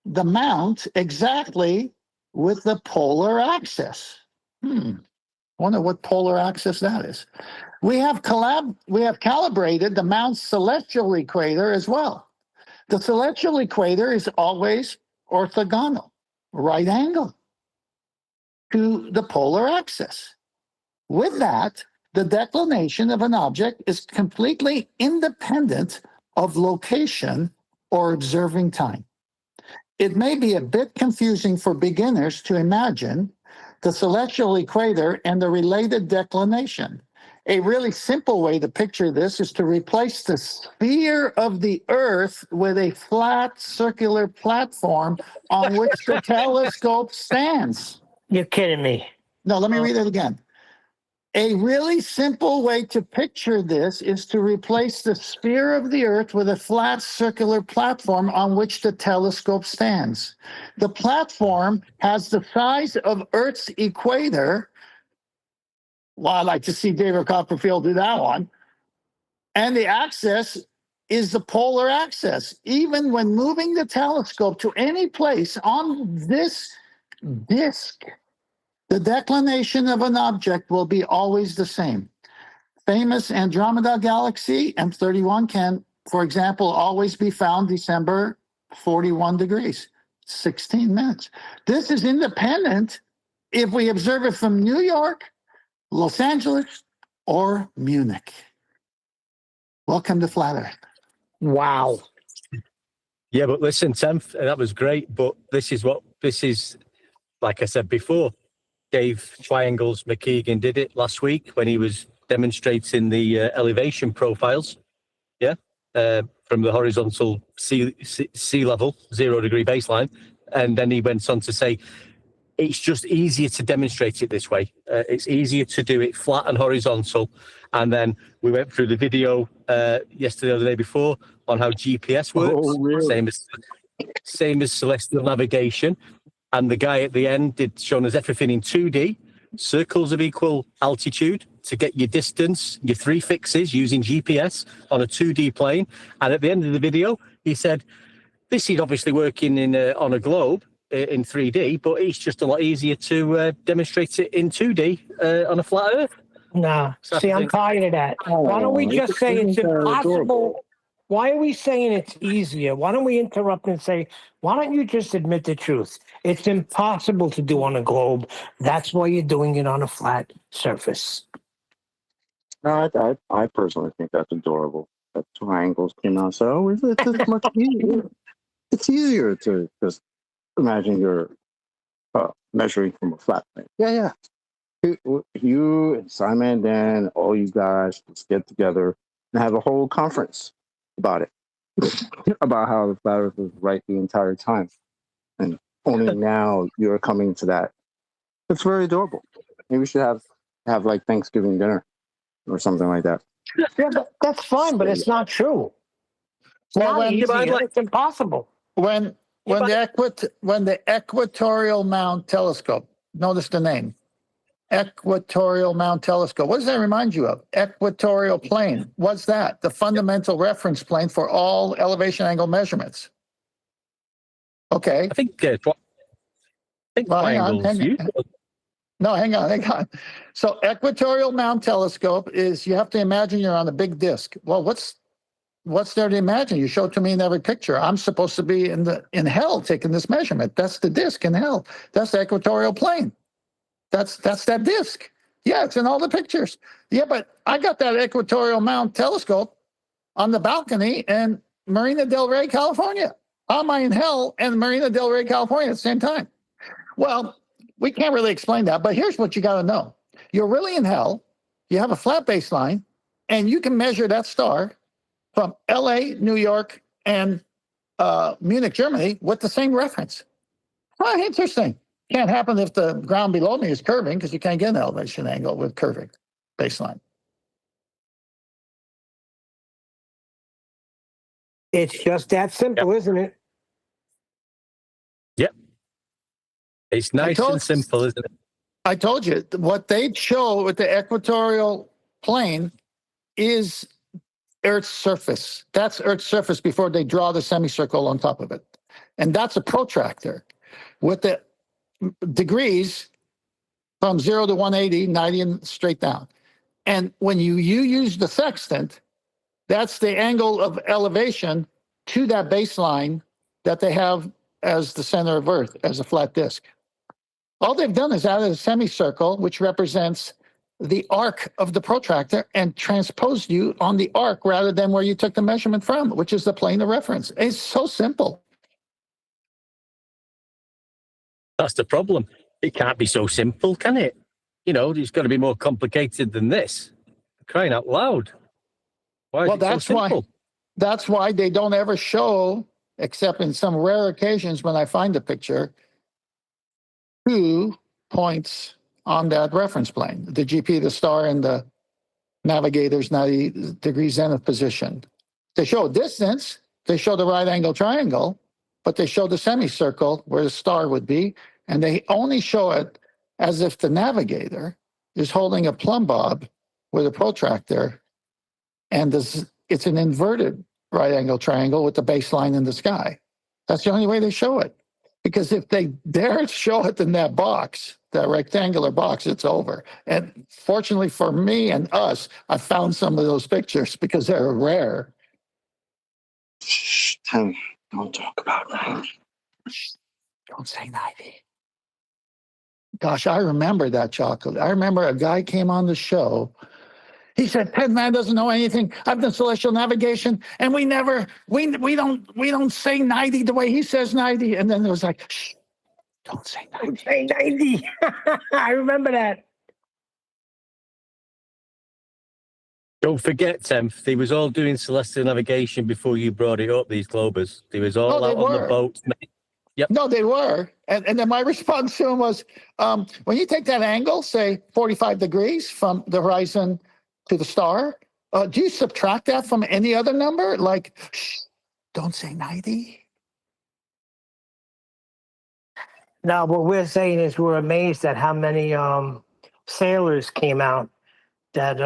the mount exactly with the polar axis. Wonder what polar axis that is. We have calibrated the mount's celestial equator as well. The celestial equator is always orthogonal, right angle to the polar axis. With that, the declination of an object is completely independent of location or observing time. It may be a bit confusing for beginners to imagine the celestial equator and the related declination. A really simple way to picture this is to replace the sphere of the Earth with a flat circular platform on which the telescope stands. You're kidding me. No, let me read it again. A really simple way to picture this is to replace the sphere of the Earth with a flat circular platform on which the telescope stands. The platform has the size of Earth's equator. Well, I'd like to see David Copperfield do that one. And the axis is the polar axis. Even when moving the telescope to any place on this disk, the declination of an object will be always the same. Famous Andromeda galaxy, M31, can, for example, always be found December 41 degrees, 16 minutes. This is independent if we observe it from New York, Los Angeles, or Munich. Welcome to Flat Earth. Wow. Yeah, but listen, Sam, that was great. But this is, like I said before, Dave Triangles McKeegan did it last week when he was demonstrating the elevation profiles. Yeah, from the horizontal sea level, 0 degree baseline. And then he went on to say, it's just easier to demonstrate it this way. It's easier to do it flat and horizontal. And then we went through the video yesterday or the day before on how GPS works. Oh, really? Same as celestial navigation. And the guy at the end did shown us everything in 2D, circles of equal altitude to get your distance, your 3 fixes using GPS on a 2D plane. And at the end of the video, he said, this is obviously working on a globe in 3D, but it's just a lot easier to demonstrate it in 2D on a flat Earth. Nah, see, I'm tired of that. Why don't we just say it's impossible? Why are we saying it's easier? Why don't we interrupt and say, why don't you just admit the truth? It's impossible to do on a globe. That's why you're doing it on a flat surface. No, I personally think that's adorable. That triangles came out. So it's much easier. It's easier to just imagine you're measuring from a flat plane. Yeah. You and Simon, Dan, all you guys just get together and have a whole conference about it, about how the flat Earth was right the entire time, and only now you're coming to that. It's very adorable. Maybe we should have like Thanksgiving dinner or something like that. Yeah, that's fine, but it's not true. It's Well, not when- easy. It's impossible. When the Equatorial Mound Telescope, notice the name, Equatorial Mound Telescope. What does that remind you of? Equatorial plane. What's that? The fundamental reference plane for all elevation angle measurements. Okay. I think Well, hang on. triangles. No, hang on. So Equatorial Mound Telescope is, you have to imagine you're on a big disc. Well, what's there to imagine? You show it to me in every picture. I'm supposed to be in hell taking this measurement. That's the disc in hell. That's the equatorial plane. That's that disc. Yeah, it's in all the pictures. Yeah, but I got that Equatorial Mound Telescope on the balcony in Marina del Rey, California. I'm in hell and Marina del Rey, California at the same time. Well, we can't really explain that, but here's what you got to know. You're really in hell. You have a flat baseline, and you can measure that star from LA, New York, and Munich, Germany with the same reference. Oh, interesting. Can't happen if the ground below me is curving, because you can't get an elevation angle with curving baseline. It's just that simple, isn't it? Yep. It's nice and simple, isn't it? I told you, what they show with the equatorial plane is Earth's surface. That's Earth's surface before they draw the semicircle on top of it. And that's a protractor with the degrees from 0 to 180, 90 and straight down. And when you use the sextant, that's the angle of elevation to that baseline that they have as the center of Earth, as a flat disk. All they've done is added a semicircle, which represents the arc of the protractor, and transposed you on the arc rather than where you took the measurement from, which is the plane of reference. It's so simple. That's the problem. It can't be so simple, can it? You know, it's got to be more complicated than this. Crying out loud. Why is it so simple? That's why they don't ever show, except in some rare occasions when I find a picture, 2 points on that reference plane, the GP, the star, and the navigator's 90-degree zenith position. They show a distance, they show the right angle triangle, but they show the semicircle where the star would be, and they only show it as if the navigator is holding a plumb bob with a protractor, and it's an inverted right angle triangle with the baseline in the sky. That's the only way they show it. Because if they dare show it in that box, that rectangular box, it's over. And fortunately for me and us, I found some of those pictures because they're rare. Shh, Tim, don't talk about that. Don't say 90. Gosh, I remember that, Chocolate. I remember a guy came on the show. He said, "Ted Man doesn't know anything. I've done celestial navigation, and we don't say 90 the way he says 90." And then it was like, "Shh, don't say 90." Don't say 90. I remember that. Don't forget, Temph, they was all doing celestial navigation before you brought it up, these Globers. They was all out on the boats. Yep. No, they were. And then my response to him was, when you take that angle, say 45 degrees from the horizon to the star, do you subtract that from any other number? Like, shh, don't say 90. Now, what we're saying is we're amazed at how many sailors came out that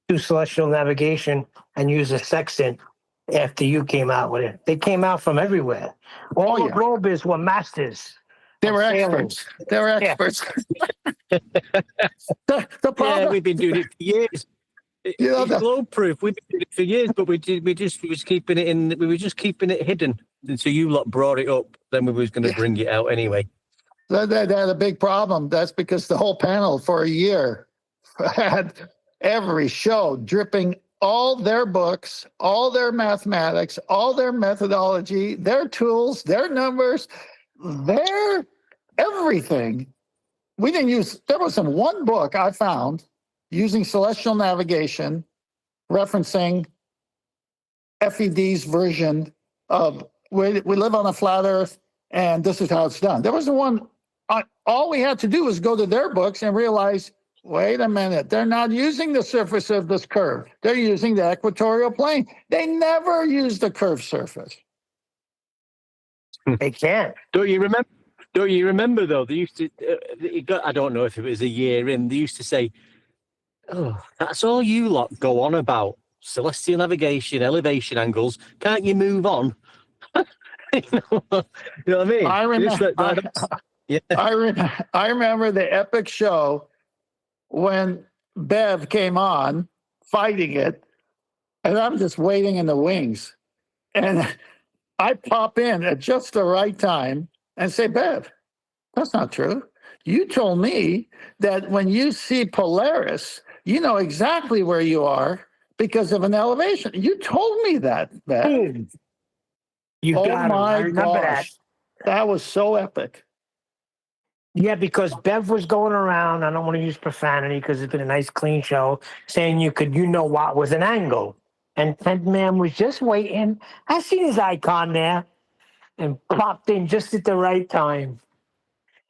do celestial navigation and use a sextant after you came out with it. They came out from everywhere. All the Globers were masters. They were experts. They were experts. The problem, we've been doing it for years. It's globe proof. We've been doing it for years, but we were just keeping it hidden until you lot brought it up. Then we was going to bring it out anyway. They had a big problem. That's because the whole panel for a year had every show dripping all their books, all their mathematics, all their methodology, their tools, their numbers, their everything. We didn't use, there was one book I found using celestial navigation referencing FED's version of we live on a flat earth and this is how it's done. There wasn't one. All we had to do was go to their books and realize, wait a minute, they're not using the surface of this curve. They're using the equatorial plane. They never use the curved surface. They can't. Don't you remember though? They used to. I don't know if it was a year in. They used to say, "Oh, that's all you lot go on about: celestial navigation, elevation angles. Can't you move on?" You know what I mean? I remember. Yeah. I remember the epic show when Bev came on fighting it, and I'm just waiting in the wings, and I pop in at just the right time and say, Bev, that's not true. You told me that when you see Polaris, you know exactly where you are because of an elevation. You told me that, Bev. You Oh got him. I my remember gosh. That was so epic. Yeah, because Bev was going around, I don't want to use profanity because it's been a nice, clean show, saying you know what was an angle. And Tent Man was just waiting. I seen his icon there and popped in just at the right time.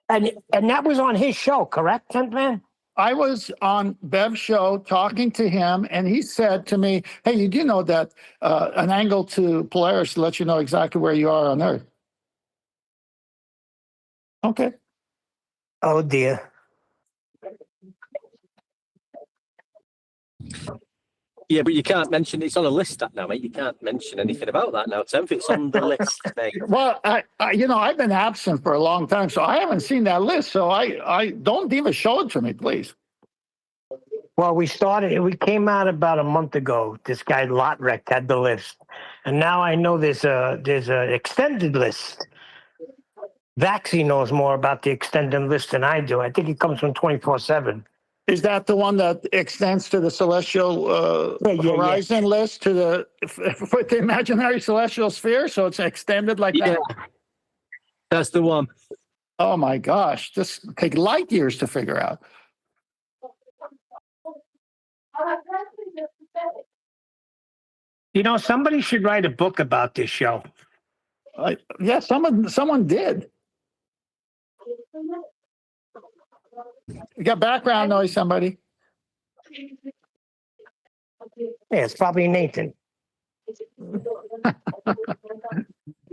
And that was on his show, correct, Tent Man? I was on Bev's show talking to him, and he said to me, hey, you do know that an angle to Polaris lets you know exactly where you are on Earth. Okay. Oh, dear. Yeah, but you can't mention it's on a list that now, mate. You can't mention anything about that now, Tim. It's on the list, mate. Well, I've been absent for a long time, so I haven't seen that list. So I don't even show it to me, please. Well, we came out about a month ago. This guy Lotrek had the list. And now I know there's a extended list. Vaxie knows more about the extended list than I do. I think it comes from 24/7. Is that the one that extends to the celestial horizon list to the imaginary celestial sphere? So it's extended like that? That's the one. Oh my gosh. This take light years to figure out. You know, somebody should write a book about this show. Yeah, someone did. You got background noise, somebody. Yeah, it's probably Nathan.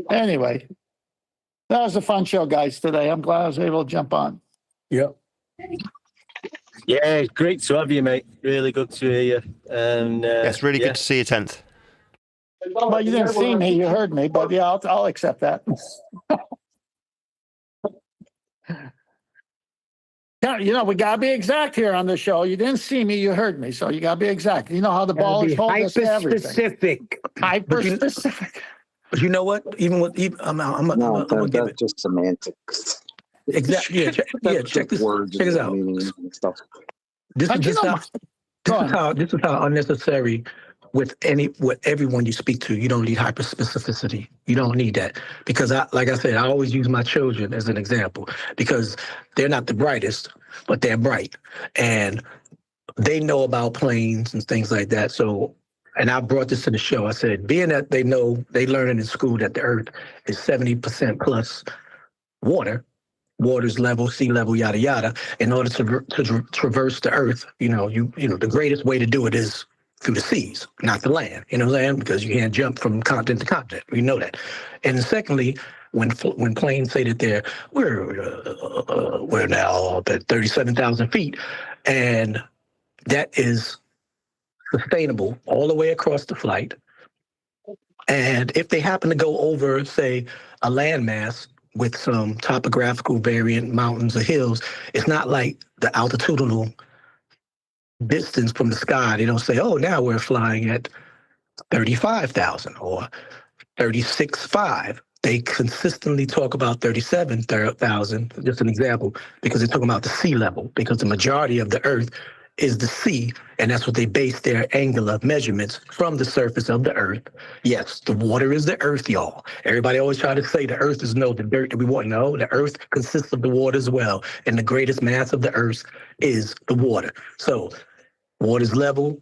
Anyway, that was a fun show, guys, today. I'm glad I was able to jump on. Yep. Yeah, great to have you, mate. Really good to hear you. And it's really good to see you, 10th. Well, you didn't see me, you heard me, but yeah, I'll accept that. You know, we got to be exact here on the show. You didn't see me, you heard me, so you got to be exact. You know how the ball is holding us to everything. Hyper-specific. Hyper-specific. But you know what? I'm gonna give it just semantics. Exactly. Yeah, check this. Words Check this out. and stuff. This is how unnecessary with everyone you speak to. You don't need hyper specificity. You don't need that because like I said, I always use my children as an example because they're not the brightest, but they're bright and they know about planes and things like that. So, and I brought this to the show. I said, being that they learn in school that the Earth is 70% plus water's level, sea level, yada yada. In order to traverse the Earth, you know, the greatest way to do it is through the seas, not the land. You know what I'm saying? Because you can't jump from continent to continent. We know that. And secondly, when planes say that we're now at 37,000 feet, and that is sustainable all the way across the flight. And if they happen to go over, say, a landmass with some topographical variant mountains or hills, it's not like the altitudinal distance from the sky. They don't say, oh, now we're flying at 35,000 or 36.5. They consistently talk about 37,000, just an example, because they're talking about the sea level, because the majority of the Earth is the sea, and that's what they base their angular measurements from the surface of the earth. Yes, the water is the earth, y'all. Everybody always try to say the earth is the dirt that we want. No, the earth consists of the water as well, and the greatest mass of the earth is the water. So water's level,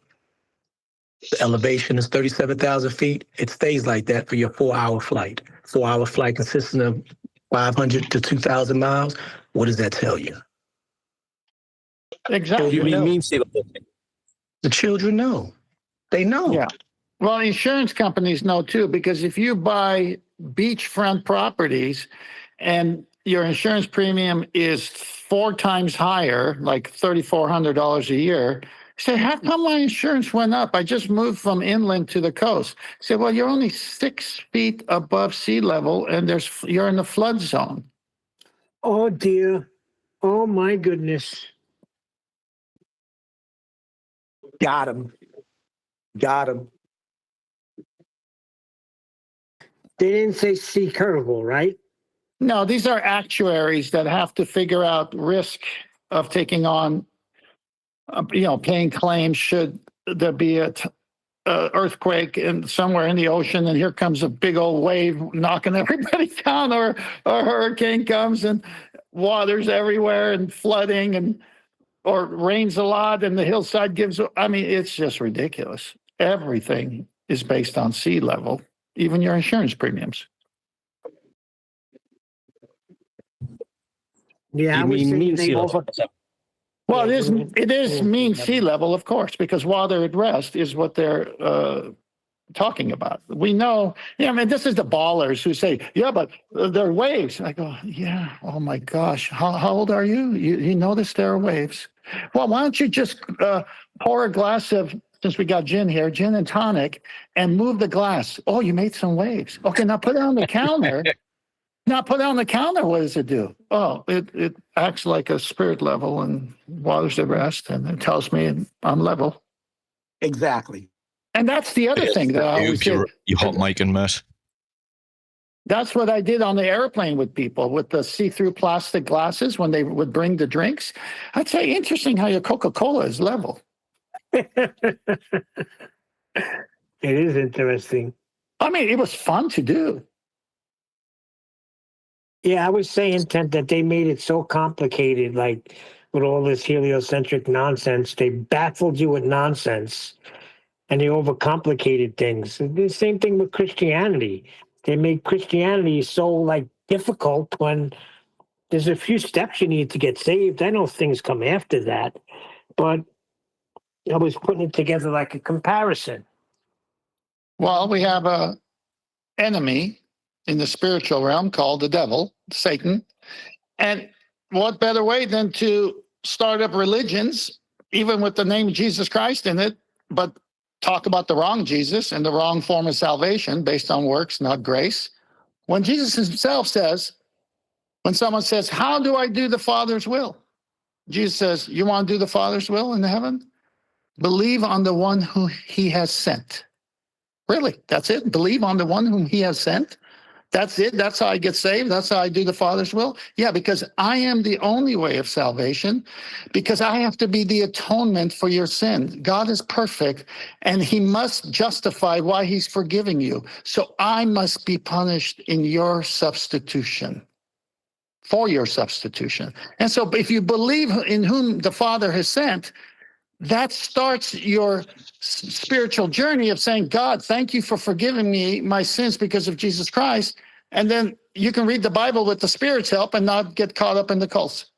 the elevation is 37,000 feet. It stays like that for your 4-hour flight. 4-hour flight consisting of 500 to 2,000 miles. What does that tell you? Exactly. You mean sea level? The children know. They know. Yeah. Well, insurance companies know too, because if you buy beachfront properties and your insurance premium is 4 times higher, like $3,400 a year, you say, how come my insurance went up? I just moved from inland to the coast. You say, well, you're only 6 feet above sea level and you're in the flood zone. Oh, dear. Oh, my goodness. Got him. Got him. They didn't say sea curval, right? No, these are actuaries that have to figure out risk of taking on, paying claims should there be a earthquake somewhere in the ocean, and here comes a big old wave knocking everybody down, or a hurricane comes and water's everywhere and flooding, or rains a lot and the hillside gives. I mean, it's just ridiculous. Everything is based on sea level, even your insurance premiums. Yeah, I You was mean thinking they sea level? over. Well, Yeah, it is mean sea level, of course, because water at rest is what they're talking about. We know, this is the ballers who say, yeah, but there are waves. I go, yeah, oh my gosh, how old are you? You notice there are waves. Well, why don't you just pour a glass of, since we got gin here, gin and tonic, and move the glass. Oh, you made some waves. Okay, now put it on the counter. Now put it on the counter, what does it do? Oh, it acts like a spirit level and water's at rest, and it tells me I'm level. Exactly. And that's the other thing that I always say. You hot mic and Matt. That's what I did on the airplane with people with the see-through plastic glasses when they would bring the drinks. I'd say, interesting how your Coca-Cola is level. It is interesting. I mean, it was fun to do. Yeah, I was saying, Tent, that they made it so complicated, like with all this heliocentric nonsense. They baffled you with nonsense and they overcomplicated things. The same thing with Christianity. They made Christianity so difficult when there's a few steps you need to get saved. I know things come after that, but I was putting it together like a comparison. Well, we have a enemy in the spiritual realm called the devil, Satan. And what better way than to start up religions, even with the name Jesus Christ in it, but talk about the wrong Jesus and the wrong form of salvation based on works, not grace. When Jesus himself says, when someone says, how do I do the Father's will? Jesus says, you want to do the Father's will in heaven? Believe on the one who he has sent. Really, that's it. Believe on the one whom he has sent. That's it. That's how I get saved. That's how I do the Father's will. Yeah, because I am the only way of salvation, because I have to be the atonement for your sin. God is perfect, and he must justify why he's forgiving you. So I must be punished in your substitution, for your substitution. And so if you believe in whom the Father has sent, that starts your spiritual journey of saying, God, thank you for forgiving me my sins because of Jesus Christ. And then you can read the Bible with the Spirit's help and not get caught up in the cults.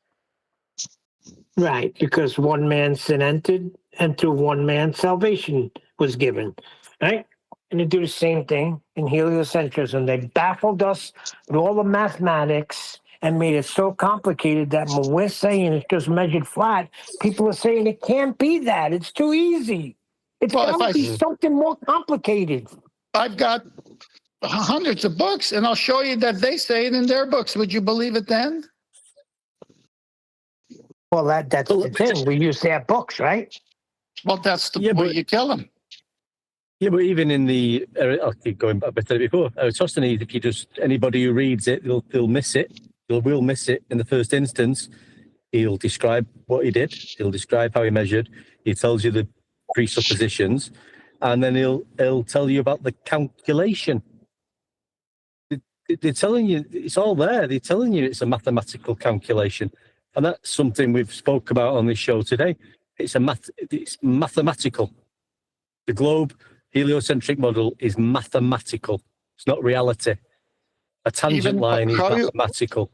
Right, because one man sin entered, and through one man salvation was given, right? And they do the same thing in heliocentrism. They baffled us with all the mathematics and made it so complicated that when we're saying it's just measured flat, people are saying it can't be that. It's too easy. It's got to be something more complicated. I've got hundreds of books, and I'll show you that they say it in their books. Would you believe it then? Well, that's the thing. We use their books, right? Well, that's the way you kill them. Yeah, but even in the, I'll keep going back, I said it before, Eratosthenes, if you just, anybody who reads it, they'll miss it. They will miss it in the first instance. He'll describe what he did. He'll describe how he measured. He tells you the presuppositions, and then he'll tell you about the calculation. They're telling you it's all there. They're telling you it's a mathematical calculation, and that's something we've spoke about on this show today. It's mathematical. The globe heliocentric model is mathematical. It's not reality. A tangent line is mathematical.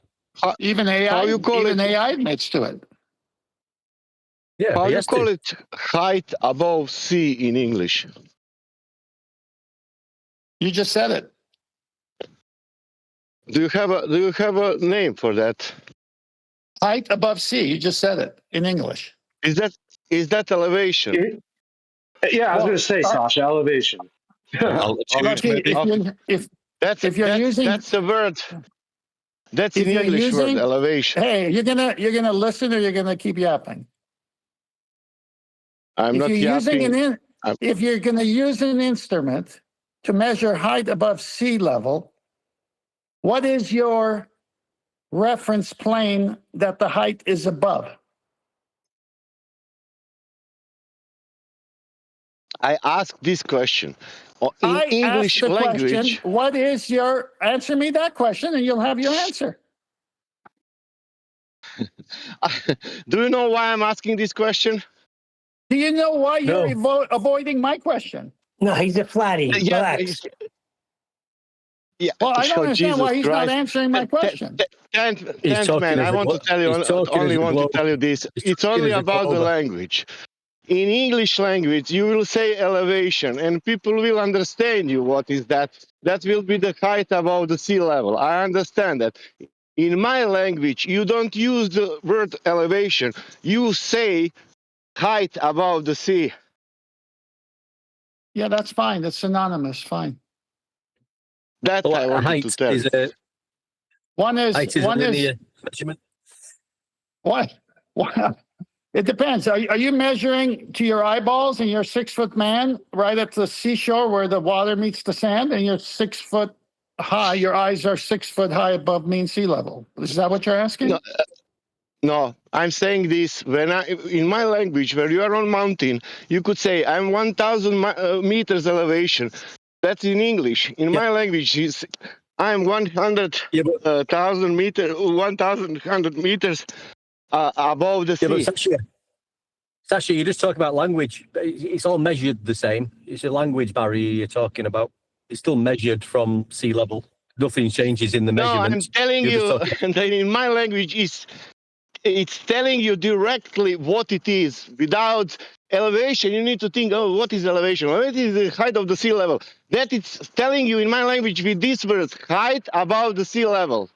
Even AI admits to it. Yeah, how you yes, call it height above sea in English? You just said it. Do you have a name for that? Height above sea. You just said it in English. Is that elevation? Yeah, I was going to say, Sasha, elevation. Altitude, maybe? That's the word. That's an English word, elevation. Hey, you're gonna listen or you're gonna keep yapping? I'm not yapping. If you're gonna use an instrument to measure height above sea level, what is your reference plane that the height is above? I asked this question. In English asked the language. Question, what is your answer? Me that question, and you'll have your answer. Do you know why I'm asking this question? Do you know why you're avoiding my question? No, he's a flatty. Relax. Yeah. Well, I don't understand Jesus why he's Christ. not answering my question. Man, I want to tell you. Only want to tell you this. It's only about the language. In English language, you will say elevation, and people will understand you. What is that? That will be the height above the sea level. I understand that. In my language, you don't use the word elevation. You say height above the sea. Yeah, that's fine. That's synonymous. Fine. That I wanted to tell you. One is measurement. What? It depends. Are you measuring to your eyeballs and you're 6 foot man right at the seashore where the water meets the sand and you're 6 foot high? Your eyes are 6 foot high above mean sea level. Is that what you're asking? No, I'm saying this in my language, where you are on mountain, you could say I'm 1,000 meters elevation. That's in English. In my language, I'm 100,000 meters, 1,100 meters above the sea. Sasha, you just talk about language. It's all measured the same. It's a language barrier you're talking about. It's still measured from sea level. Nothing changes in the measurement. No, I'm telling you, and in my language, it's telling you directly what it is. Without elevation, you need to think, what is elevation? What is the height of the sea level? That it's telling you in my language with these words, height above the sea level.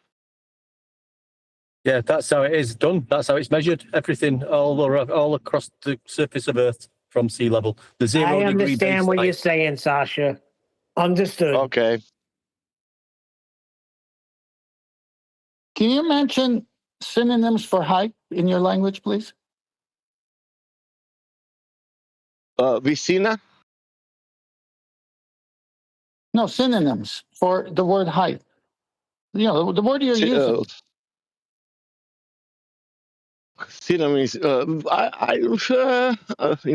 Yeah, that's how it is done. That's how it's measured. Everything all across the surface of Earth from sea level. The 0 degree I understand what you're saying, Sasha. Understood. Okay. Can you mention synonyms for height in your language, please? Visina? No, synonyms for the word height. You know, the word you're using. Synonyms. In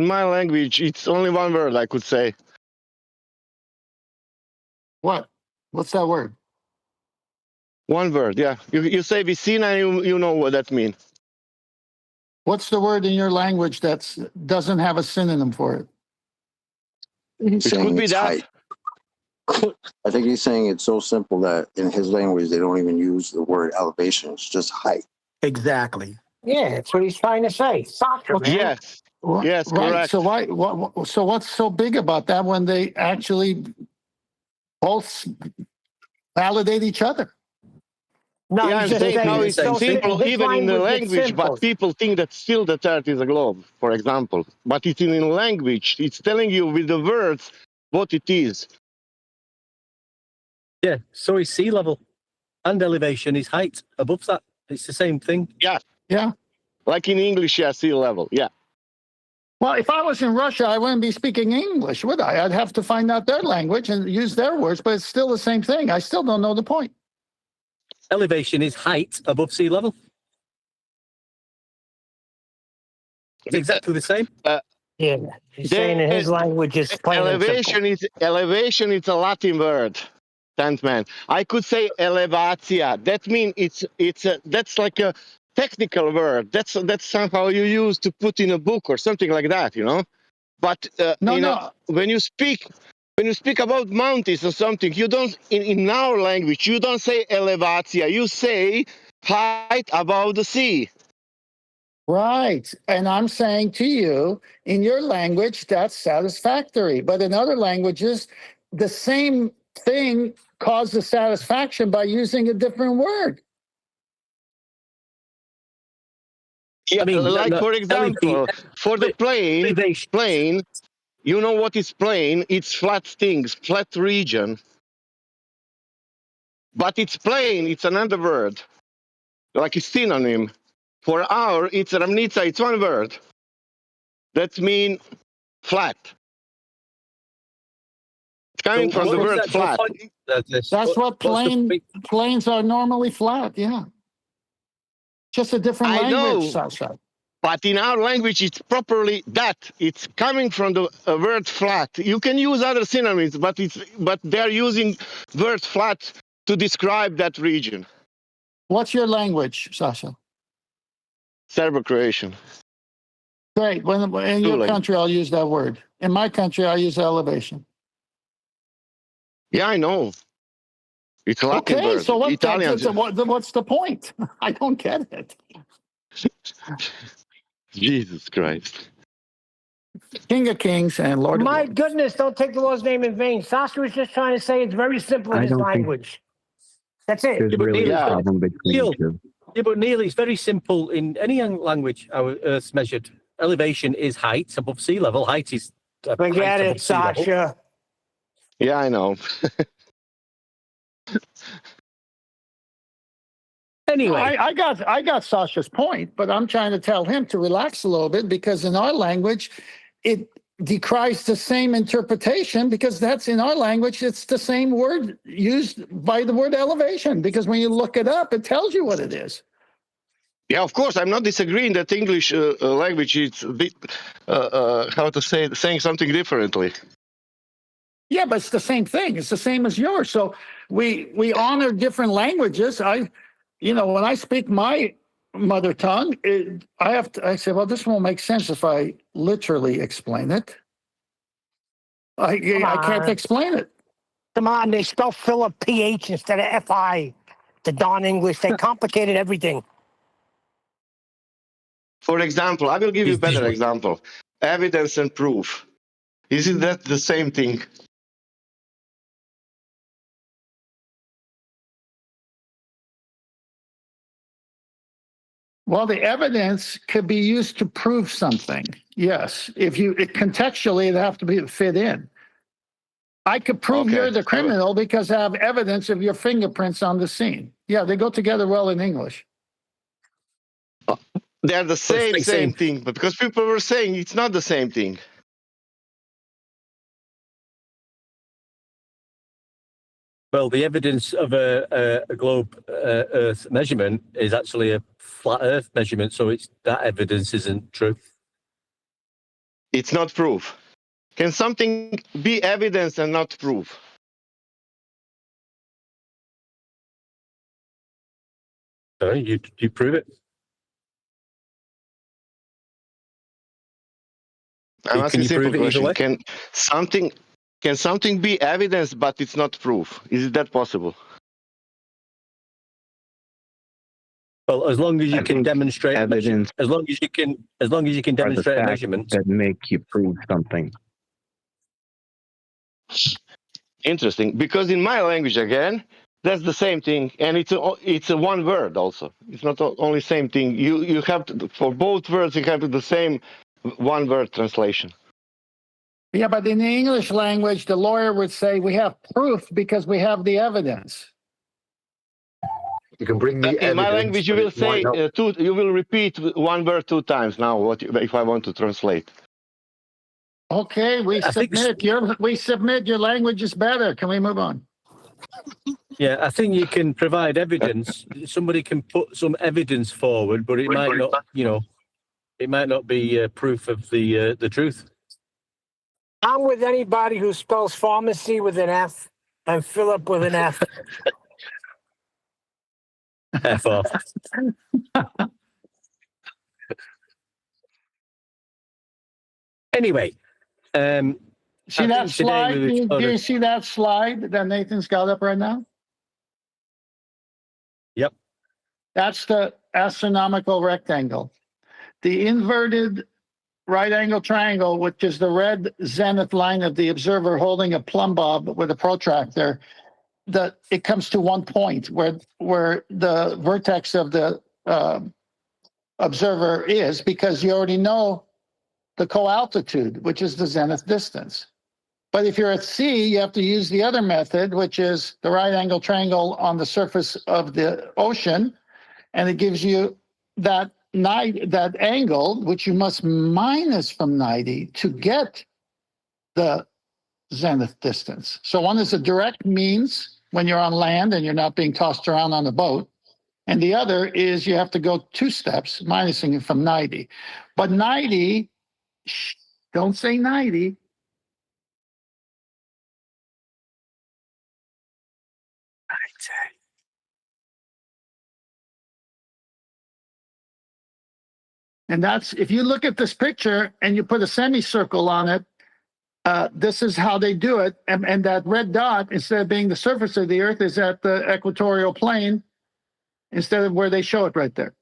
my language, it's only one word I could say. What? What's that word? One word, yeah. You say Visina, you know what that means. What's the word in your language that doesn't have a synonym for it? He's saying it's height. I think he's saying it's so simple that in his language they don't even use the word elevation. It's just height. Exactly. Yeah, that's what he's trying to say. Sasha, man. Yes. Yes, right. Correct. So what's so big about that when they actually both validate each other? No, yeah, I'm just saying how it's so simple, even in the language, simple. but people think that still the Earth is a globe, for example. But it's in language. It's telling you with the words what it is. Yeah, so is sea level. And elevation is height above that. It's the same thing. Yeah. Yeah. Like in English, yeah, sea level. Yeah. Well, if I was in Russia, I wouldn't be speaking English, would I? I'd have to find out their language and use their words, but it's still the same thing. I still don't know the point. Elevation is height above sea level. It's exactly the same. Yeah, he's saying in his language is plain and simple. Elevation is a Latin word. Man, I could say elevatia. That means that's like a technical word. That's somehow you use to put in a book or something like that, you know. But when you speak about mountains or something, you don't in our language you don't say elevatia. You say height above the sea. Right. And I'm saying to you, in your language, that's satisfactory. But in other languages, the same thing causes satisfaction by using a different word. Yeah, I mean, for example, for the plane, you know what is plane? It's flat things, flat region. But it's plane, it's another word, like a synonym. For our, it's ravnica, it's one word. That means flat. It's coming from the word flat. That's what planes are normally flat, yeah. Just a different language, Sasha. But in our language, it's properly that. It's coming from the word flat. You can use other synonyms, but they're using word flat to describe that region. What's your language, Sasha? Serbo-Croatian. Great. In your country, I'll use that word. In my country, I use elevation. Yeah, I know. It's a Latin word. So what's the point? I don't get it. Jesus Christ. King of Kings and Lord of Lords. My goodness, don't take the Lord's name in vain. Sasha was just trying to say it's very simple in his language. That's it. There's really a problem between the two. Yeah, but Neil, it's very simple in any language. Our Earth's measured. Elevation is height above sea level. Height is forget it, Sasha. Yeah, I know. Anyway, I got Sasha's point, but I'm trying to tell him to relax a little bit because in our language, it decries the same interpretation because that's in our language. It's the same word used by the word elevation because when you look it up, it tells you what it is. Yeah, of course, I'm not disagreeing that English language is a bit, saying something differently. Yeah, but it's the same thing. It's the same as yours. So we honor different languages. When I speak my mother tongue, I say, well, this won't make sense if I literally explain it. I can't explain it. Come on, they spell Philip PH instead of FI. The Don English, they complicated everything. For example, I will give you a better example. Evidence and proof. Isn't that the same thing? Well, the evidence could be used to prove something. Yes, contextually, it have to fit in. I could prove you're the criminal because I have evidence of your fingerprints on the scene. Yeah, they go together well in English. They're the same thing, but because people were saying it's not the same thing. Well, the evidence of a globe Earth measurement is actually a flat Earth measurement, so that evidence isn't true. It's not proof. Can something be evidence and not proof? You prove it. I'm asking a simple question. Can something be evidence but it's not proof? Is that possible? Well, as long as you can demonstrate evidence, as long as you can demonstrate measurements that make you prove something. Interesting, because in my language again, that's the same thing, and it's a one word also. It's not only same thing. You have to, for both words you have the same one word translation. Yeah, but in the English language, the lawyer would say we have proof because we have the evidence. You can bring me evidence. In my language, you will say you will repeat one word 2 times. Now, if I want to translate? Okay, we submit. Your language is better. Can we move on? Yeah, I think you can provide evidence. Somebody can put some evidence forward, but it might not, It might not be proof of the truth. I'm with anybody who spells pharmacy with an F and Philip with an F. F off. Anyway, see that slide? Do you see that slide that Nathan's got up right now? Yep. That's the astronomical rectangle. The inverted right angle triangle, which is the red zenith line of the observer holding a plumb bob with a protractor, it comes to one point where the vertex of the observer is, because you already know the co-altitude, which is the zenith distance. But if you're at sea, you have to use the other method, which is the right angle triangle on the surface of the ocean, and it gives you that angle, which you must minus from 90 to get the zenith distance. So one is a direct means when you're on land and you're not being tossed around on a boat. And the other is you have to go 2 steps, minusing it from 90. But 90, don't say 90. And that's, if you look at this picture and you put a semicircle on it, this is how they do it. And that red dot, instead of being the surface of the Earth, is at the equatorial plane instead of where they show it right there.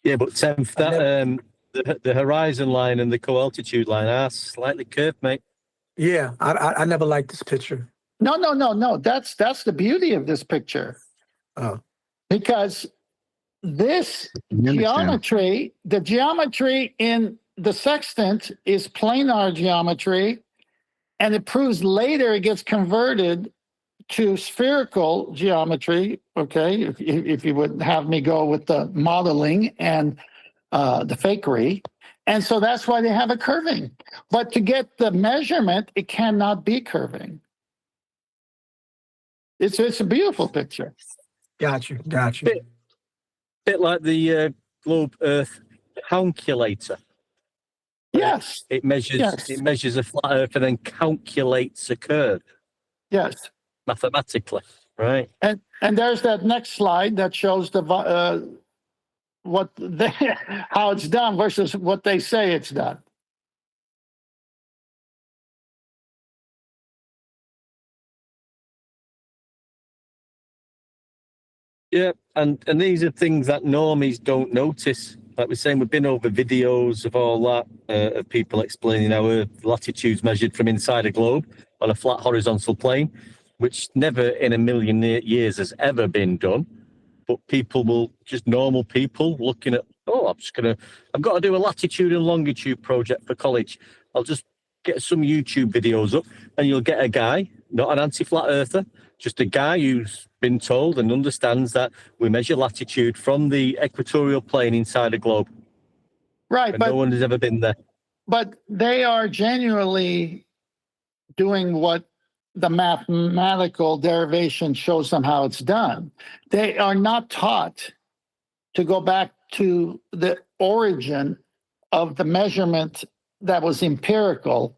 Yeah, but the horizon line and the co-altitude line are slightly curved, mate. Yeah, I never liked this picture. No. That's the beauty of this picture. Oh. Because this geometry, the geometry in the sextant is planar geometry, and it proves later it gets converted to spherical geometry. Okay, if you would have me go with the modeling and the fakery. And so that's why they have a curving. But to get the measurement, it cannot be curving. It's a beautiful picture. Got you. Bit like the globe Earth calculator. Yes. It measures a flat Earth and then calculates a curve. Yes. Mathematically, right? And there's that next slide that shows how it's done versus what they say it's done. Yeah, and these are things that normies don't notice. Like we're saying, we've been over videos of all that, of people explaining how Earth latitude's measured from inside a globe on a flat horizontal plane, which never in a million years has ever been done. But normal people looking at, I've got to do a latitude and longitude project for college. I'll just get some YouTube videos up and you'll get a guy, not an anti-flat earther, just a guy who's been told and understands that we measure latitude from the equatorial plane inside a globe. Right, but no one has ever been there. But they are genuinely doing what the mathematical derivation shows them how it's done. They are not taught to go back to the origin of the measurement that was empirical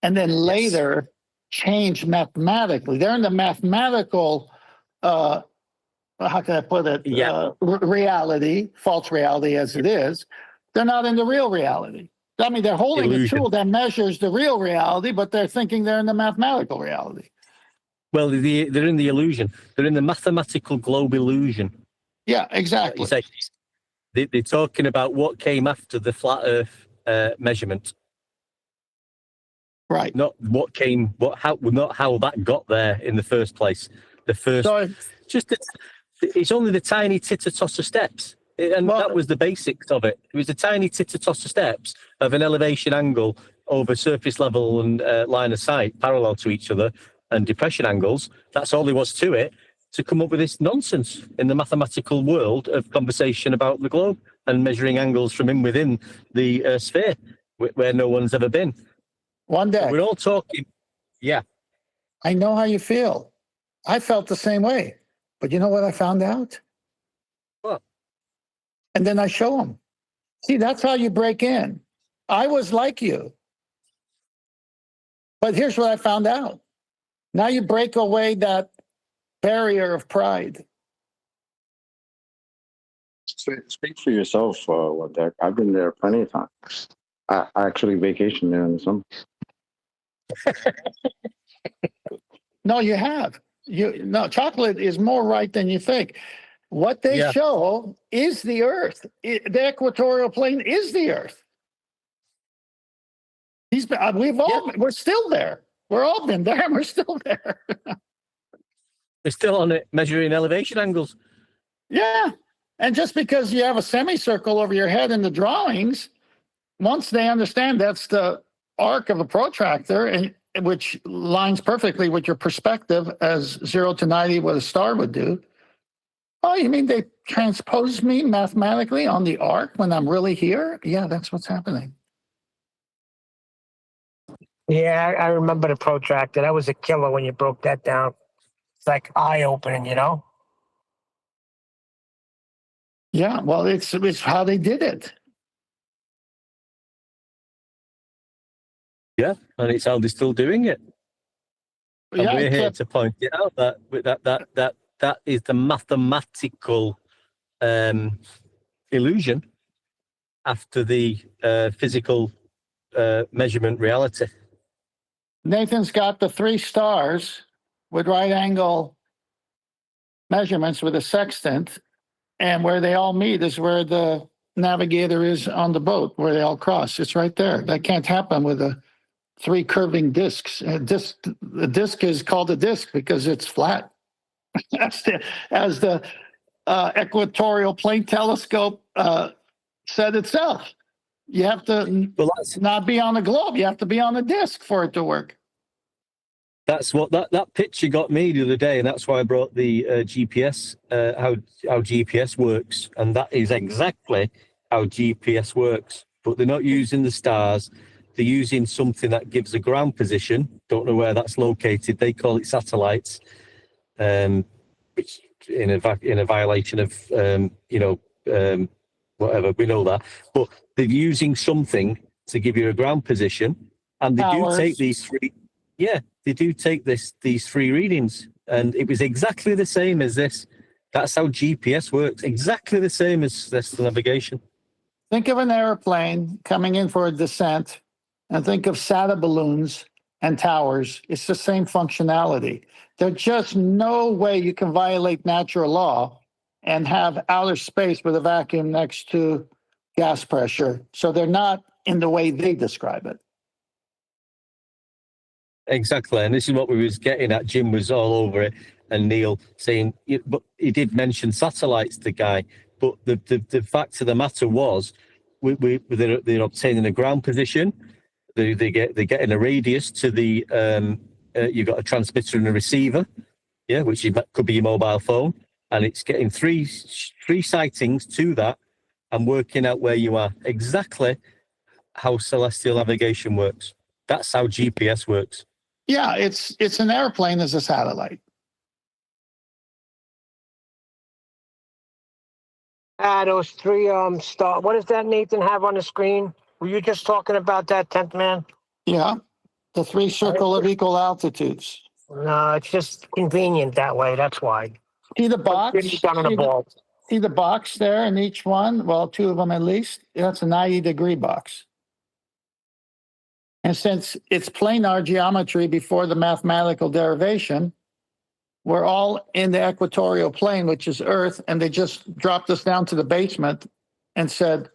and then later change mathematically. They're in the mathematical, how can I put it, reality, false reality as it is. They're not in the real reality. I mean, they're holding a tool that measures the real reality, but they're thinking they're in the mathematical reality. Well, they're in the illusion. They're in the mathematical globe illusion. Yeah, exactly. They're talking about what came after the flat Earth measurement. Right. Not how that got there in the first place. It's only the tiny titter-tosser steps. And that was the basics of it. It was the tiny titter-tosser steps of an elevation angle over surface level and line of sight parallel to each other and depression angles. That's all there was to it, to come up with this nonsense in the mathematical world of conversation about the globe and measuring angles from within the sphere where no one's ever been. One day. So we're all talking. Yeah. I know how you feel. I felt the same way. But you know what I found out? What? And then I show them. See, that's how you break in. I was like you. But here's what I found out. Now you break away that barrier of pride. Speak for yourself, Wadek. I've been there plenty of times. I actually vacation there in the summer. No, you have. No, chocolate is more right than you think. What they show is the Earth. The equatorial plane is the Earth. We're still there. We're all been there. And we're still there. They're still on it, measuring elevation angles. Yeah. And just because you have a semicircle over your head in the drawings, once they understand that's the arc of a protractor, and which lines perfectly with your perspective as 0 to 90, what a star would do. Oh, you mean they transpose me mathematically on the arc when I'm really here? Yeah, that's what's happening. Yeah, I remember the protractor. That was a killer when you broke that down. It's like eye-opening, you know? Yeah, well, it's how they did it. Yeah, and it's how they're still doing it. And Yeah, we're here to point it out that is the mathematical illusion after the physical measurement reality. Nathan's got the 3 stars with right angle measurements with a sextant, and where they all meet is where the navigator is on the boat, where they all cross. It's right there. That can't happen with 3 curving discs. The disc is called a disc because it's flat. As the equatorial plane telescope said itself. You have to not be on a globe. You have to be on a disc for it to work. That's what that picture got me the other day, and that's why I brought the GPS, how GPS works, and that is exactly how GPS works. But they're not using the stars; they're using something that gives a ground position. Don't know where that's located. They call it satellites, which in a violation of whatever, we know that. But they're using something to give you a ground position, and they do take these 3. Yeah, they do take these 3 readings, and it was exactly the same as this. That's how GPS works. Exactly the same as this navigation. Think of an airplane coming in for a descent, and think of SATA balloons and towers. It's the same functionality. There's just no way you can violate natural law and have outer space with a vacuum next to gas pressure. So they're not in the way they describe it. Exactly, and this is what we was getting at. Jim was all over it, and Neil saying, but he did mention satellites, the guy. But the fact of the matter was, they're obtaining a ground position. They're getting a radius to the. You've got a transmitter and a receiver, yeah, which could be your mobile phone, and it's getting three sightings to that, and working out where you are. Exactly how celestial navigation works. That's how GPS works. Yeah, it's an airplane as a satellite. Those 3 star. What does that Nathan have on the screen? Were you just talking about that, 10th man? Yeah, the 3 circle of equal altitudes. No, it's just convenient that way. That's why. See the box? See the box there in each one? Well, 2 of them at least. That's a 90-degree box. And since it's planar geometry before the mathematical derivation, we're all in the equatorial plane, which is Earth, and they just dropped us down to the basement and said,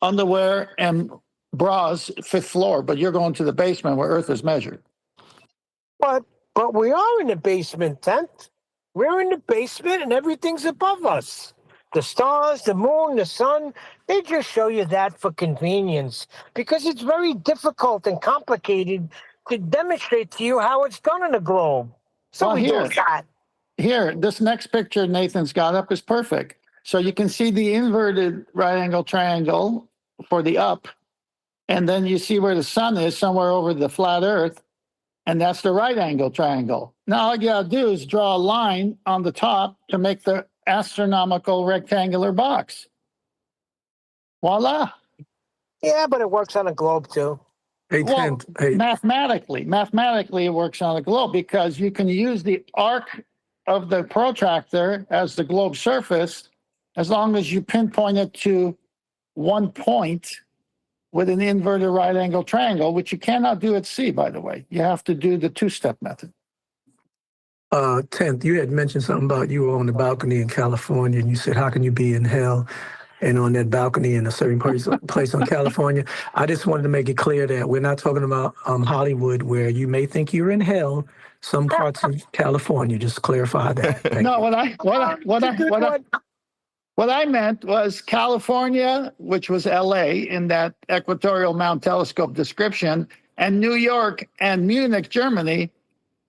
underwear and bras, 5th floor, but you're going to the basement where Earth is measured. But we are in the basement, 10th. We're in the basement and everything's above us. The stars, the moon, the sun, they just show you that for convenience because it's very difficult and complicated to demonstrate to you how it's done in a globe. So we do that. Here, this next picture Nathan's got up is perfect. So you can see the inverted right angle triangle for the up, and then you see where the sun is somewhere over the flat Earth, and that's the right angle triangle. Now all you gotta do is draw a line on the top to make the astronomical rectangular box. Voila. Yeah, but it works on a globe too. Well, mathematically, it works on a globe because you can use the arc of the protractor as the globe surface as long as you pinpoint it to one point with an inverted right angle triangle, which you cannot do at sea, by the way. You have to do the two-step method. 10th, you had mentioned something about you were on the balcony in California, and you said, how can you be in hell and on that balcony in a certain place on California? I just wanted to make it clear that we're not talking about Hollywood, where you may think you're in hell, some parts of California. Just clarify that. Thank No, you. what I meant was California, which was LA in that equatorial Mount Telescope description, and New York and Munich, Germany,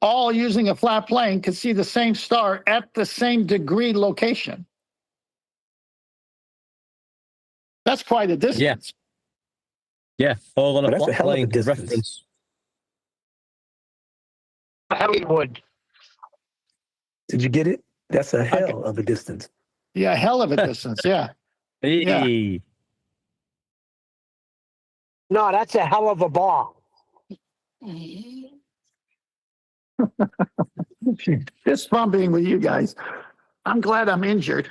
all using a flat plane, could see the same star at the same degree location. That's quite a distance. Yeah, all on a That's a flat hell of a plane distance. reference. Hollywood. Did you get it? That's a hell of a distance. Yeah, hell of a distance. Yeah. Hey. No, that's a hell of a ball. It's fun being with you guys. I'm glad I'm injured.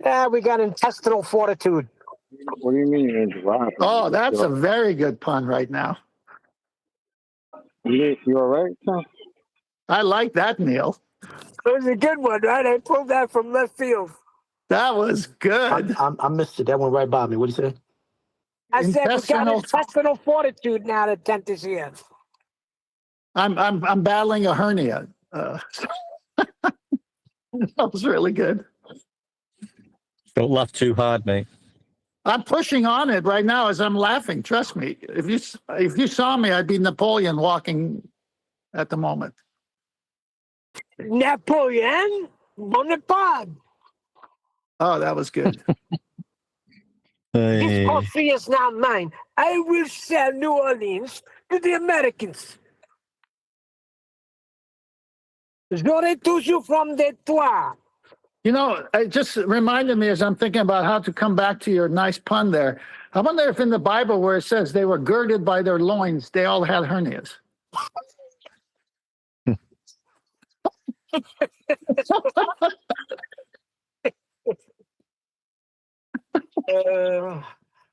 Yeah, we got intestinal fortitude. What do you mean you're injured? Oh, that's a very good pun right now. You all right, Tom? I like that, Neil. It was a good one, right? I pulled that from left field. That was good. I missed it. That went right by me. What did you say? I said we got intestinal fortitude now that 10th is here. I'm battling a hernia. That was really good. Don't laugh too hard, mate. I'm pushing on it right now as I'm laughing. Trust me. If you saw me, I'd be Napoleon walking at the moment. Napoleon Bonaparte. Oh, that was good. This coffee is not mine. I will sell New Orleans to the Americans. J'aurai toujours from the toit. You know, it just reminded me as I'm thinking about how to come back to your nice pun there. I wonder if in the Bible where it says they were girded by their loins, they all had hernias.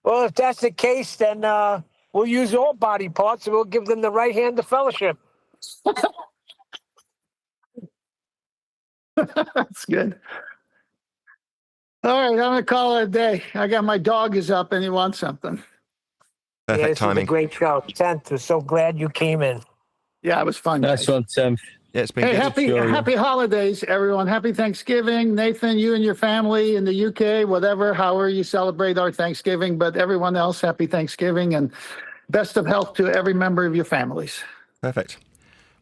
Well, if that's the case, then we'll use all body parts and we'll give them the right hand of fellowship. That's good. All right, I'm going to call it a day. I got my dog is up and he wants something. Perfect this timing. Was a great show. 10th, we're so glad you came in. Yeah, it was fun. Nice one, Tim. Yeah, it's been good. Happy holidays, everyone. Happy Thanksgiving. Nathan, you and your family in the UK, whatever, however you celebrate our Thanksgiving, but everyone else, happy Thanksgiving and best of health to every member of your families. Perfect.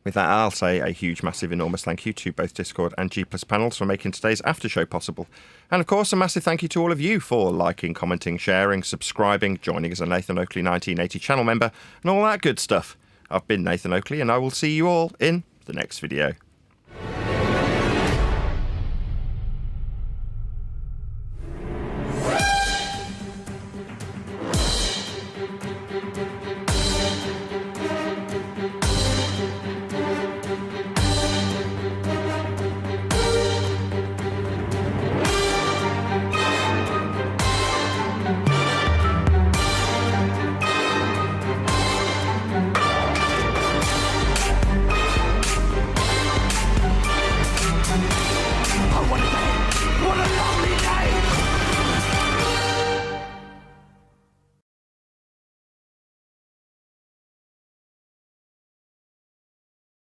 With that, I'll say a huge, massive, enormous thank you to both Discord and G Plus panels for making today's after show possible. And of course, a massive thank you to all of you for liking, commenting, sharing, subscribing, joining as a Nathan Oakley 1980 channel member, and all that good stuff. I've been Nathan Oakley, and I will see you all in the next video.